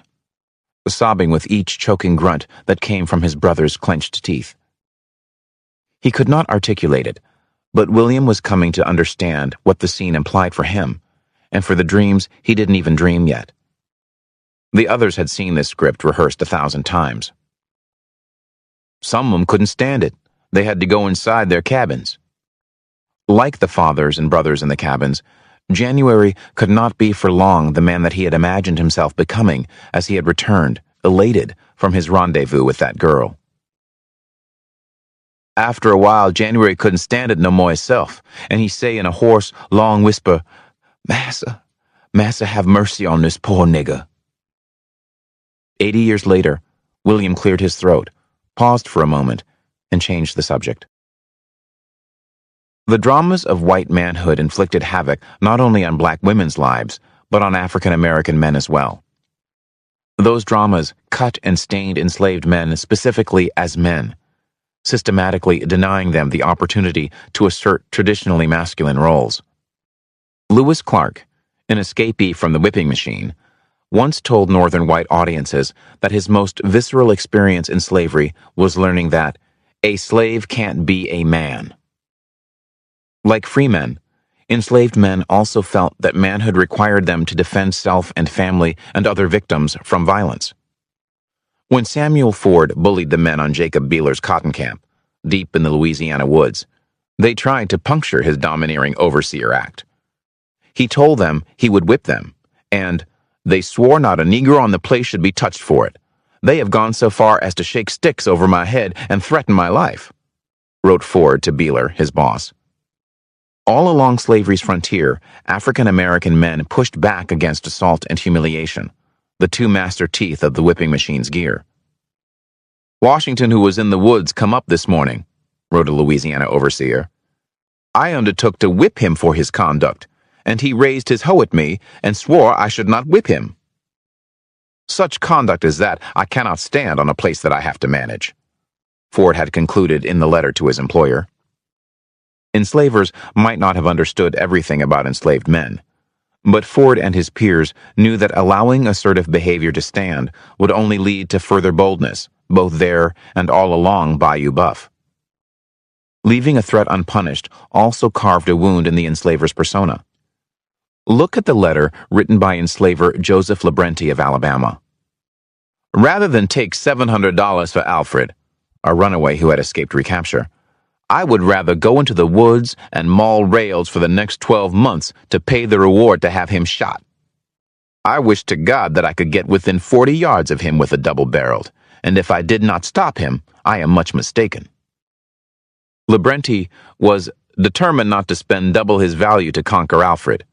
sobbing with each choking grunt that came from his brother's clenched teeth. He could not articulate it, but William was coming to understand what the scene implied for him, and for the dreams he didn't even dream yet. The others had seen this script rehearsed 1,000 times. Some of them couldn't stand it. They had to go inside their cabins. Like the fathers and brothers in the cabins, January could not be for long the man that he had imagined himself becoming as he had returned, elated, from his rendezvous with that girl. After a while, January couldn't stand it no more himself, and he say in a hoarse, long whisper, "Massa, Massa have mercy on this poor nigger." 80 years later, William cleared his throat, paused for a moment, and changed the subject. The dramas of white manhood inflicted havoc not only on black women's lives, but on African American men as well. Those dramas cut and stained enslaved men specifically as men, systematically denying them the opportunity to assert traditionally masculine roles. Lewis Clark, an escapee from the whipping machine, once told Northern white audiences that his most visceral experience in slavery was learning that a slave can't be a man. Like free men, enslaved men also felt that manhood required them to defend self and family and other victims from violence. When Samuel Ford bullied the men on Jacob Beeler's cotton camp, deep in the Louisiana woods, they tried to puncture his domineering overseer act. He told them he would whip them, and they swore not a Negro on the place should be touched for it. They have gone so far as to shake sticks over my head and threaten my life, wrote Ford to Beeler, his boss. All along slavery's frontier, African American men pushed back against assault and humiliation, the two master teeth of the whipping machine's gear. Washington, who was in the woods, come up this morning, wrote a Louisiana overseer. I undertook to whip him for his conduct, and he raised his hoe at me and swore I should not whip him. Such conduct as that I cannot stand on a place that I have to manage, Ford had concluded in the letter to his employer. Enslavers might not have understood everything about enslaved men, but Ford and his peers knew that allowing assertive behavior to stand would only lead to further boldness, both there and all along Bayou Buff. Leaving a threat unpunished also carved a wound in the enslaver's persona. Look at the letter written by enslaver Joseph Labrenti of Alabama. Rather than take $700 for Alfred, a runaway who had escaped recapture, I would rather go into the woods and maul rails for the next 12 months to pay the reward to have him shot. I wish to God that I could get within 40 yards of him with a double-barreled, and if I did not stop him, I am much mistaken. Labrenti was determined not to spend double his value to conquer Alfred,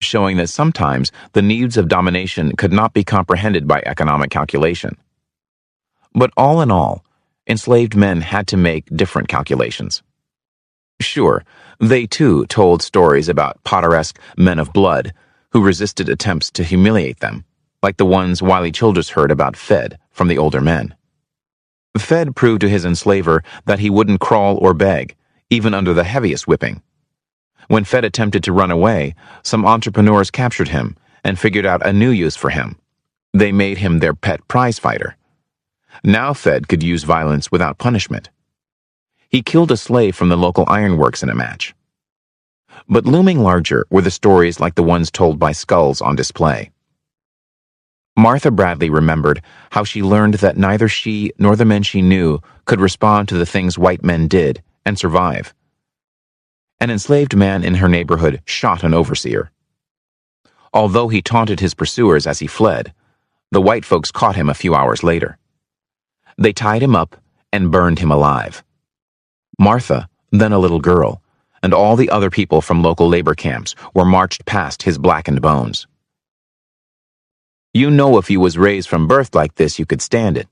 showing that sometimes the needs of domination could not be comprehended by economic calculation. But all in all, enslaved men had to make different calculations. Sure, they too told stories about Potteresque men of blood who resisted attempts to humiliate them, like the ones Wiley Childers heard about Fed from the older men. Fed proved to his enslaver that he wouldn't crawl or beg, even under the heaviest whipping. When Fed attempted to run away, some entrepreneurs captured him and figured out a new use for him. They made him their pet prize fighter. Now Fed could use violence without punishment. He killed a slave from the local ironworks in a match. But looming larger were the stories like the ones told by skulls on display. Martha Bradley remembered how she learned that neither she nor the men she knew could respond to the things white men did and survive. An enslaved man in her neighborhood shot an overseer. Although he taunted his pursuers as he fled, the white folks caught him a few hours later. They tied him up and burned him alive. Martha, then a little girl, and all the other people from local labor camps were marched past his blackened bones. You know if you was raised from birth like this you could stand it,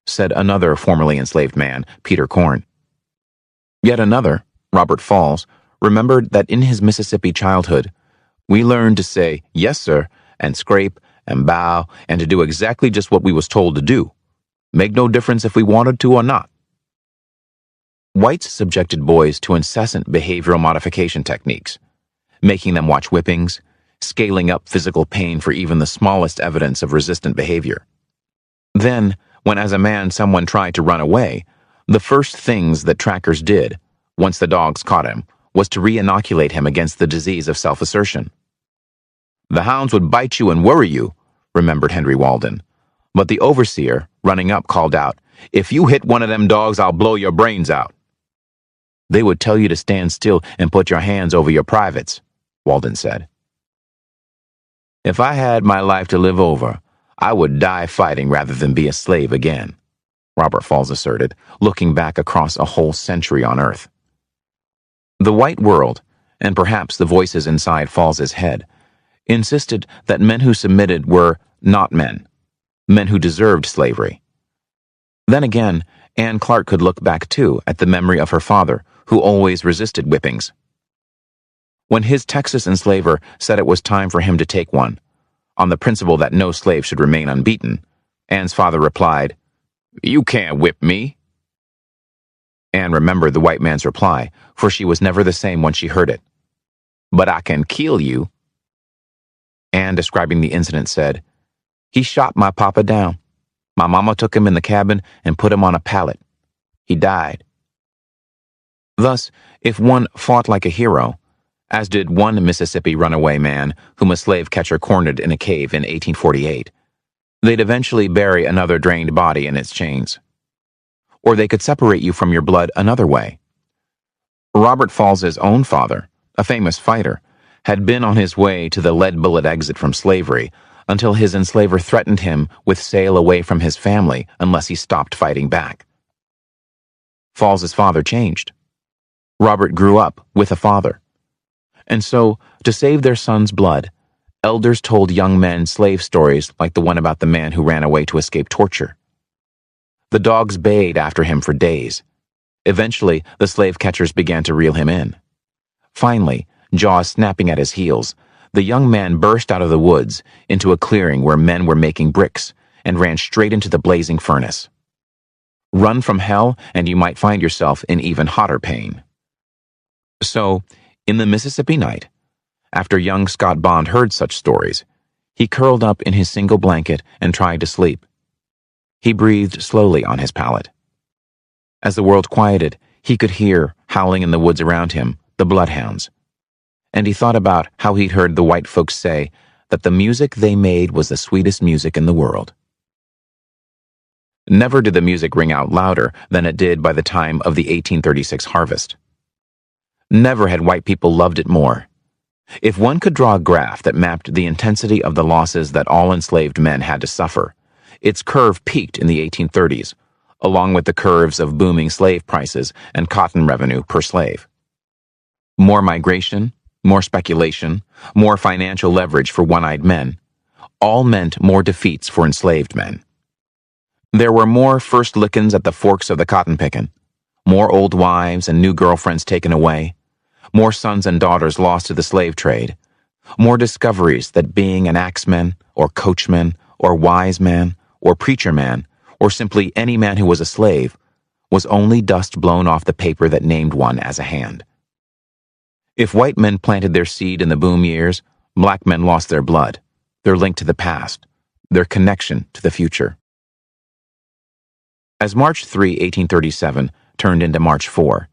said another formerly enslaved man, Peter Korn. Yet another, Robert Falls, remembered that in his Mississippi childhood, we learned to say, yes, sir, and scrape and bow and to do exactly just what we was told to do. Make no difference if we wanted to or not. Whites subjected boys to incessant behavioral modification techniques, making them watch whippings, scaling up physical pain for even the smallest evidence of resistant behavior. Then, when as a man someone tried to run away, the first things that trackers did, once the dogs caught him, was to re-inoculate him against the disease of self-assertion. The hounds would bite you and worry you, remembered Henry Walden, but the overseer, running up, called out, "If you hit one of them dogs, I'll blow your brains out." They would tell you to stand still and put your hands over your privates, Walden said. If I had my life to live over, I would die fighting rather than be a slave again, Robert Falls asserted, looking back across a whole century on Earth. The white world, and perhaps the voices inside Falls's head, insisted that men who submitted were not men who deserved slavery. Then again, Anne Clark could look back too at the memory of her father, who always resisted whippings. When his Texas enslaver said it was time for him to take one, on the principle that no slave should remain unbeaten, Anne's father replied, "You can't whip me." Anne remembered the white man's reply, for she was never the same when she heard it. "But I can kill you." Anne, describing the incident, said, "He shot my papa down. My mama took him in the cabin and put him on a pallet. He died." Thus, if one fought like a hero, as did one Mississippi runaway man whom a slave catcher cornered in a cave in 1848, they'd eventually bury another drained body in its chains. Or they could separate you from your blood another way. Robert Falls's own father, a famous fighter, had been on his way to the lead bullet exit from slavery until his enslaver threatened him with sale away from his family unless he stopped fighting back. Falls's father changed. Robert grew up with a father. And so, to save their son's blood, elders told young men slave stories like the one about the man who ran away to escape torture. The dogs bayed after him for days. Eventually, the slave catchers began to reel him in. Finally, jaws snapping at his heels, the young man burst out of the woods into a clearing where men were making bricks and ran straight into the blazing furnace. Run from hell and you might find yourself in even hotter pain. So, in the Mississippi night, after young Scott Bond heard such stories, he curled up in his single blanket and tried to sleep. He breathed slowly on his pallet. As the world quieted, he could hear, howling in the woods around him, the bloodhounds. And he thought about how he'd heard the white folks say that the music they made was the sweetest music in the world. Never did the music ring out louder than it did by the time of the 1836 harvest. Never had white people loved it more. If one could draw a graph that mapped the intensity of the losses that all enslaved men had to suffer, its curve peaked in the 1830s, along with the curves of booming slave prices and cotton revenue per slave. More migration, more speculation, more financial leverage for one-eyed men, all meant more defeats for enslaved men. There were more first lickings at the forks of the cotton pickin', more old wives and new girlfriends taken away, more sons and daughters lost to the slave trade, more discoveries that being an axeman or coachman or wise man or preacher man or simply any man who was a slave was only dust blown off the paper that named one as a hand. If white men planted their seed in the boom years, black men lost their blood, their link to the past, their connection to the future. As March 3, 1837 turned into March 4,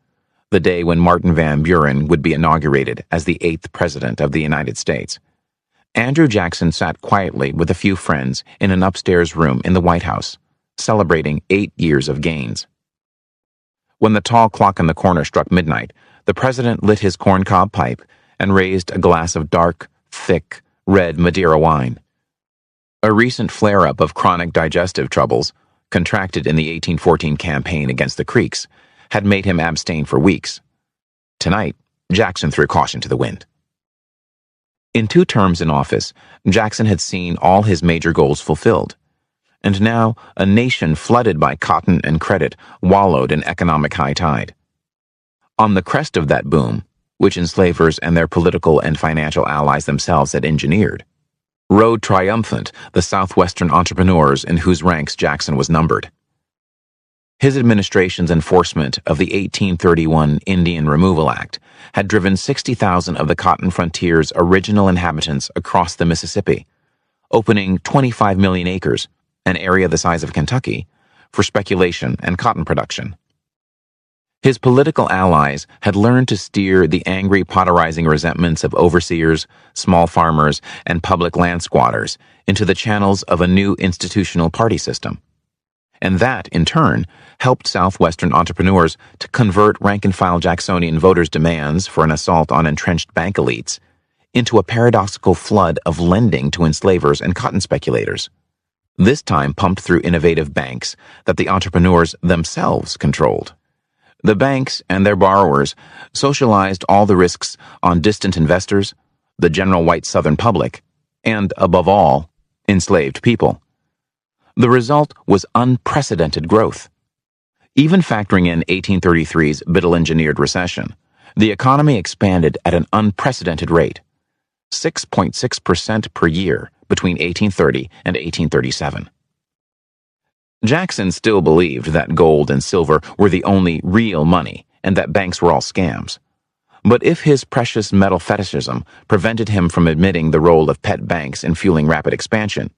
the day when Martin Van Buren would be inaugurated as the 8th President of the United States, Andrew Jackson sat quietly with a few friends in an upstairs room in the White House, celebrating 8 years of gains. When the tall clock in the corner struck midnight, the president lit his corncob pipe and raised a glass of dark, thick, red Madeira wine. A recent flare-up of chronic digestive troubles, contracted in the 1814 campaign against the Creeks, had made him abstain for weeks. Tonight, Jackson threw caution to the wind. In 2 terms in office, Jackson had seen all his major goals fulfilled, and now a nation flooded by cotton and credit wallowed in economic high tide. On the crest of that boom, which enslavers and their political and financial allies themselves had engineered, rode triumphant the Southwestern entrepreneurs in whose ranks Jackson was numbered. His administration's enforcement of the 1831 Indian Removal Act had driven 60,000 of the cotton frontier's original inhabitants across the Mississippi, opening 25 million acres, an area the size of Kentucky, for speculation and cotton production. His political allies had learned to steer the angry potterizing resentments of overseers, small farmers, and public land squatters into the channels of a new institutional party system. And that, in turn, helped Southwestern entrepreneurs to convert rank-and-file Jacksonian voters' demands for an assault on entrenched bank elites into a paradoxical flood of lending to enslavers and cotton speculators, this time pumped through innovative banks that the entrepreneurs themselves controlled. The banks and their borrowers socialized all the risks on distant investors, the general white Southern public, and, above all, enslaved people. The result was unprecedented growth. Even factoring in 1833's Biddle-engineered recession, the economy expanded at an unprecedented rate, 6.6% per year between 1830 and 1837. Jackson still believed that gold and silver were the only real money and that banks were all scams. But if his precious metal fetishism prevented him from admitting the role of pet banks in fueling rapid expansion,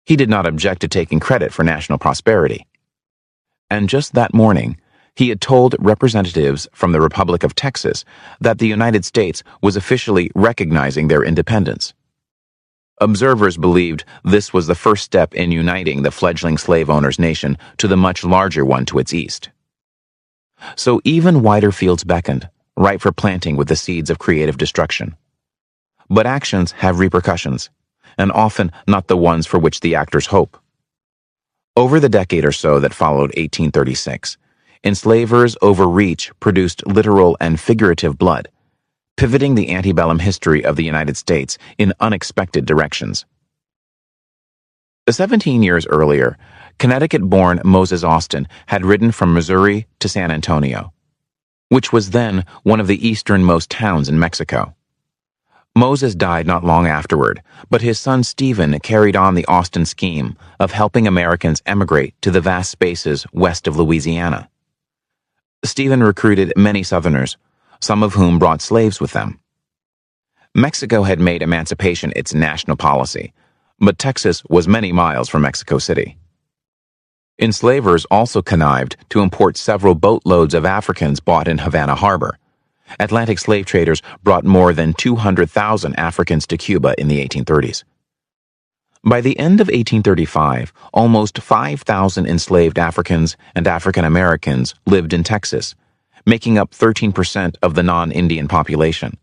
he did not object to taking credit for national prosperity. And just that morning, He had told representatives from the Republic of Texas that the United States was officially recognizing their independence. Observers believed this was the first step in uniting the fledgling slave owners' nation to the much larger one to its east. So even wider fields beckoned, ripe for planting with the seeds of creative destruction. But actions have repercussions, and often not the ones for which the actors hope. Over the decade or so that followed 1836, enslavers' overreach produced literal and figurative blood, pivoting the antebellum history of the United States in unexpected directions. 17 years earlier, Connecticut-born Moses Austin had ridden from Missouri to San Antonio, which was then one of the easternmost towns in Mexico. Moses died not long afterward, but his son Stephen carried on the Austin scheme of helping Americans emigrate to the vast spaces west of Louisiana. Stephen recruited many Southerners, some of whom brought slaves with them. Mexico had made emancipation its national policy, but Texas was many miles from Mexico City. Enslavers also connived to import several boatloads of Africans bought in Havana Harbor. Atlantic slave traders brought more than 200,000 Africans to Cuba in the 1830s. By the end of 1835, almost 5,000 enslaved Africans and African Americans lived in Texas, making up 13% of the non-Indian population.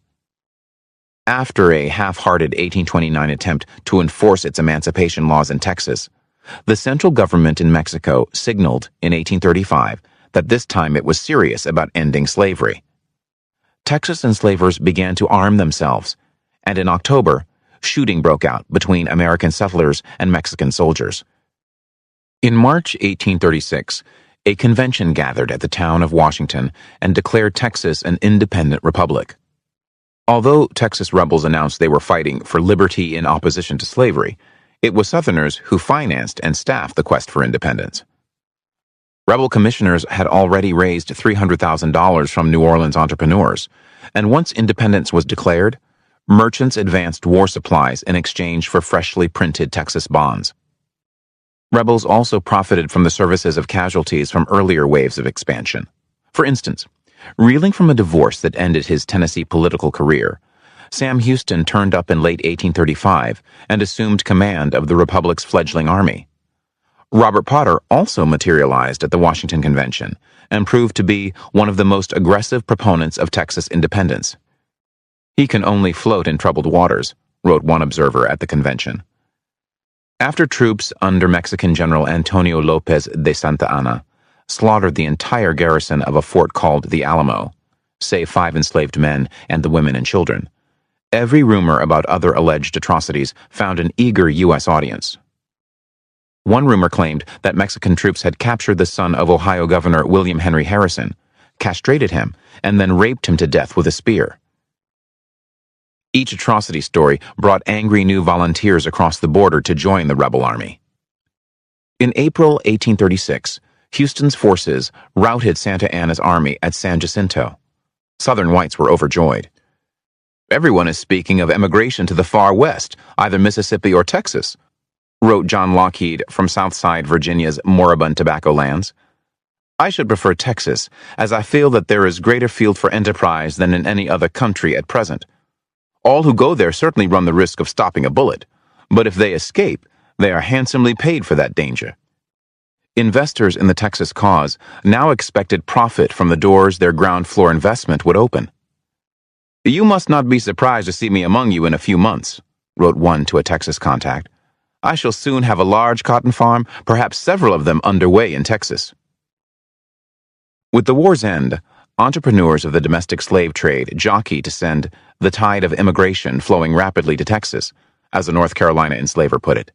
After a half-hearted 1829 attempt to enforce its emancipation laws in Texas, the central government in Mexico signaled in 1835 that this time it was serious about ending slavery. Texas enslavers began to arm themselves, and in October, shooting broke out between American settlers and Mexican soldiers. In March 1836, a convention gathered at the town of Washington and declared Texas an independent republic. Although Texas rebels announced they were fighting for liberty in opposition to slavery, it was Southerners who financed and staffed the quest for independence. Rebel commissioners had already raised $300,000 from New Orleans entrepreneurs, and once independence was declared, merchants advanced war supplies in exchange for freshly printed Texas bonds. Rebels also profited from the services of casualties from earlier waves of expansion. For instance, reeling from a divorce that ended his Tennessee political career, Sam Houston turned up in late 1835 and assumed command of the Republic's fledgling army. Robert Potter also materialized at the Washington Convention and proved to be one of the most aggressive proponents of Texas independence. "He can only float in troubled waters," wrote one observer at the convention. After troops under Mexican General Antonio Lopez de Santa Anna slaughtered the entire garrison of a fort called the Alamo, save 5 enslaved men and the women and children, every rumor about other alleged atrocities found an eager U.S. audience. One rumor claimed that Mexican troops had captured the son of Ohio Governor William Henry Harrison, castrated him, and then raped him to death with a spear. Each atrocity story brought angry new volunteers across the border to join the rebel army. In April 1836, Houston's forces routed Santa Anna's army at San Jacinto. Southern whites were overjoyed. "Everyone is speaking of emigration to the far west, either Mississippi or Texas," wrote John Lockheed from Southside Virginia's moribund tobacco lands. "I should prefer Texas, as I feel that there is greater field for enterprise than in any other country at present. All who go there certainly run the risk of stopping a bullet, but if they escape, they are handsomely paid for that danger." Investors in the Texas cause now expected profit from the doors their ground floor investment would open. "You must not be surprised to see me among you in a few months," wrote one to a Texas contact. "I shall soon have a large cotton farm, perhaps several of them underway in Texas." With the war's end, entrepreneurs of the domestic slave trade jockeyed to send the tide of immigration flowing rapidly to Texas, as a North Carolina enslaver put it.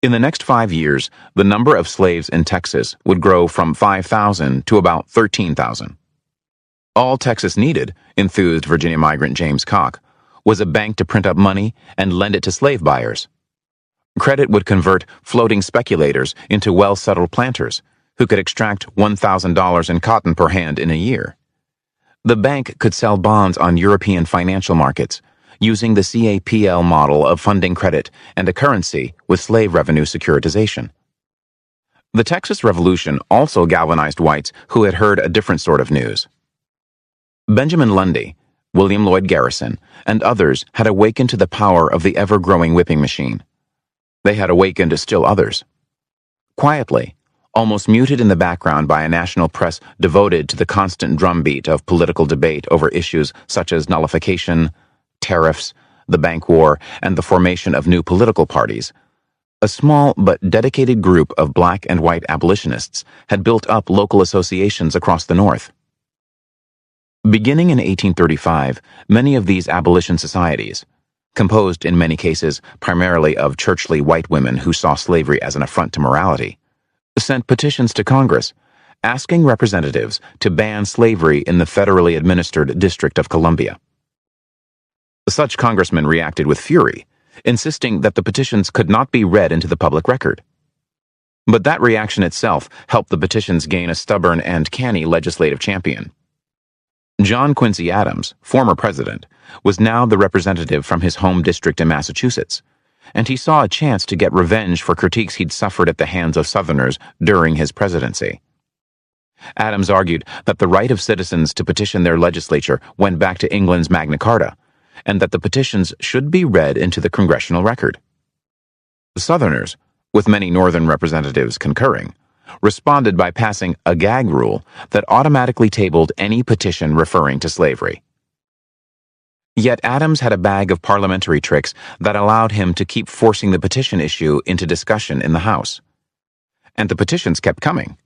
In the next 5 years, the number of slaves in Texas would grow from 5,000 to about 13,000. All Texas needed, enthused Virginia migrant James Cock, was a bank to print up money and lend it to slave buyers. Credit would convert floating speculators into well-settled planters, who could extract $1,000 in cotton per hand in a year. The bank could sell bonds on European financial markets, using the CAPL model of funding credit and a currency with slave revenue securitization. The Texas Revolution also galvanized whites who had heard a different sort of news. Benjamin Lundy, William Lloyd Garrison, and others had awakened to the power of the ever-growing whipping machine. They had awakened to still others. Quietly, almost muted in the background by a national press devoted to the constant drumbeat of political debate over issues such as nullification, tariffs, the bank war, and the formation of new political parties, a small but dedicated group of black and white abolitionists had built up local associations across the North. Beginning in 1835, many of these abolition societies, composed in many cases primarily of churchly white women who saw slavery as an affront to morality, sent petitions to Congress asking representatives to ban slavery in the federally administered District of Columbia. Such congressmen reacted with fury, insisting that the petitions could not be read into the public record. But that reaction itself helped the petitions gain a stubborn and canny legislative champion. John Quincy Adams, former president, was now the representative from his home district in Massachusetts, and he saw a chance to get revenge for critiques he'd suffered at the hands of Southerners during his presidency. Adams argued that the right of citizens to petition their legislature went back to England's Magna Carta, and that the petitions should be read into the congressional record. The Southerners, with many Northern representatives concurring, responded by passing a gag rule that automatically tabled any petition referring to slavery. Yet Adams had a bag of parliamentary tricks that allowed him to keep forcing the petition issue into discussion in the House. And the petitions kept coming.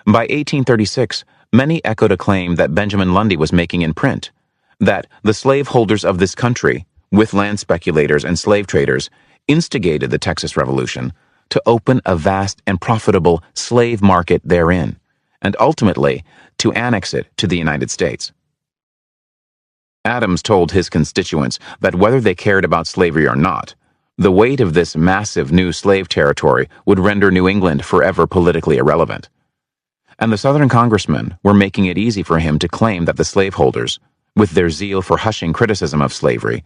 By 1836, many echoed a claim that Benjamin Lundy was making in print, that the slaveholders of this country, with land speculators and slave traders, instigated the Texas Revolution to open a vast and profitable slave market therein, and ultimately to annex it to the United States. Adams told his constituents that whether they cared about slavery or not, the weight of this massive new slave territory would render New England forever politically irrelevant. And the Southern congressmen were making it easy for him to claim that the slaveholders, with their zeal for hushing criticism of slavery,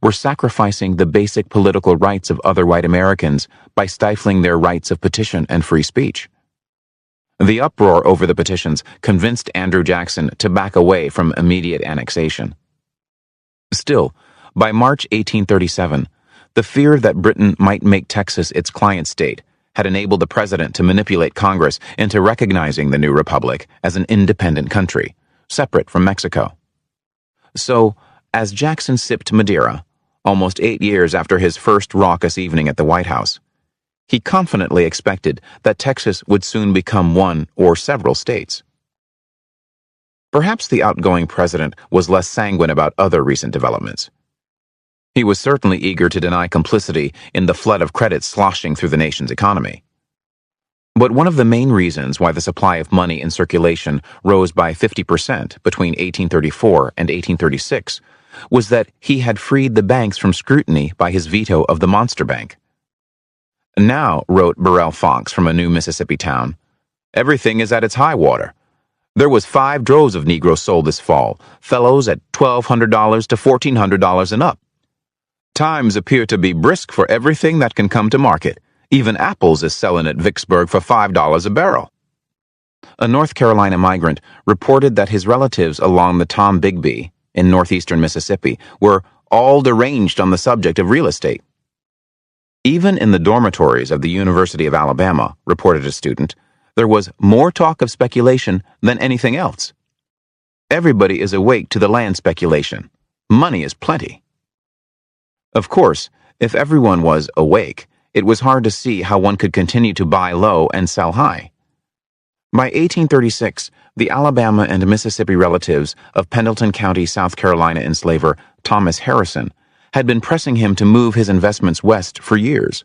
were sacrificing the basic political rights of other white Americans by stifling their rights of petition and free speech. The uproar over the petitions convinced Andrew Jackson to back away from immediate annexation. Still, by March 1837, the fear that Britain might make Texas its client state had enabled the president to manipulate Congress into recognizing the new republic as an independent country, separate from Mexico. So, as Jackson sipped Madeira, almost 8 years after his first raucous evening at the White House, he confidently expected that Texas would soon become one or several states. Perhaps the outgoing president was less sanguine about other recent developments. He was certainly eager to deny complicity in the flood of credit sloshing through the nation's economy. But one of the main reasons why the supply of money in circulation rose by 50% between 1834 and 1836 was that he had freed the banks from scrutiny by his veto of the Monster Bank. Now, wrote Burrell Fox from a new Mississippi town, everything is at its high water. There was 5 droves of Negroes sold this fall, fellows at $1,200 to $1,400 and up. Times appear to be brisk for everything that can come to market. Even apples is selling at Vicksburg for $5 a barrel. A North Carolina migrant reported that his relatives along the Tombigbee in northeastern Mississippi were all deranged on the subject of real estate. Even in the dormitories of the University of Alabama, reported a student, there was more talk of speculation than anything else. Everybody is awake to the land speculation. Money is plenty. Of course, if everyone was awake, it was hard to see how one could continue to buy low and sell high. By 1836, the Alabama and Mississippi relatives of Pendleton County, South Carolina enslaver Thomas Harrison had been pressing him to move his investments west for years.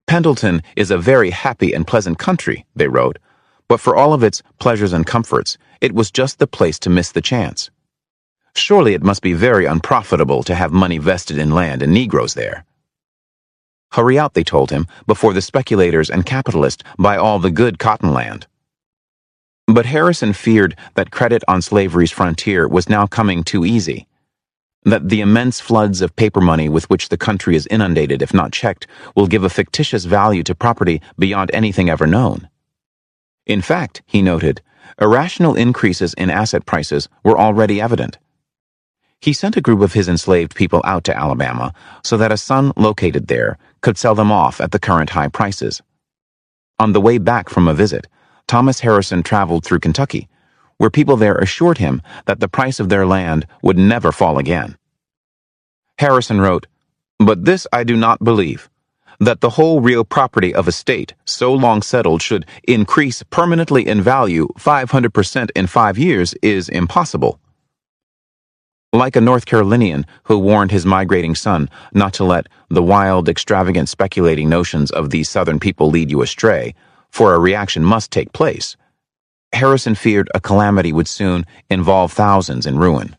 Pendleton is a very happy and pleasant country, they wrote, but for all of its pleasures and comforts, it was just the place to miss the chance. Surely it must be very unprofitable to have money vested in land and Negroes there. Hurry out, they told him, before the speculators and capitalists buy all the good cotton land. But Harrison feared that credit on slavery's frontier was now coming too easy. that the immense floods of paper money with which the country is inundated, if not checked, will give a fictitious value to property beyond anything ever known. In fact, he noted, irrational increases in asset prices were already evident. He sent a group of his enslaved people out to Alabama so that a son located there could sell them off at the current high prices. On the way back from a visit, Thomas Harrison traveled through Kentucky, where people there assured him that the price of their land would never fall again. Harrison wrote, "But this I do not believe, that the whole real property of a state so long settled should increase permanently in value 500% in 5 years is impossible." Like a North Carolinian who warned his migrating son not to let the wild, extravagant speculating notions of these Southern people lead you astray, for a reaction must take place, Harrison feared a calamity would soon involve thousands in ruin.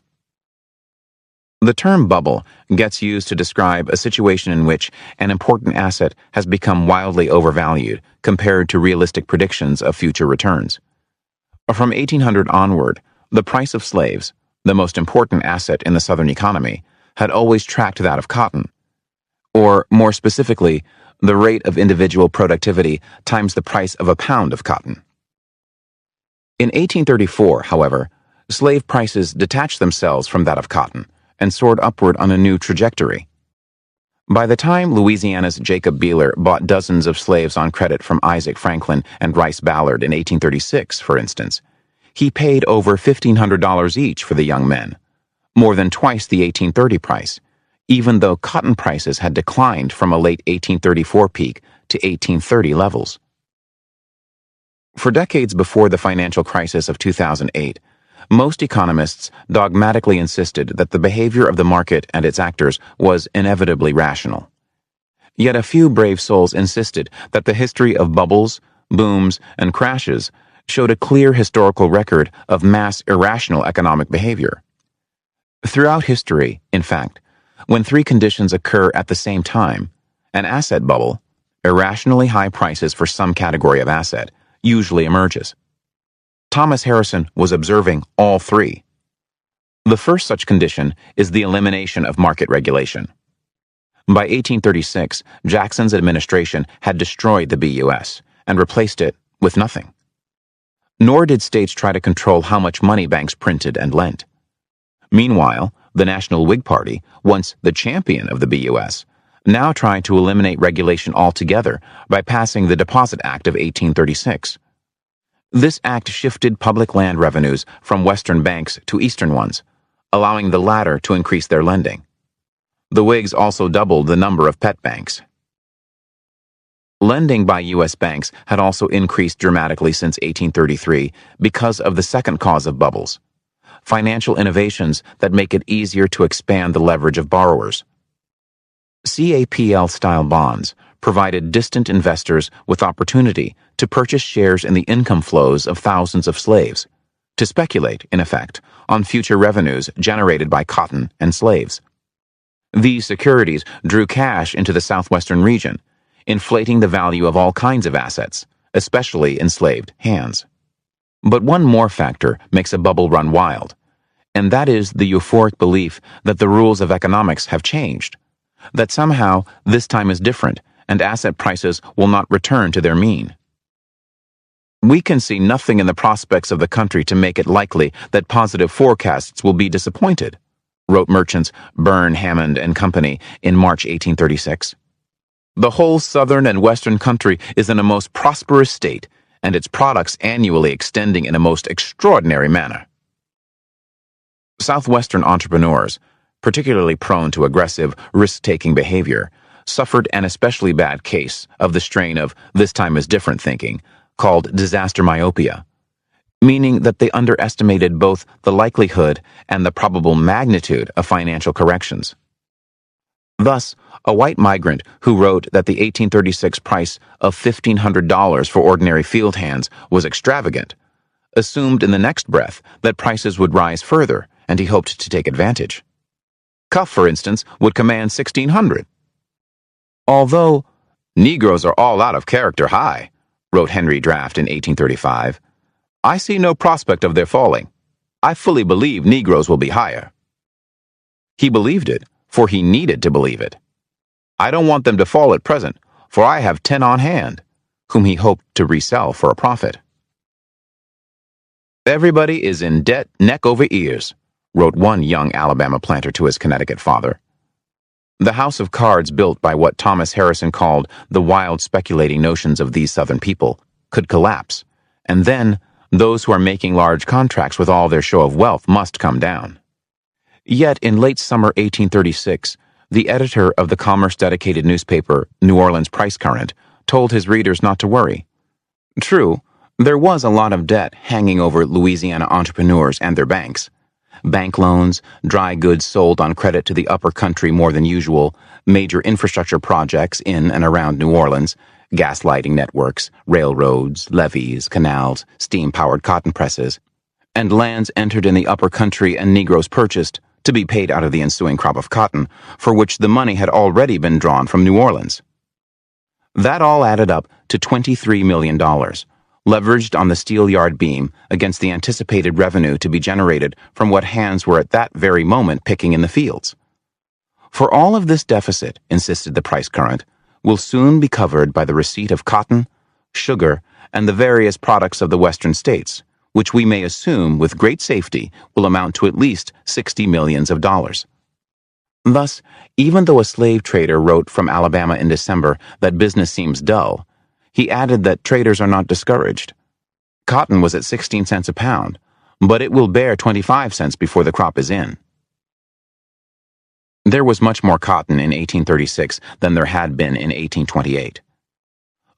The term bubble gets used to describe a situation in which an important asset has become wildly overvalued compared to realistic predictions of future returns. From 1800 onward, the price of slaves, the most important asset in the Southern economy, had always tracked that of cotton, or more specifically, the rate of individual productivity times the price of a pound of cotton. In 1834, however, slave prices detached themselves from that of cotton and soared upward on a new trajectory. By the time Louisiana's Jacob Beeler bought dozens of slaves on credit from Isaac Franklin and Rice Ballard in 1836, for instance, he paid over $1,500 each for the young men, more than twice the 1830 price, even though cotton prices had declined from a late 1834 peak to 1830 levels. For decades before the financial crisis of 2008, most economists dogmatically insisted that the behavior of the market and its actors was inevitably rational. Yet a few brave souls insisted that the history of bubbles, booms, and crashes showed a clear historical record of mass irrational economic behavior. Throughout history, in fact, when three conditions occur at the same time, an asset bubble, irrationally high prices for some category of asset, usually emerges. Thomas Harrison was observing all three. The first such condition is the elimination of market regulation. By 1836, Jackson's administration had destroyed the BUS and replaced it with nothing. Nor did states try to control how much money banks printed and lent. Meanwhile, the National Whig Party, once the champion of the BUS, now tried to eliminate regulation altogether by passing the Deposit Act of 1836. This act shifted public land revenues from Western banks to Eastern ones, allowing the latter to increase their lending. The Whigs also doubled the number of pet banks. Lending by U.S. banks had also increased dramatically since 1833 because of the second cause of bubbles: financial innovations that make it easier to expand the leverage of borrowers. CAPL-style bonds provided distant investors with opportunity to purchase shares in the income flows of thousands of slaves, to speculate, in effect, on future revenues generated by cotton and slaves. These securities drew cash into the southwestern region, inflating the value of all kinds of assets, especially enslaved hands. But one more factor makes a bubble run wild, and that is the euphoric belief that the rules of economics have changed, that somehow this time is different and asset prices will not return to their mean. We can see nothing in the prospects of the country to make it likely that positive forecasts will be disappointed, wrote merchants Byrne, Hammond and Company in March 1836. The whole southern and western country is in a most prosperous state, and its products annually extending in a most extraordinary manner. Southwestern entrepreneurs, particularly prone to aggressive, risk-taking behavior, suffered an especially bad case of the strain of this time is different thinking, called disaster myopia, meaning that they underestimated both the likelihood and the probable magnitude of financial corrections. Thus, a white migrant who wrote that the 1836 price of $1,500 for ordinary field hands was extravagant, assumed in the next breath that prices would rise further, and he hoped to take advantage. Cuff, for instance, would command $1,600. Although Negroes are all out of character high, wrote Henry Draft in 1835, I see no prospect of their falling. I fully believe Negroes will be higher. He believed it, for he needed to believe it. I don't want them to fall at present, for I have 10 on hand, whom he hoped to resell for a profit. Everybody is in debt neck over ears, wrote one young Alabama planter to his Connecticut father. The house of cards built by what Thomas Harrison called the wild speculating notions of these Southern people could collapse, and then those who are making large contracts with all their show of wealth must come down. Yet in late summer 1836, the editor of the commerce-dedicated newspaper New Orleans Price Current told his readers not to worry. True, there was a lot of debt hanging over Louisiana entrepreneurs and their banks. Bank loans, dry goods sold on credit to the upper country more than usual, major infrastructure projects in and around New Orleans, gas lighting networks, railroads, levees, canals, steam-powered cotton presses, and lands entered in the upper country and Negroes purchased to be paid out of the ensuing crop of cotton, for which the money had already been drawn from New Orleans. That all added up to $23 million, leveraged on the steel yard beam against the anticipated revenue to be generated from what hands were at that very moment picking in the fields. For all of this deficit, insisted the price current, will soon be covered by the receipt of cotton, sugar, and the various products of the western states, which we may assume with great safety will amount to at least $60 million. Thus, even though a slave trader wrote from Alabama in December that business seems dull, he added that traders are not discouraged. Cotton was at 16 cents a pound, but it will bear 25 cents before the crop is in. There was much more cotton in 1836 than there had been in 1828.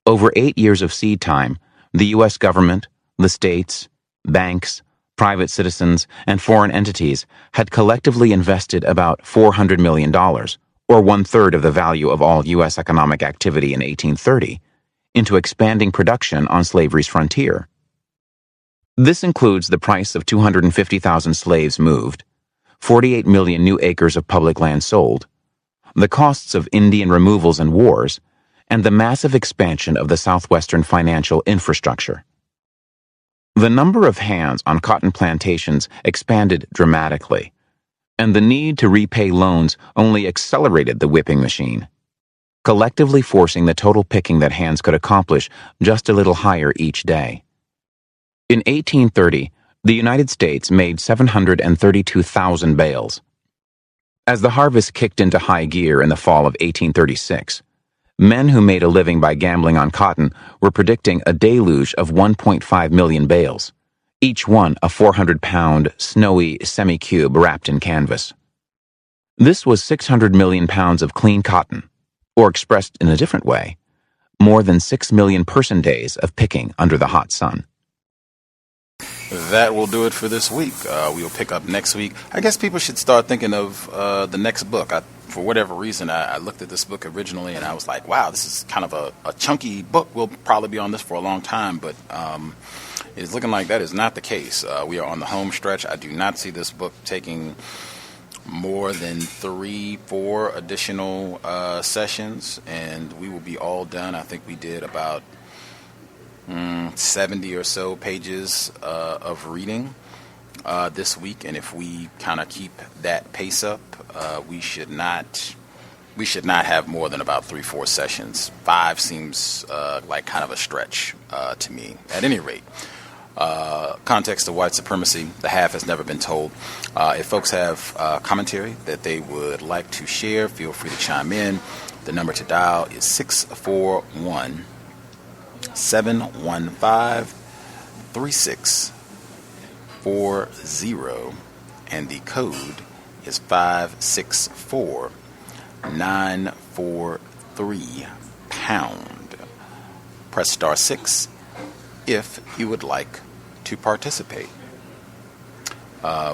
Over 8 years of seed time, the U.S. government, the states, banks, private citizens, and foreign entities had collectively invested about $400 million, or one-third of the value of all U.S. economic activity in 1830, into expanding production on slavery's frontier. This includes the price of 250,000 slaves moved, 48 million new acres of public land sold, the costs of Indian removals and wars, and the massive expansion of the southwestern financial infrastructure. The number of hands on cotton plantations expanded dramatically, and the need to repay loans only accelerated the whipping machine, collectively forcing the total picking that hands could accomplish just a little higher each day. In 1830, the United States made 732,000 bales. As the harvest kicked into high gear in the fall of 1836, men who made a living by gambling on cotton were predicting a deluge of 1.5 million bales, each one a 400-pound, snowy semi-cube wrapped in canvas. This was 600 million pounds of clean cotton, or expressed in a different way, more than 6 million person days of picking under the hot sun.
That will do it for this week. We will pick up next week. I guess people should start thinking of the next book. For whatever reason, I looked at this book originally and I was like, wow, this is kind of a chunky book. We'll probably be on this for a long time, but it's looking like that is not the case. We are on the home stretch. I do not see this book taking more than 3-4 additional sessions, and we will be all done. I think we did about 70 or so pages of reading this week, and if we kind of keep that pace up, we should not have more than about 3-4 sessions. 5 seems like kind of a stretch to me. At any rate, Context of White Supremacy, the half has never been told. If folks have commentary that they would like to share, feel free to chime in. The number to dial is 641-715-3640, and the code is 564943#. Press star 6 if you would like to participate.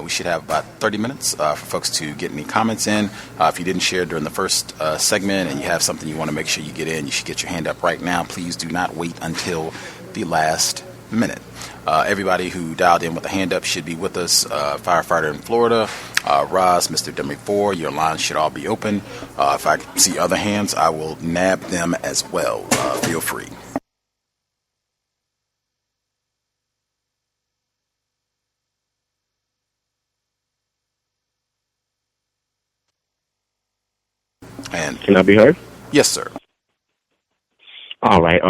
We should have about 30 minutes for folks to get any comments in. If you didn't share during the first segment and you have something you want to make sure you get in, you should get your hand up right now. Please do not wait until the last minute. Everybody who dialed in with a hand up should be with us. Firefighter in Florida, Roz, Mr. Dummy 4, your lines should all be open. If I see other hands, I will nab them as well. Feel free. And
Can I be heard?
yes, sir.
All right.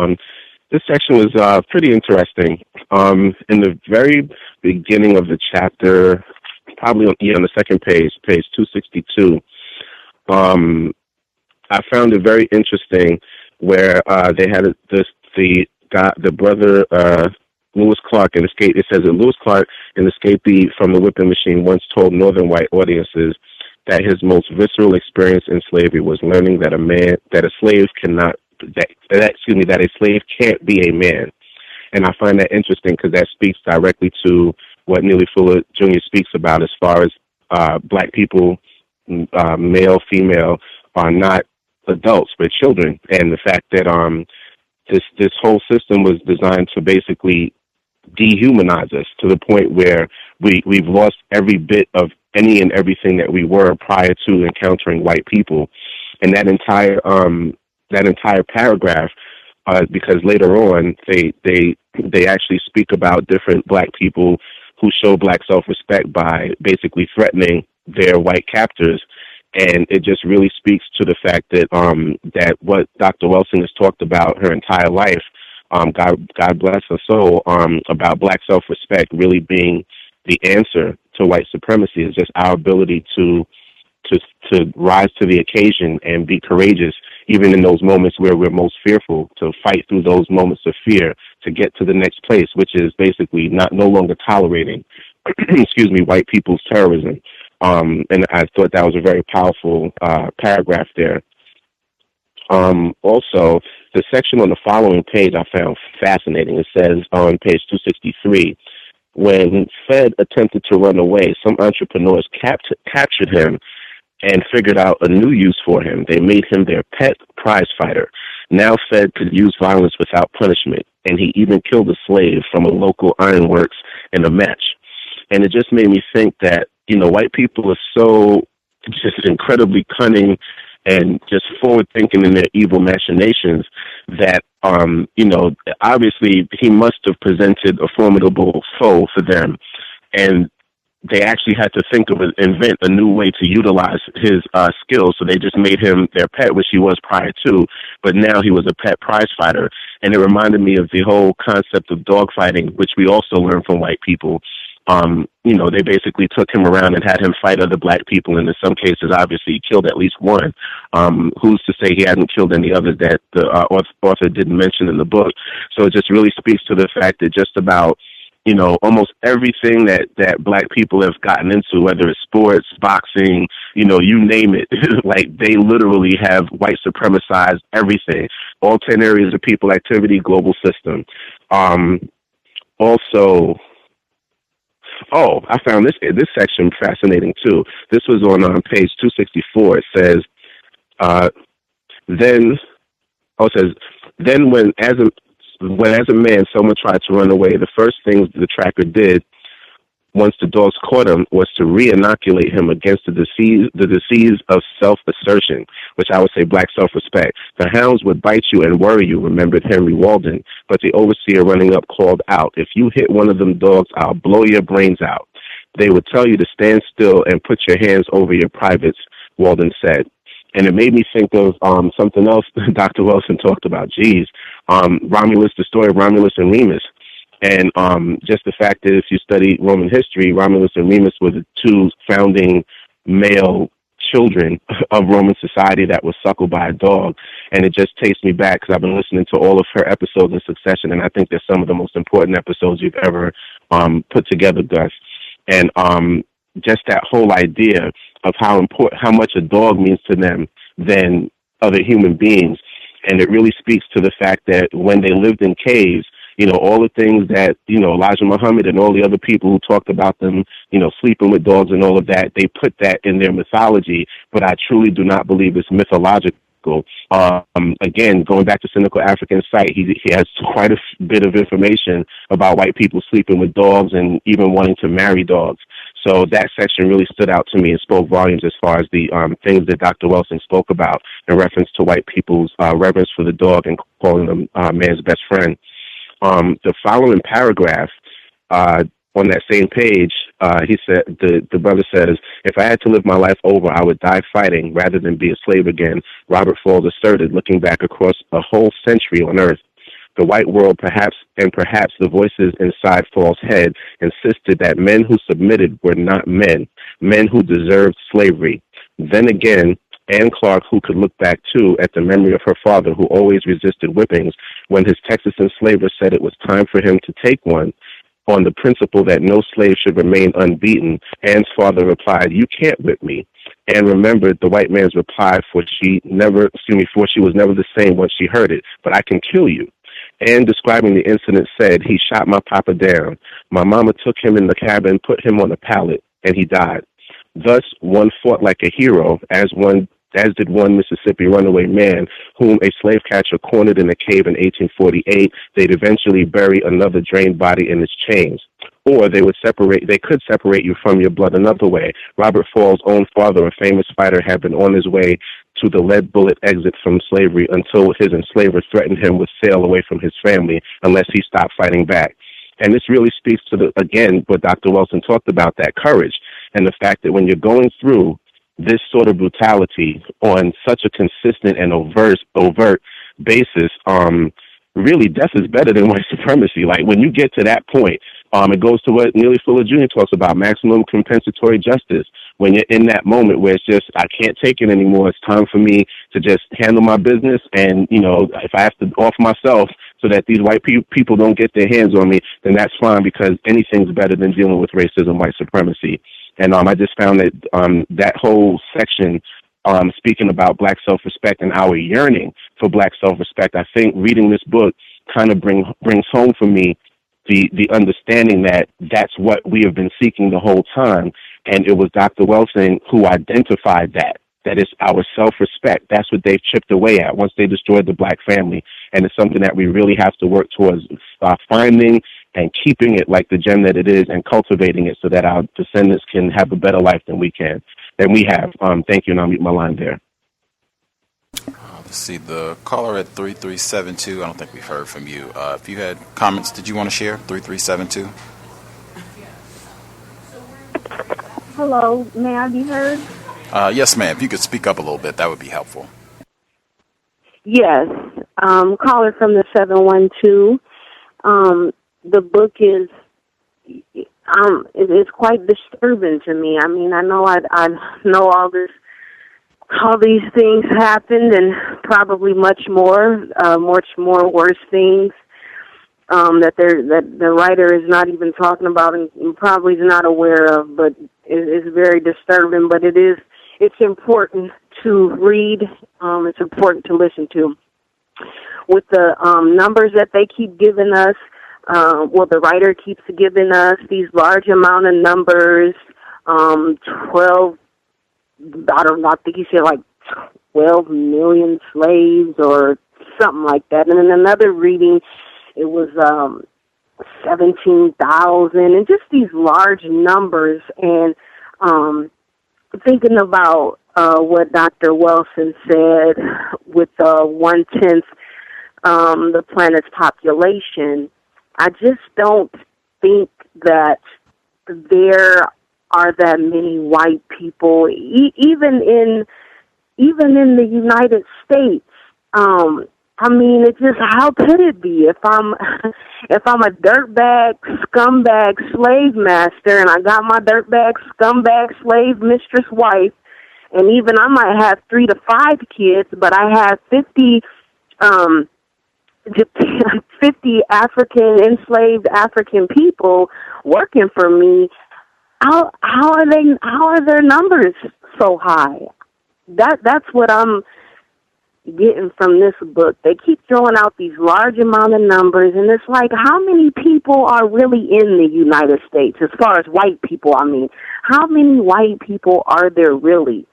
This section was pretty interesting. In the very beginning of the chapter, probably on the second page, page 262, I found it very interesting where they had the brother Lewis Clark in Escape. It says that Lewis Clark, an escapee from the whipping machine, once told Northern white audiences that his most visceral experience in slavery was learning that a slave can't be a man. And I find that interesting because that speaks directly to what Neely Fuller Jr. speaks about as far as black people, male, female, are not adults, but children. And the fact that this whole system was designed to basically dehumanize us to the point where we've lost every bit of any and everything that we were prior to encountering white people. And that entire paragraph, because later on they actually speak about different black people who show black self-respect by basically threatening their white captors. And it just really speaks to the fact that that what Dr. Wilson has talked about her entire life, God bless her soul, about black self-respect really being the answer to white supremacy, is just our ability to rise to the occasion and be courageous, even in those moments where we're most fearful, to fight through those moments of fear to get to the next place, which is basically no longer tolerating, white people's terrorism. And I thought that was a very powerful paragraph there. Also, the section on the following page I found fascinating. It says on page 263, when Fed attempted to run away, some entrepreneurs captured him and figured out a new use for him. They made him their pet prize fighter. Now Fed could use violence without punishment, and he even killed a slave from a local ironworks in a match. And it just made me think that, white people are so just incredibly cunning and just forward-thinking in their evil machinations that, obviously he must have presented a formidable foe for them. And they actually had to invent a new way to utilize his skills. So they just made him their pet, which he was prior to, but now he was a pet prize fighter. And it reminded me of the whole concept of dog fighting, which we also learned from white people. They basically took him around and had him fight other black people, and in some cases, obviously, he killed at least one. Who's to say he hadn't killed any others that the author didn't mention in the book? So it just really speaks to the fact that just about, almost everything that black people have gotten into, whether it's sports, boxing, you name it, like they literally have white supremacized everything. All 10 areas of people activity, global system. I found this section fascinating too. This was on page 264. It says, when as a man someone tried to run away, the first thing the tracker did once the dogs caught him was to re-inoculate him against the disease of self-assertion, which I would say black self-respect. The hounds would bite you and worry you, remembered Henry Walden, but the overseer running up called out, "If you hit one of them dogs, I'll blow your brains out." They would tell you to stand still and put your hands over your privates, Walden said. And it made me think of something else Dr. Wilson talked about. Romulus, the story of Romulus and Remus. And just the fact that if you study Roman history, Romulus and Remus were the two founding male children of Roman society that was suckled by a dog. And it just takes me back because I've been listening to all of her episodes in succession, and I think they're some of the most important episodes you've ever put together, Gus. And just that whole idea of how much a dog means to them than other human beings. And it really speaks to the fact that when they lived in caves, all the things that, Elijah Muhammad and all the other people who talked about them, sleeping with dogs and all of that, they put that in their mythology, but I truly do not believe it's mythological. Again, going back to Cynical African Sight, he has quite a bit of information about white people sleeping with dogs and even wanting to marry dogs. So that section really stood out to me and spoke volumes as far as the things that Dr. Wilson spoke about in reference to white people's reverence for the dog and calling them man's best friend. The following paragraph on on that same page, he said, the brother says, if I had to live my life over, I would die fighting rather than be a slave again, Robert Falls asserted, looking back across a whole century on Earth. The white world, perhaps the voices inside Falls' head insisted that men who submitted were not men who deserved slavery. Then again, Anne Clark, who could look back, too, at the memory of her father, who always resisted whippings, when his Texas enslaver said it was time for him to take one, on the principle that no slave should remain unbeaten, Anne's father replied, "You can't whip me." Anne remembered the white man's reply, for she was never the same once she heard it, "But I can kill you." Anne, describing the incident, said, "He shot my papa down. My mama took him in the cabin, put him on a pallet, and he died." Thus, one fought like a hero, as did one Mississippi runaway man whom a slave catcher cornered in a cave in 1848. They'd eventually bury another drained body in its chains. Or they could separate you from your blood another way. Robert Falls' own father, a famous fighter, had been on his way to the lead bullet exit from slavery until his enslaver threatened him with sail away from his family unless he stopped fighting back. And this really speaks to, again, what Dr. Wilson talked about, that courage, and the fact that when you're going through this sort of brutality on such a consistent and overt basis, really death is better than white supremacy. Like, when you get to that point, it goes to what Neely Fuller Jr. talks about, maximum compensatory justice. When you're in that moment where it's just, I can't take it anymore, it's time for me to just handle my business, and, if I have to off myself so that these white people don't get their hands on me, then that's fine, because anything's better than dealing with racism, white supremacy. And I just found that that whole section, speaking about black self-respect and our yearning for black self-respect, I think reading this book kind of brings home for me the understanding that that's what we have been seeking the whole time. And it was Dr. Wilson who identified that it's our self-respect. That's what they've chipped away at once they destroyed the black family. And it's something that we really have to work towards finding and keeping it like the gem that it is, and cultivating it so that our descendants can have a better life than we have. Thank you, and I'll mute my line there.
Let's see, the caller at 3372, I don't think we've heard from you. If you had comments, did you want to share? 3372.
Hello, may I be heard?
Yes, ma'am. If you could speak up a little bit, that would be helpful.
Yes, caller from the 712. The book is quite disturbing to me. I mean, I know I know all these things happened, and probably much more worse things that the writer is not even talking about and probably is not aware of. But it's very disturbing. But it's important to read. It's important to listen to. With the numbers that they keep giving us. The writer keeps giving us these large amount of numbers, 12, I don't know, I think he said like 12 million slaves or something like that. And in another reading, it was 17,000, and just these large numbers. And thinking about what Dr. Wilson said with 1/10 the planet's population, I just don't think that there are that many white people, even in the United States. I mean, it's just, how could it be if I'm a dirtbag, scumbag slave master, and I got my dirtbag, scumbag slave mistress wife, and even I might have 3 to 5 kids, but I have 50 enslaved African people working for me. How are their numbers so high? That's what I'm getting from this book. They keep throwing out these large amount of numbers, and it's like, how many people are really in the United States, as far as white people? I mean, how many white people are there really?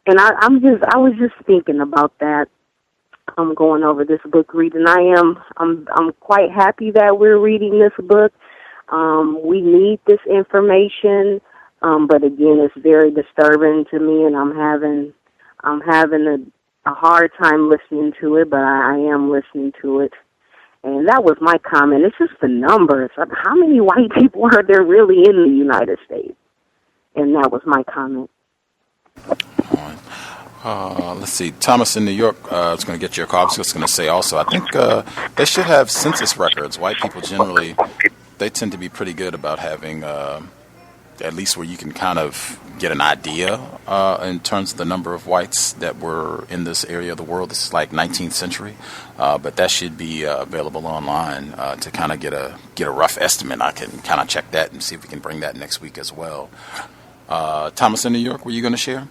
And I was just thinking about that. I'm going over this book reading. I'm quite happy that we're reading this book. We need this information, but again, it's very disturbing to me, and I'm having a hard time listening to it, but I am listening to it. And that was my comment. It's just the numbers of how many white people are there really in the United States. And that was my comment.
Let's see. Thomas in New York, I was going to get your call. I was just going to say also, I think they should have census records. White people generally, they tend to be pretty good about having at least where you can kind of get an idea in terms of the number of whites that were in this area of the world. This is like 19th century, but that should be available online to kind of get a rough estimate. I can kind of check that and see if we can bring that next week as well. Thomas in New York, were you going to share?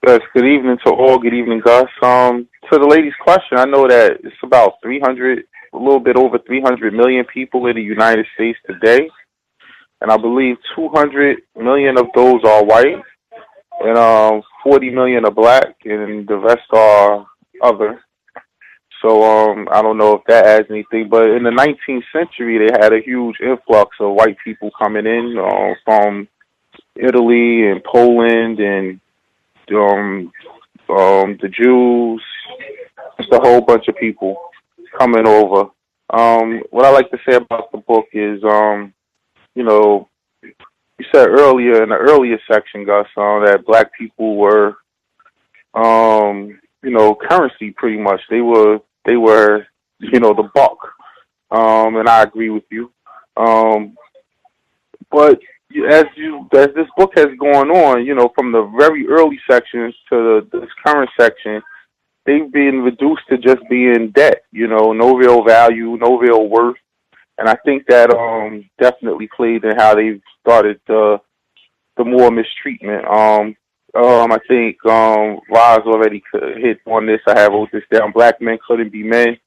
Yes, good evening to all. Good evening, Gus. To the lady's question, I know that it's about 300, a little bit over 300 million people in the United States today, and I believe 200 million of those are white, and 40 million are black, and the rest are other. So I don't know if that adds anything, but in the 19th century, they had a huge influx of white people coming in from Italy and Poland and the Jews, just a whole bunch of people coming over. What I like to say about the book is, you said earlier in the earlier section, Gus, that black people were, currency pretty much. They were, the buck. And I agree with you. But as this book has gone on, from the very early sections to this current section, they've been reduced to just being debt, no real value, no real worth. And I think that definitely played in how they started the more mistreatment. I think Roz already hit on this. I have wrote this down. Black men couldn't be men.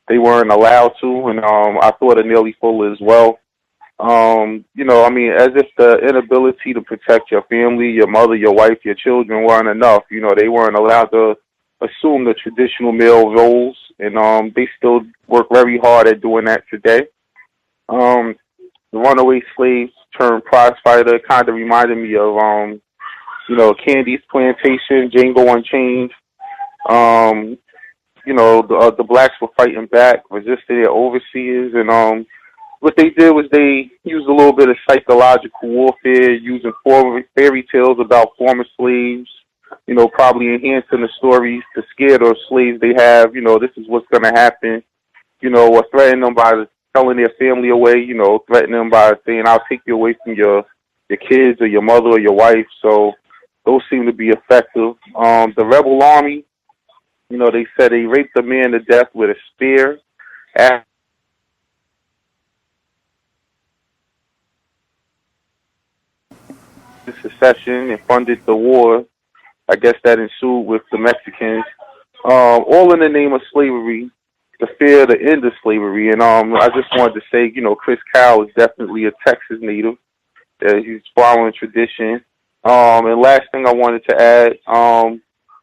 They weren't allowed to, and I thought of Nearly Full as well. As if the inability to protect your family, your mother, your wife, your children weren't enough. They weren't allowed to assume the traditional male roles, and they still work very hard at doing that today. The runaway slaves turned prize fighter kind of reminded me of, Candy's Plantation, Django Unchained. The blacks were fighting back, resisted their overseers, and what they did was they used a little bit of psychological warfare, using fairy tales about former slaves, probably enhancing the stories to scare those slaves they have, this is what's going to happen, or threaten them by telling their family away, threaten them by saying, I'll take you away from your kids or your mother or your wife. So those seem to be effective. The rebel army, they said they raped a man to death with a spear. After secession and funded the war, I guess that ensued with the Mexicans, all in the name of slavery, the fear, the end of slavery. And I just wanted to say, Chris Kyle is definitely a Texas native. He's following tradition. And last thing I wanted to add,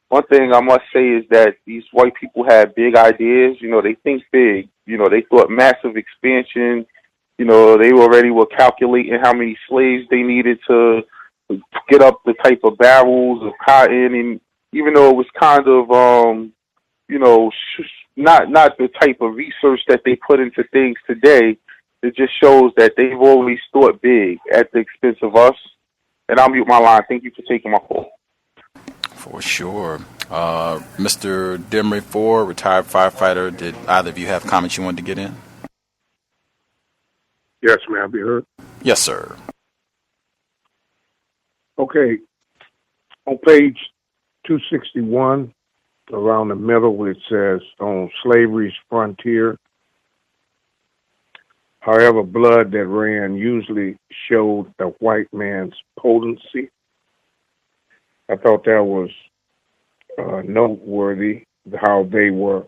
one thing I must say is that these white people had big ideas. They think big. They thought massive expansion. They already were calculating how many slaves they needed to get up the type of barrels of cotton. And even though it was kind of, not the type of research that they put into things today, it just shows that they've always thought big at the expense of us. And I'll mute my line. Thank you for taking my call.
For sure. Mr. Demry Ford, retired firefighter, did either of you have comments you wanted to get in?
Yes, may I be heard?
Yes, sir.
Okay. On page 261, around the middle, it says, on slavery's frontier, however, blood that ran usually showed the white man's potency. I thought that was noteworthy, how they were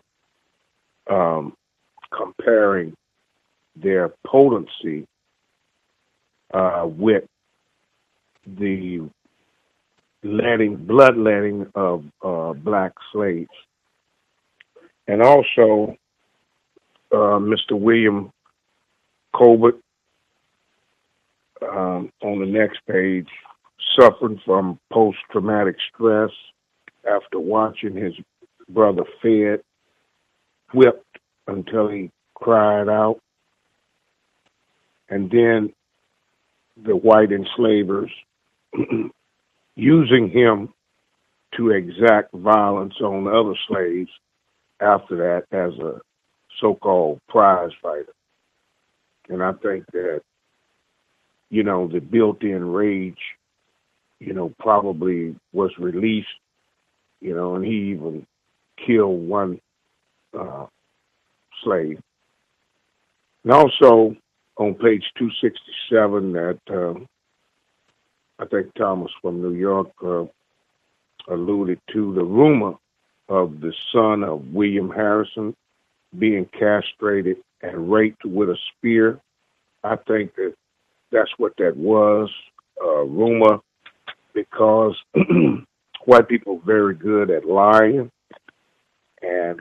comparing their potency with the bloodletting of black slaves. And also, Mr. William Colbert, on the next page, suffering from post-traumatic stress after watching his brother fed. whipped until he cried out. And then the white enslavers using him to exact violence on other slaves after that as a so-called prize fighter. And I think that, the built-in rage, probably was released, and he even killed one slave. And also on page 267 that I think Thomas from New York alluded to, the rumor of the son of William Harrison being castrated and raped with a spear. I think that that's what that was, rumor, because white people are very good at lying, and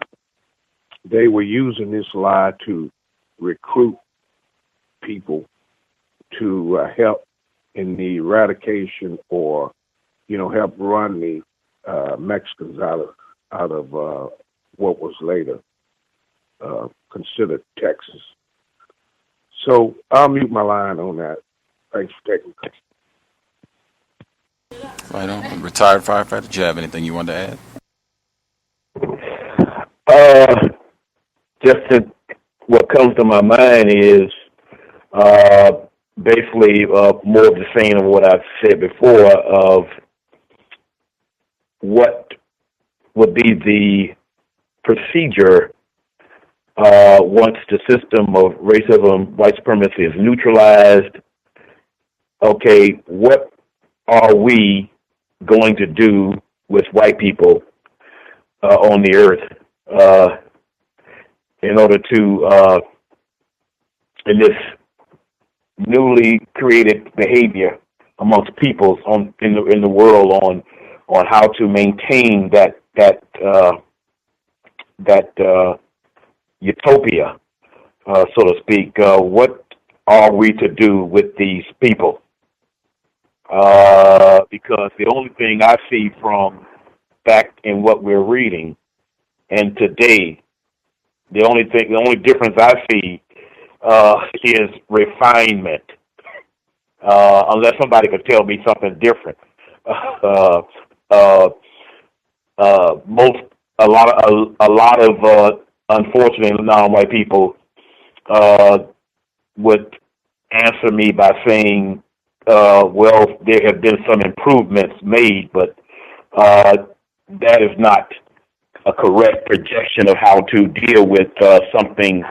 they were using this lie to recruit people to help in the eradication or, help run the Mexicans out of what was later considered Texas. So I'll mute my line on that. Thanks for taking the question.
Right on. Retired firefighter, do you have anything you want to
add? What comes to my mind is basically more of the same of what I've said before of what would be the procedure once the system of racism, white supremacy is neutralized. Okay, what are we going to do with white people on the earth in order to, in this newly created behavior amongst peoples in the world on how to maintain that utopia, so to speak. What are we to do with these people? Because the only thing I see from back in what we're reading and today, the only difference I see is refinement. Unless somebody could tell me something different. A lot of unfortunately non-white people would answer me by saying, well, there have been some improvements made, but that is not a correct projection of how to deal with something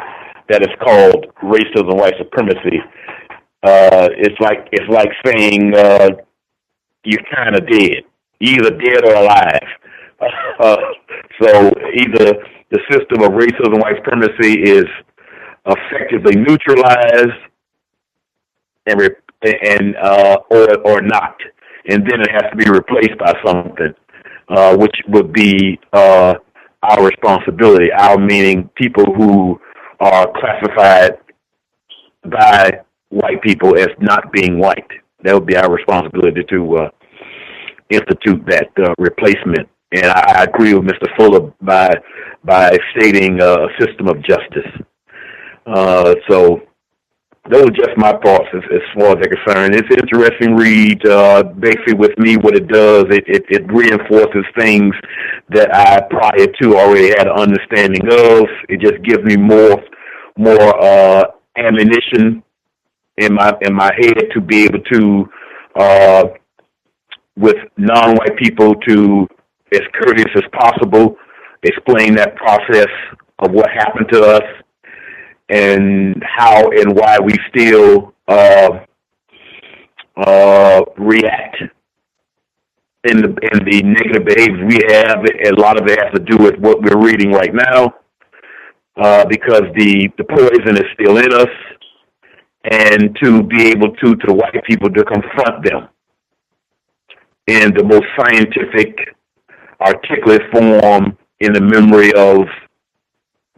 that is called racism, white supremacy. It's like saying you're kind of dead, either dead or alive. So either the system of racism, white supremacy is effectively neutralized or not, and then it has to be replaced by something, which would be our responsibility. Our meaning people who are classified by white people as not being white. That would be our responsibility to institute that replacement. And I agree with Mr. Fuller by stating a system of justice. So those are just my thoughts as far as they're concerned. It's an interesting read. Basically, with me, what it does, it reinforces things that I prior to already had an understanding of. It just gives me more ammunition in my head to be able to, with non-white people, to as courteous as possible explain that process of what happened to us and how and why we still react in the negative behaviors we have. A lot of it has to do with what we're reading right now, because the poison is still in us, and to be able to the white people to confront them in the most scientific, articulate form in the memory of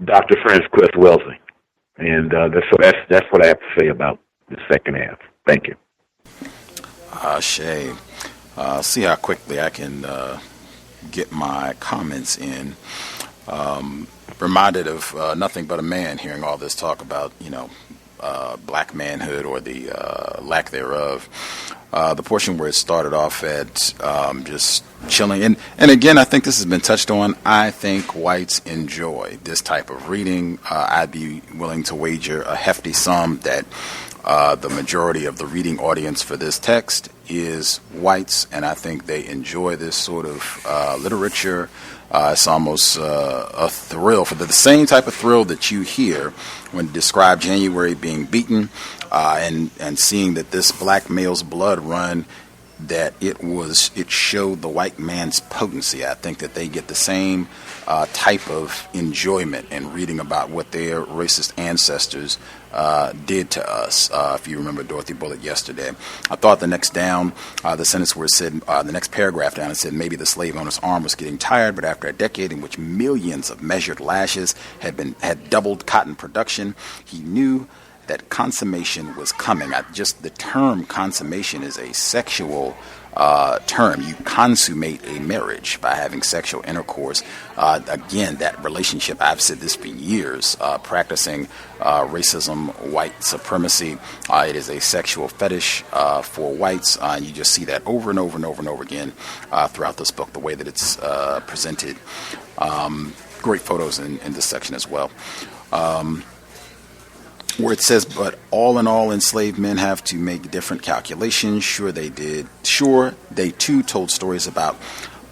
Dr. Francis Cress Welsing. And that's what I have to say about the second half. Thank you.
Shay, see how quickly I can get my comments in. Reminded of Nothing But a Man, hearing all this talk about, black manhood or the lack thereof. The portion where it started off at just chilling. And again, I think this has been touched on. I think whites enjoy this type of reading. I'd be willing to wager a hefty sum that the majority of the reading audience for this text is whites, and I think they enjoy this sort of literature. It's almost a thrill, for the same type of thrill that you hear when you describe January being beaten and seeing that this black male's blood run, that it showed the white man's potency. I think that they get the same type of enjoyment in reading about what their racist ancestors did to us. If you remember Dorothy Bullitt yesterday, I thought the next down, the sentence where it said, the next paragraph down, it said maybe the slave owner's arm was getting tired, but after a decade in which millions of measured lashes had doubled cotton production, he knew that consummation was coming. Just the term consummation is a sexual term. You consummate a marriage by having sexual intercourse. Again, that relationship, I've said this for years, practicing racism, white supremacy. It is a sexual fetish for whites. And you just see that over and over and over and over again throughout this book, the way that it's presented. Great photos in this section as well. Where it says, but all in all, enslaved men have to make different calculations. Sure, they did. Sure, they too told stories about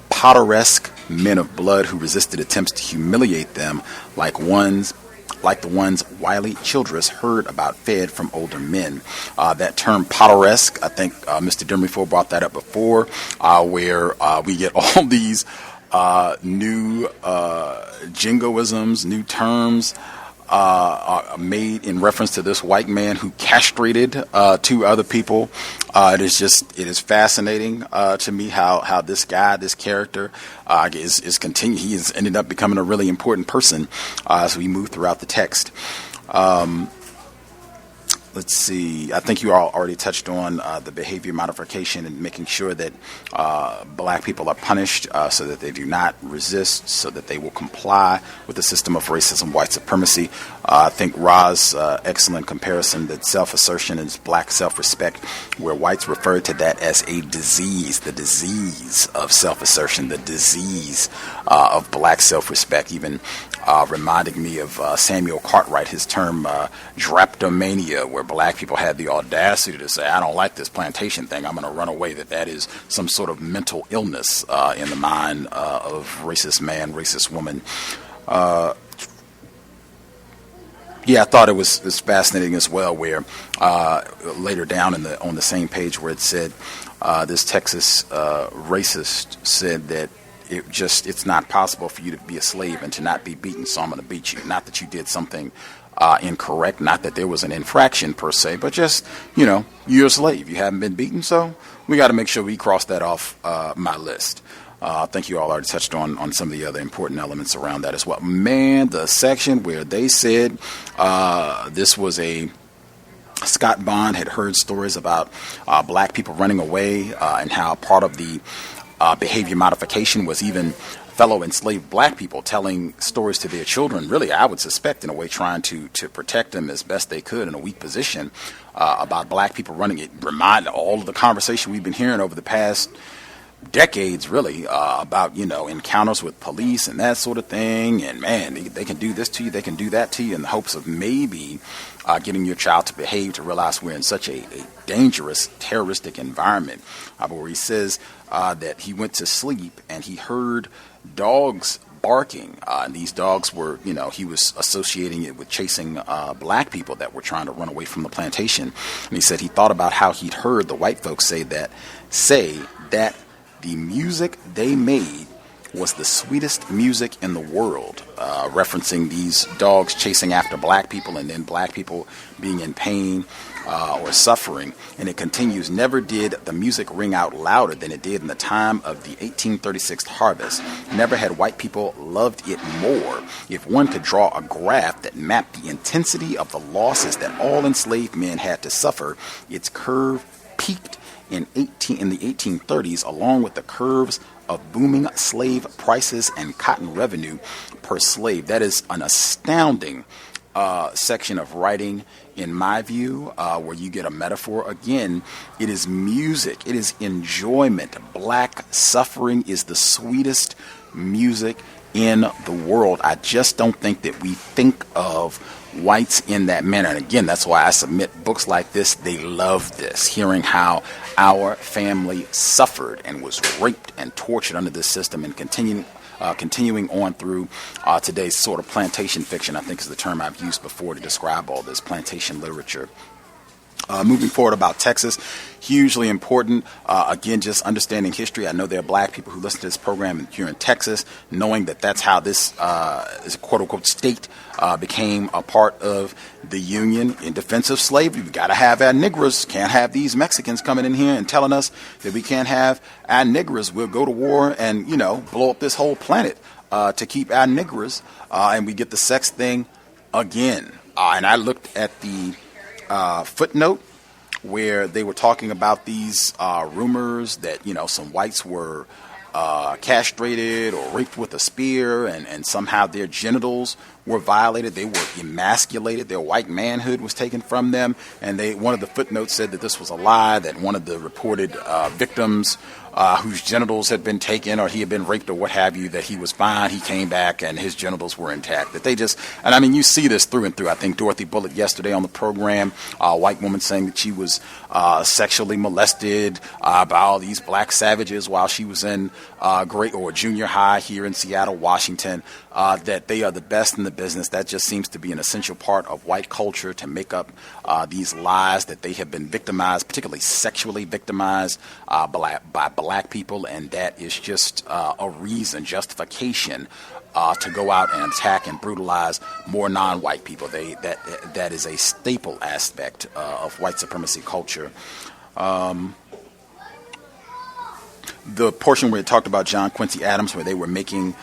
Potteresque men of blood who resisted attempts to humiliate them, like the ones Wiley Childress heard about fed from older men. That term Potteresque, I think Mr. Demerford brought that up before, where we get all these new jingoisms, new terms made in reference to this white man who castrated two other people. It is fascinating to me how this guy, this character, is continuing. He has ended up becoming a really important person as we move throughout the text. Let's see. I think you all already touched on the behavior modification and making sure that black people are punished so that they do not resist, so that they will comply with the system of racism, white supremacy. I think Ra's excellent comparison that self-assertion is black self-respect, where whites refer to that as a disease, the disease of self-assertion, the disease of black self-respect, even reminding me of Samuel Cartwright, his term drapetomania, where black people had the audacity to say, I don't like this plantation thing, I'm going to run away, that is some sort of mental illness in the mind of racist man, racist woman. I thought it was fascinating as well, where later down on the same page where it said this Texas racist said that it's not possible for you to be a slave and to not be beaten, so I'm going to beat you. Not that you did something incorrect, not that there was an infraction per se, but just, you're a slave. You haven't been beaten, so we got to make sure we cross that off my list. I think you all already touched on some of the other important elements around that as well. Man, the section where they said this was Scott Bond had heard stories about black people running away and how part of the behavior modification was even fellow enslaved black people telling stories to their children, really, I would suspect, in a way trying to protect them as best they could in a weak position about black people running. It reminded all of the conversation we've been hearing over the past decades, really, about, encounters with police and that sort of thing. And man, they can do this to you, they can do that to you, in the hopes of maybe getting your child to behave, to realize we're in such a dangerous, terroristic environment. Where he says that he went to sleep and he heard dogs barking. And these dogs were, he was associating it with chasing black people that were trying to run away from the plantation. And he said he thought about how he'd heard the white folks say that the music they made was the sweetest music in the world, referencing these dogs chasing after black people and then black people being in pain or suffering. And it continues, never did the music ring out louder than it did in the time of the 1836 harvest. Never had white people loved it more. If one could draw a graph that mapped the intensity of the losses that all enslaved men had to suffer, its curve peaked in the 1830s, along with the curves of booming slave prices and cotton revenue per slave. That is an astounding section of writing, in my view, where you get a metaphor. Again, it is music. It is enjoyment. Black suffering is the sweetest music in the world. I just don't think that we think of whites in that manner. And again, that's why I submit books like this. They love this, hearing how our family suffered and was raped and tortured under this system, and continuing on through today's sort of plantation fiction, I think is the term I've used before to describe all this plantation literature. Moving forward about Texas, hugely important. Again, just understanding history. I know there are black people who listen to this program here in Texas, knowing that that's how this quote-unquote state became a part of the Union in defense of slavery. We've got to have our negroes. Can't have these Mexicans coming in here and telling us that we can't have our negroes. We'll go to war and, blow up this whole planet to keep our negroes. And we get the sex thing again. And I looked at the footnote where they were talking about these rumors that some whites were castrated or raped with a spear, and somehow their genitals were violated. They were emasculated. Their white manhood was taken from them. And one of the footnotes said that this was a lie, that one of the reported victims whose genitals had been taken, or he had been raped or what have you, that he was fine. He came back and his genitals were intact. That they just, and I mean, you see this through and through. I think Dorothy Bullitt yesterday on the program, a white woman saying that she was sexually molested by all these black savages while she was in junior high here in Seattle, Washington, that they are the best in the business. That just seems to be an essential part of white culture, to make up these lies that they have been victimized, particularly sexually victimized by black people, and that is just a reason, justification to go out and attack and brutalize more non-white people. That is a staple aspect of white supremacy culture. The portion where it talked about John Quincy Adams, where they were making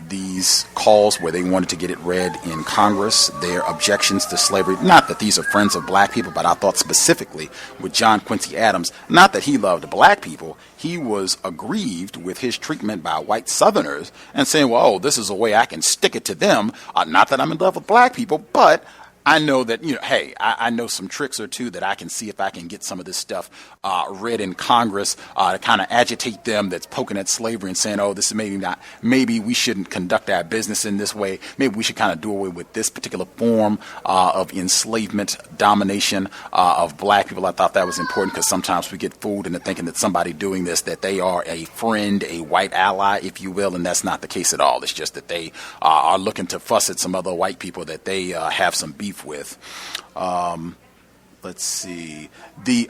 these calls where they wanted to get it read in Congress, their objections to slavery. Not that these are friends of black people, but I thought specifically with John Quincy Adams, not that he loved black people, he was aggrieved with his treatment by white Southerners and saying, well, this is a way I can stick it to them. Not that I'm in love with black people, but I know that, hey, I know some tricks or two that I can see if I can get some of this stuff read in Congress to kind of agitate them that's poking at slavery and saying, oh, this is maybe we shouldn't conduct our business in this way. Maybe we should kind of do away with this particular form of enslavement, domination of black people. I thought that was important because sometimes we get fooled into thinking that somebody doing this, that they are a friend, a white ally, if you will, and that's not the case at all. It's just that they are looking to fuss at some other white people that they have some beef with. Let's see.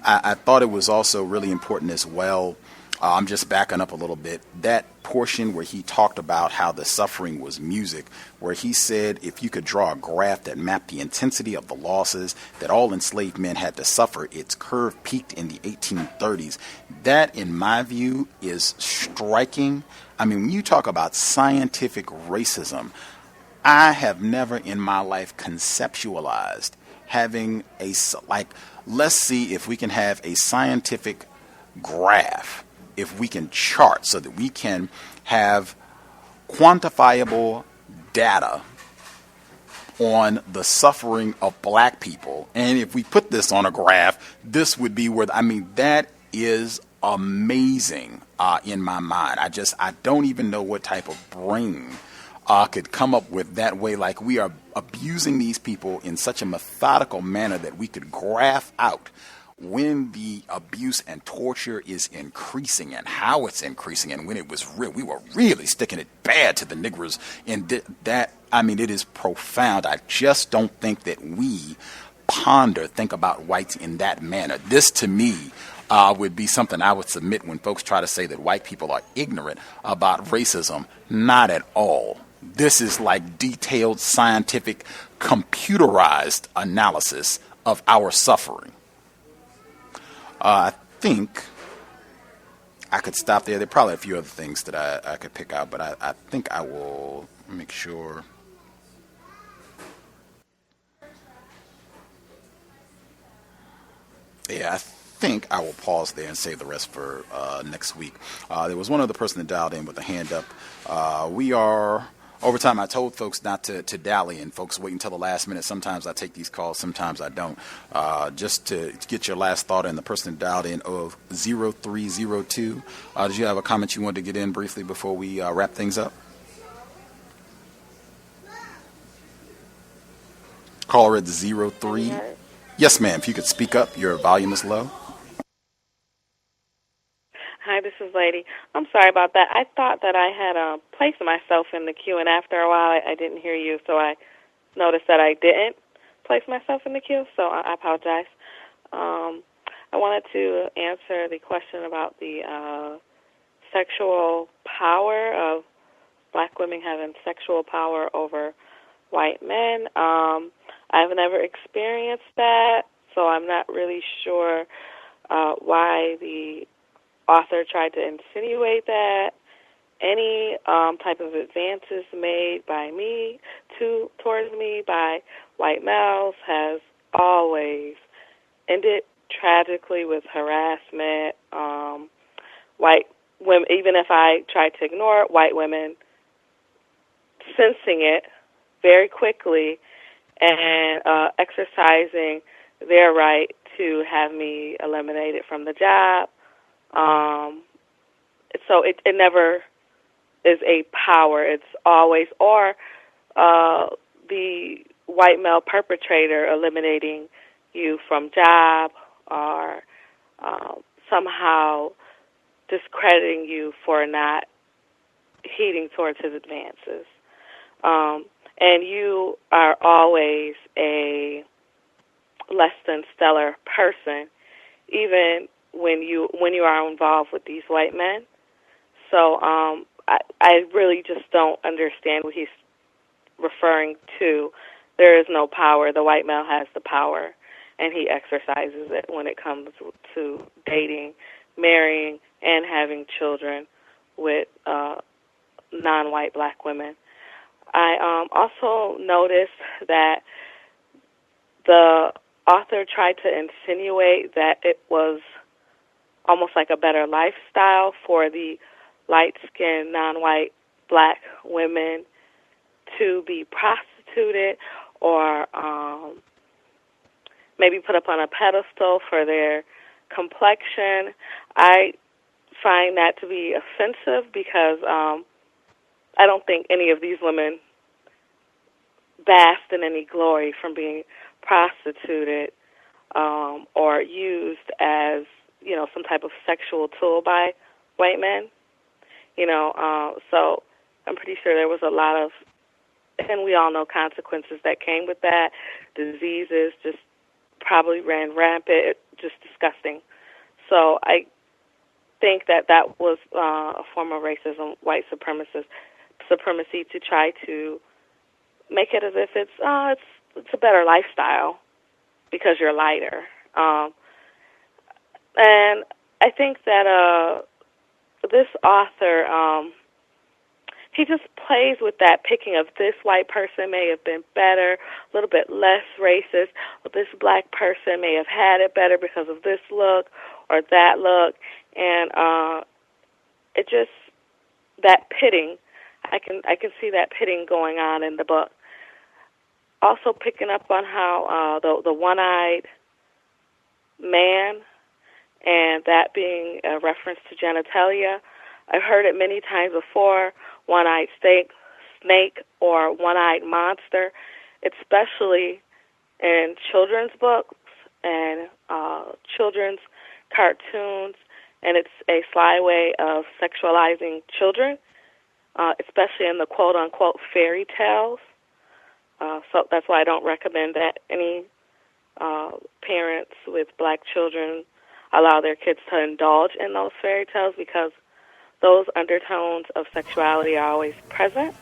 I thought it was also really important as well. I'm just backing up a little bit. That portion where he talked about how the suffering was music, where he said if you could draw a graph that mapped the intensity of the losses that all enslaved men had to suffer, its curve peaked in the 1830s. That, in my view, is striking. I mean, when you talk about scientific racism, I have never in my life conceptualized having let's see if we can have a scientific graph, if we can chart so that we can have quantifiable data on the suffering of black people. And if we put this on a graph, this would be where, that is amazing in my mind. I don't even know what type of brain could come up with that way. Like, we are abusing these people in such a methodical manner that we could graph out when the abuse and torture is increasing and how it's increasing, and when it was real. We were really sticking it bad to the negroes, and it is profound. I just don't think that we think about whites in that manner. This, to me, would be something I would submit when folks try to say that white people are ignorant about racism. Not at all. This is like detailed, scientific, computerized analysis of our suffering. I think I could stop there. There are probably a few other things that I could pick out, but I think I will make sure. Yeah, I think I will pause there and save the rest for next week. There was one other person that dialed in with a hand up. We are over time. I told folks not to dally, and folks wait until the last minute. Sometimes I take these calls, sometimes I don't. Just to get your last thought, and the person that dialed in of 0302. Did you have a comment you wanted to get in briefly before we wrap things up? Caller at 03. Yes, ma'am. If you could speak up, your volume is low.
Hi, this is Lady. I'm sorry about that. I thought that I had placed myself in the queue, and after a while I didn't hear you, so I noticed that I didn't place myself in the queue, so I apologize. I wanted to answer the question about the sexual power of black women having sexual power over white men. I've never experienced that, so I'm not really sure why the author tried to insinuate that. Any type of advances made by me towards me by white males has always ended tragically with harassment. White women, even if I tried to ignore it, white women sensing it very quickly and exercising their right to have me eliminated from the job. So it never is a power. It's always, or the white male perpetrator eliminating you from job, or somehow discrediting you for not heeding towards his advances. And you are always a less than stellar person, even when you are involved with these white men. So I really just don't understand what he's referring to. There is no power. The white male has the power, and he exercises it when it comes to dating, marrying, and having children with non-white black women. I also noticed that the author tried to insinuate that it was almost like a better lifestyle for the light-skinned, non-white black women to be prostituted or maybe put up on a pedestal for their complexion. I find that to be offensive because I don't think any of these women basked in any glory from being prostituted or used as, some type of sexual tool by white men. So I'm pretty sure there was a lot of, and we all know consequences that came with that. Diseases just probably ran rampant, just disgusting. So I think that was a form of racism, white supremacy, to try to make it as if it's a better lifestyle because you're lighter. And I think that this author, he just plays with that, picking of this white person may have been better, a little bit less racist, or this black person may have had it better because of this look or that look. And it just, that pitting, I can see that pitting going on in the book. Also picking up on how the one-eyed man, and that being a reference to genitalia. I've heard it many times before, one-eyed snake or one-eyed monster, especially in children's books and children's cartoons, and it's a sly way of sexualizing children, especially in the quote-unquote fairy tales. So that's why I don't recommend that any parents with black children allow their kids to indulge in those fairy tales, because those undertones of sexuality are always present.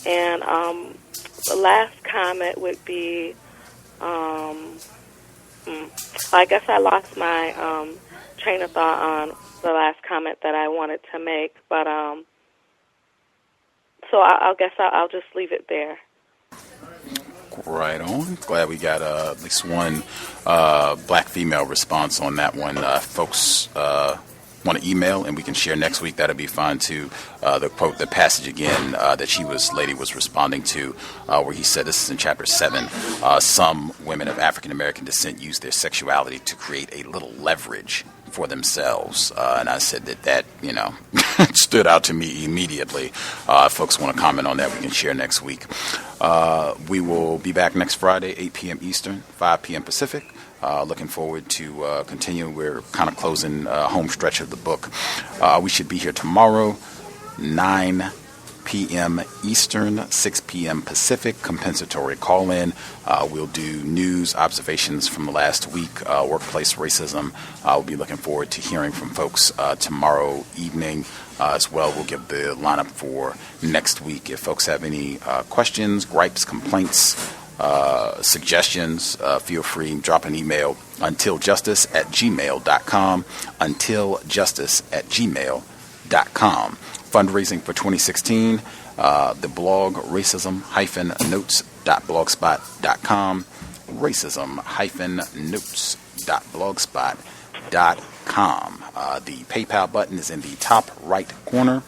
And the last comment would be, I guess I lost my train of thought on the last comment that I wanted to make, but so I guess I'll just leave it there.
Right on. Glad we got at least one black female response on that one. Folks want to email and we can share next week, that'll be fine too. The quote, the passage again that lady was responding to, where he said, this is in chapter 7, some women of African American descent use their sexuality to create a little leverage for themselves. And I said that stood out to me immediately. If folks want to comment on that, we can share next week. We will be back next Friday, 8 p.m. Eastern, 5 p.m. Pacific. Looking forward to continue. We're kind of closing home stretch of the book. We should be here tomorrow, 9 p.m. Eastern, 6 p.m. Pacific, compensatory call-in. We'll do news, observations from the last week, workplace racism. We'll be looking forward to hearing from folks tomorrow evening as well. We'll give the lineup for next week. If folks have any questions, gripes, complaints, suggestions, feel free, drop an email, untiljustice@gmail.com, untiljustice@gmail.com. Fundraising for 2016, the blog racism-notes.blogspot.com, racism-notes.blogspot.com. The PayPal button is in the top right corner.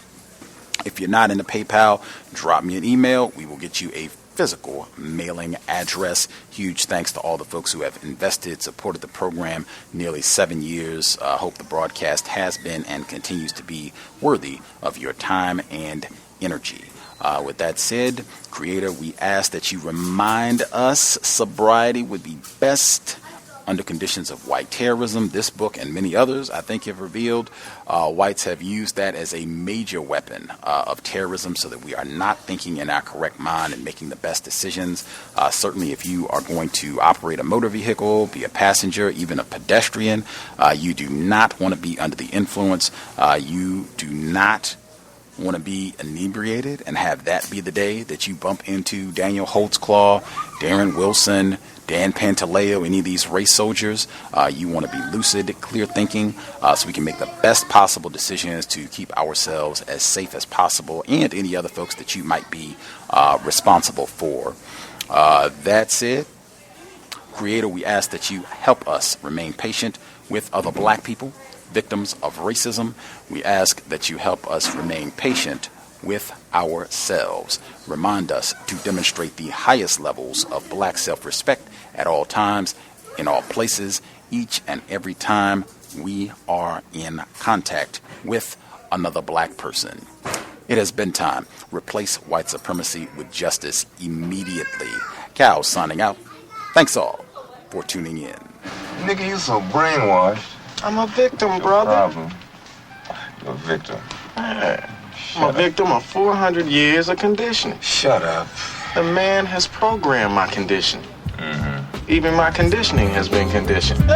If you're not in the PayPal, drop me an email. We will get you a physical mailing address. Huge thanks to all the folks who have invested, supported the program nearly 7 years. Hope the broadcast has been and continues to be worthy of your time and energy. With that said, Creator, we ask that you remind us sobriety would be best under conditions of white terrorism. This book and many others, I think, have revealed whites have used that as a major weapon of terrorism, so that we are not thinking in our correct mind and making the best decisions. Certainly, if you are going to operate a motor vehicle, be a passenger, even a pedestrian, you do not want to be under the influence. You do not want to be inebriated and have that be the day that you bump into Daniel Holtzclaw, Darren Wilson, Dan Pantaleo, any of these race soldiers. You want to be lucid, clear thinking, so we can make the best possible decisions to keep ourselves as safe as possible, and any other folks that you might be responsible for. That said, Creator, we ask that you help us remain patient with other black people, victims of racism. We ask that you help us remain patient with ourselves. Remind us to demonstrate the highest levels of black self-respect at all times, in all places, each and every time we are in contact with another black person. It has been time. Replace white supremacy with justice immediately. Cal signing out. Thanks all for tuning in.
Nigga, you so brainwashed.
I'm a victim, brother.
Problem. You're a victim.
I'm a victim of 400 years of conditioning.
Shut up.
The man has programmed my condition. Even my conditioning has been conditioned.